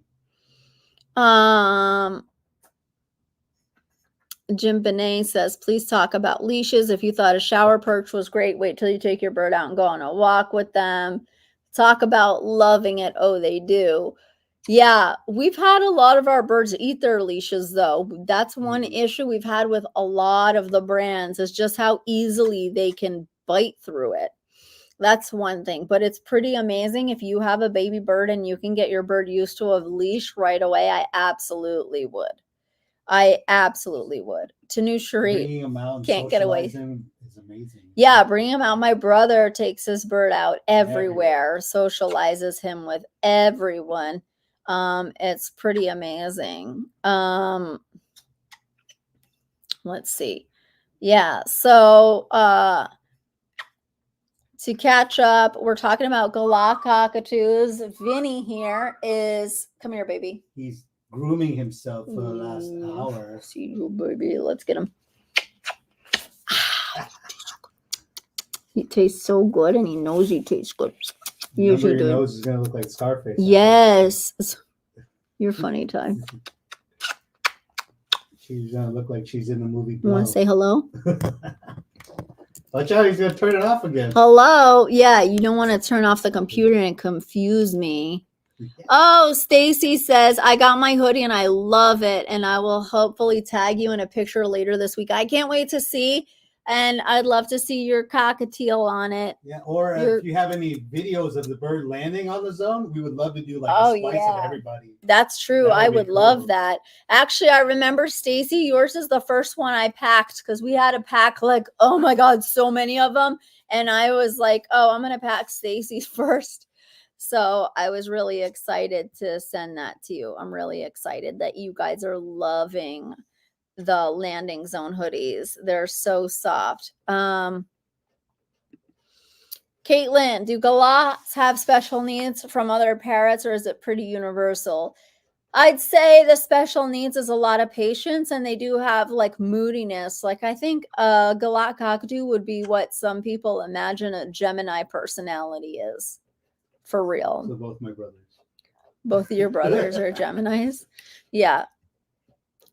Jim Benet says, please talk about leashes. If you thought a shower perch was great, wait till you take your bird out and go on a walk with them. Talk about loving it. Oh, they do. Yeah, we've had a lot of our birds eat their leashes, though. That's one issue we've had with a lot of the brands is just how easily they can bite through it. That's one thing, but it's pretty amazing. If you have a baby bird and you can get your bird used to a leash right away, I absolutely would. I absolutely would. Tanu Cherie can't get away. Is amazing. Yeah, bring him out. My brother takes his bird out everywhere, socializes him with everyone. It's pretty amazing. Let's see. Yeah, so to catch up, we're talking about Galah Cockatoos. Vinny here is, come here, baby. He's grooming himself for the last hour. See you, baby. Let's get him. He tastes so good, and he knows he tastes good. Your nose is gonna look like Scarface. Yes, you're funny, Ty. She's gonna look like she's in the movie. You want to say hello? Watch out! He's gonna turn it off again. Hello. Yeah, you don't want to turn off the computer and confuse me. Oh, Stacy says, I got my hoodie and I love it. And I will hopefully tag you in a picture later this week. I can't wait to see. And I'd love to see your cockatiel on it. Yeah, or if you have any videos of the bird landing on the zone, we would love to do like a slice of everybody. That's true. I would love that. Actually, I remember, Stacy, yours is the first one I packed because we had to pack like, oh my God, so many of them. And I was like, oh, I'm going to pack Stacy's first. So I was really excited to send that to you. I'm really excited that you guys are loving the landing zone hoodies. They're so soft. Caitlin, do galahs have special needs from other parrots, or is it pretty universal? I'd say the special needs is a lot of patience, and they do have like moodiness. Like I think Galah Cockatoo would be what some people imagine a Gemini personality is. For real. So both my brothers. Both of your brothers are Geminis? Yeah.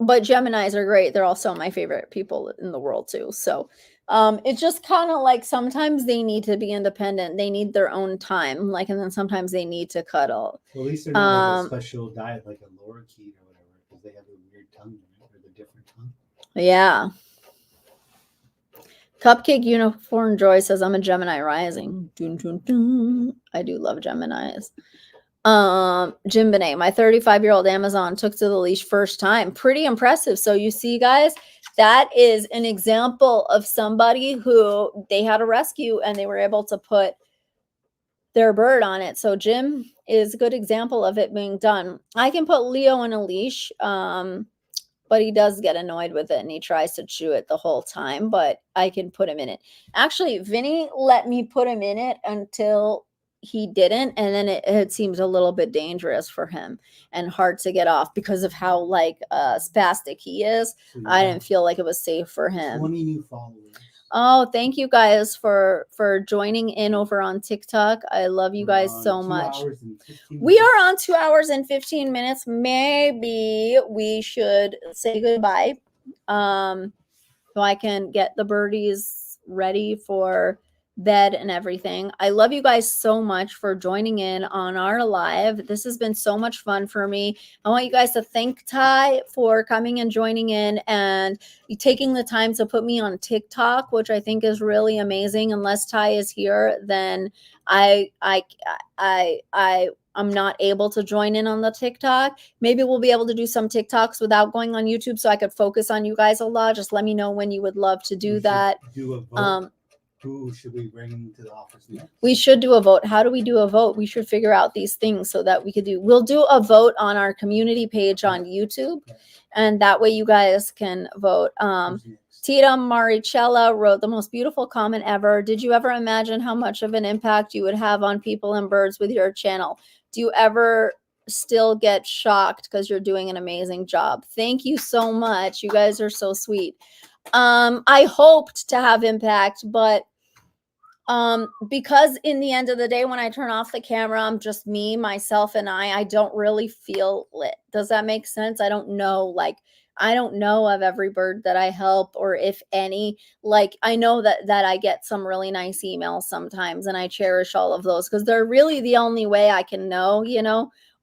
But Geminis are great. They're also my favorite people in the world too. So It's just kind of like sometimes they need to be independent. They need their own time. Like, and then sometimes they need to cuddle. Well, at least they're not like a special diet like a parakeet or whatever, because they have a weird tongue, right? Or the different tongue. Yeah. Cupcake Uniform Joy says, I'm a Gemini rising. Dun, dun, dun. I do love Geminis. Jim Benet, my 35-year-old Amazon took to the leash first time. Pretty impressive. So you see, guys, that is an example of somebody who they had a rescue and they were able to put their bird on it. So Jim is a good example of it being done. I can put Leo in a leash, but he does get annoyed with it and he tries to chew it the whole time, but I can put him in it. Actually, Vinny let me put him in it until he didn't, and then it seems a little bit dangerous for him and hard to get off because of how like spastic he is. So I didn't feel like it was safe for him. 20 new followers. Oh, thank you guys for joining in over on TikTok. I love you guys so much. We are on 2 hours and 15 minutes. Maybe we should say goodbye. So I can get the birdies ready for bed and everything. I love you guys so much for joining in on our live. This has been so much fun for me. I want you guys to thank Ty for coming and joining in and taking the time to put me on TikTok, which I think is really amazing. Unless Ty is here, then I'm not able to join in on the TikTok. Maybe we'll be able to do some TikToks without going on YouTube so I could focus on you guys a lot. Just let me know when you would love to do that. Do a vote. Who should we bring into the office next? We should do a vote. How do we do a vote? We should figure out these things so that we'll do a vote on our community page on YouTube. And that way you guys can vote. Tita Maricella wrote the most beautiful comment ever. Did you ever imagine how much of an impact you would have on people and birds with your channel? Do you ever still get shocked because you're doing an amazing job? Thank you so much. You guys are so sweet. I hoped to have impact, but because in the end of the day, when I turn off the camera, I'm just me, myself, and I don't really feel lit. Does that make sense? I don't know of every bird that I help, or if any. Like, I know that I get some really nice emails sometimes, and I cherish all of those because they're really the only way I can know,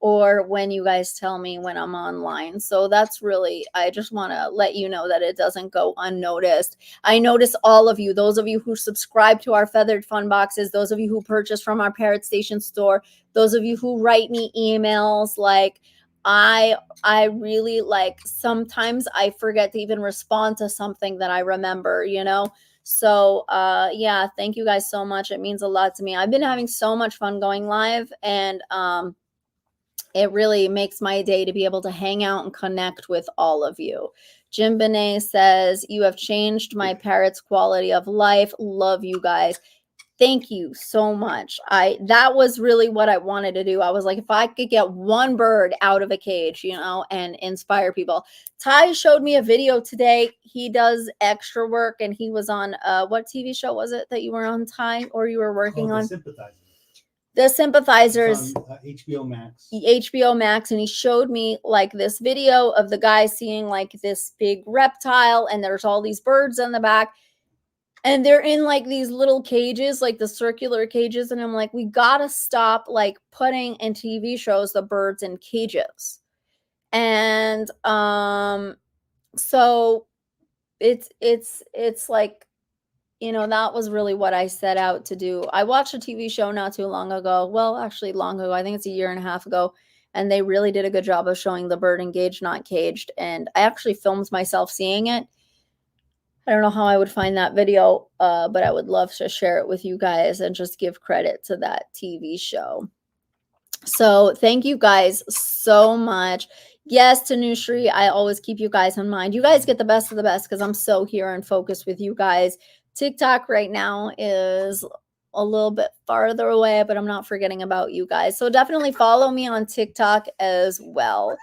or when you guys tell me when I'm online. So that's really, I just want to let you know that it doesn't go unnoticed. I notice all of you, those of you who subscribe to our Feathered Fun boxes, those of you who purchase from our Parrot Station store, those of you who write me emails. Like, I really, like, sometimes I forget to even respond to something that I remember, So, yeah, thank you guys so much. It means a lot to me. I've been having so much fun going live, and, it really makes my day to be able to hang out and connect with all of you. Jim Benet says, you have changed my parrot's quality of life. Love you guys. Thank you so much. That was really what I wanted to do. I was like, if I could get one bird out of a cage, and inspire people. Ty showed me a video today. He does extra work, and he was on, what TV show was it that you were on, Ty, or you were working on? The Sympathizers. On, HBO Max. HBO Max, and he showed me like this video of the guy seeing like this big reptile, and there's all these birds on the back, and they're in like these little cages, like the circular cages, and I'm like, we gotta stop like putting in TV shows the birds in cages. And so it's like, that was really what I set out to do. I watched a TV show not too long ago. Well, actually long ago. I think it's a year and a half ago. And they really did a good job of showing the bird engaged, not caged. And I actually filmed myself seeing it. I don't know how I would find that video, but I would love to share it with you guys and just give credit to that TV show. So thank you guys so much. Yes, to Nushri, I always keep you guys in mind. You guys get the best of the best because I'm so here and focused with you guys. TikTok right now is a little bit farther away, but I'm not forgetting about you guys. So definitely follow me on TikTok as well.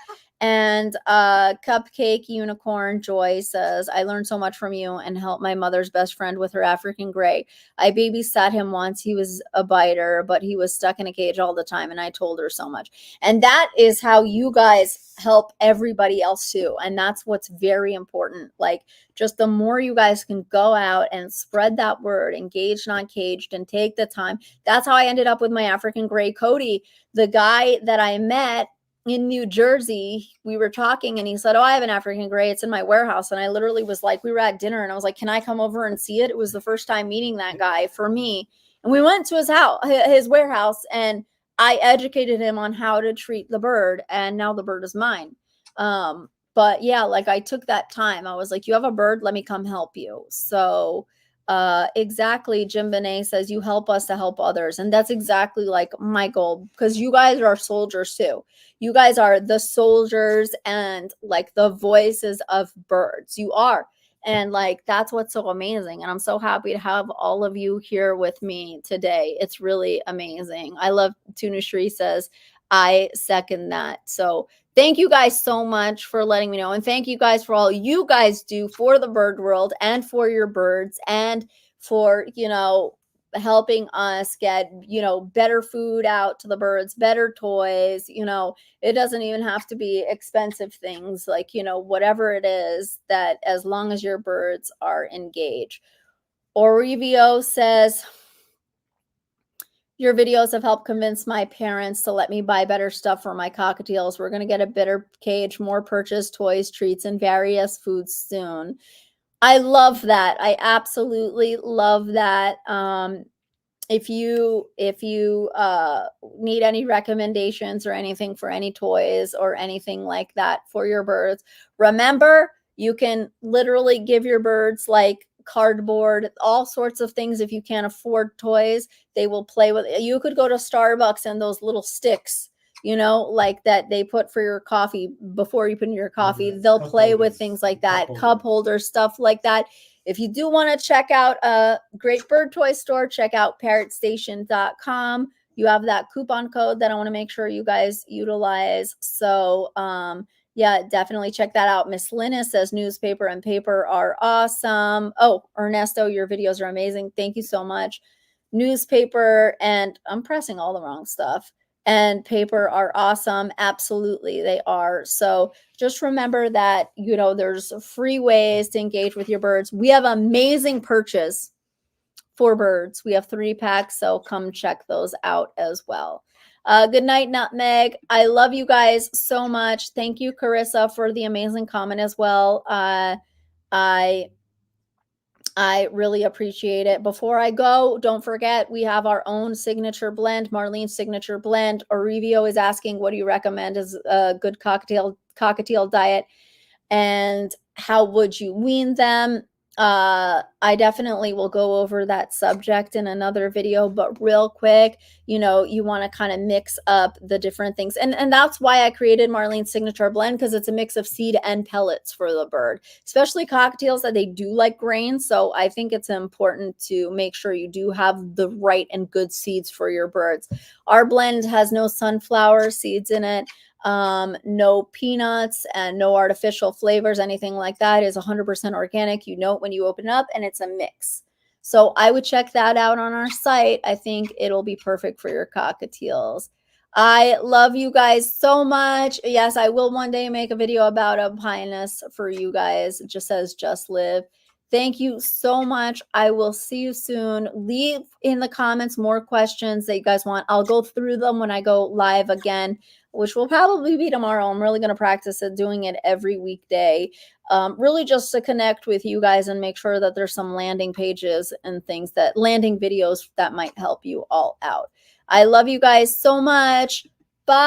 And Cupcake Unicorn Joy says, I learned so much from you and helped my mother's best friend with her African gray. I babysat him once. He was a biter, but he was stuck in a cage all the time, and I told her so much. And that is how you guys help everybody else too. And that's what's very important. Like, just the more you guys can go out and spread that word, engaged, not caged, and take the time. That's how I ended up with my African gray Cody. The guy that I met in New Jersey, we were talking and he said, oh, I have an African gray. It's in my warehouse. And I literally was like, we were at dinner and I was like, can I come over and see it? It was the first time meeting that guy for me. And we went to his house, his warehouse, and I educated him on how to treat the bird. And now the bird is mine. But yeah, like I took that time. I was like, you have a bird, let me come help you. So exactly. Jim Benet says, you help us to help others. And that's exactly like my goal, because you guys are soldiers too. You guys are the soldiers and like the voices of birds. You are. And like, that's what's so amazing. And I'm so happy to have all of you here with me today. It's really amazing. I love Tunushree says, I second that. So thank you guys so much for letting me know. And thank you guys for all you guys do for the bird world and for your birds and for, you know, helping us get, you know, better food out to the birds, better toys. You know, it doesn't even have to be expensive things, like, you know, whatever it is, that as long as your birds are engaged. Orivio says, your videos have helped convince my parents to let me buy better stuff for my cockatiels. We're going to get a better cage, more purchase, toys, treats, and various foods soon. I love that. I absolutely love that. If you need any recommendations or anything for any toys or anything like that for your birds, remember, you can literally give your birds like cardboard, all sorts of things. If you can't afford toys, they will play with it. You could go to Starbucks and those little sticks, you know, like that they put for your coffee before you put in your coffee. They'll play with things like that, cup holders, stuff like that. If you do want to check out a great bird toy store, check out parrotstation.com. You have that coupon code that I want to make sure you guys utilize. So, yeah, definitely check that out. Miss Linus says newspaper and paper are awesome. Oh, Ernesto, your videos are amazing. Thank you so much. Newspaper, and I'm pressing all the wrong stuff, and paper are awesome. Absolutely, they are. So just remember that, you know, there's free ways to engage with your birds. We have amazing purchase for birds. We have 3 packs, so come check those out as well. Good night, Nutmeg. I love you guys so much. Thank you, Carissa, for the amazing comment as well. I really appreciate it. Before I go, don't forget, we have our own signature blend, Marlene's signature blend. Orivio is asking, what do you recommend as a good cockatiel diet? And how would you wean them? I definitely will go over that subject in another video, but real quick, you know, you want to kind of mix up the different things. And that's why I created Marlene's signature blend, because it's a mix of seed and pellets for the bird, especially cockatiels that they do like grains. So I think it's important to make sure you do have the right and good seeds for your birds. Our blend has no sunflower seeds in it. No peanuts and no artificial flavors, anything like that. It is 100% organic. You know it when you open it up, and it's a mix. So I would check that out on our site. I think it'll be perfect for your cockatiels. I love you guys so much. Yes, I will one day make a video about a pinus for you guys. It just says just live. Thank you so much. I will see you soon. Leave in the comments more questions that you guys want. I'll go through them when I go live again, which will probably be tomorrow. I'm really going to practice at doing it every weekday, really just to connect with you guys and make sure that there's some landing pages and things, that landing videos that might help you all out. I love you guys so much.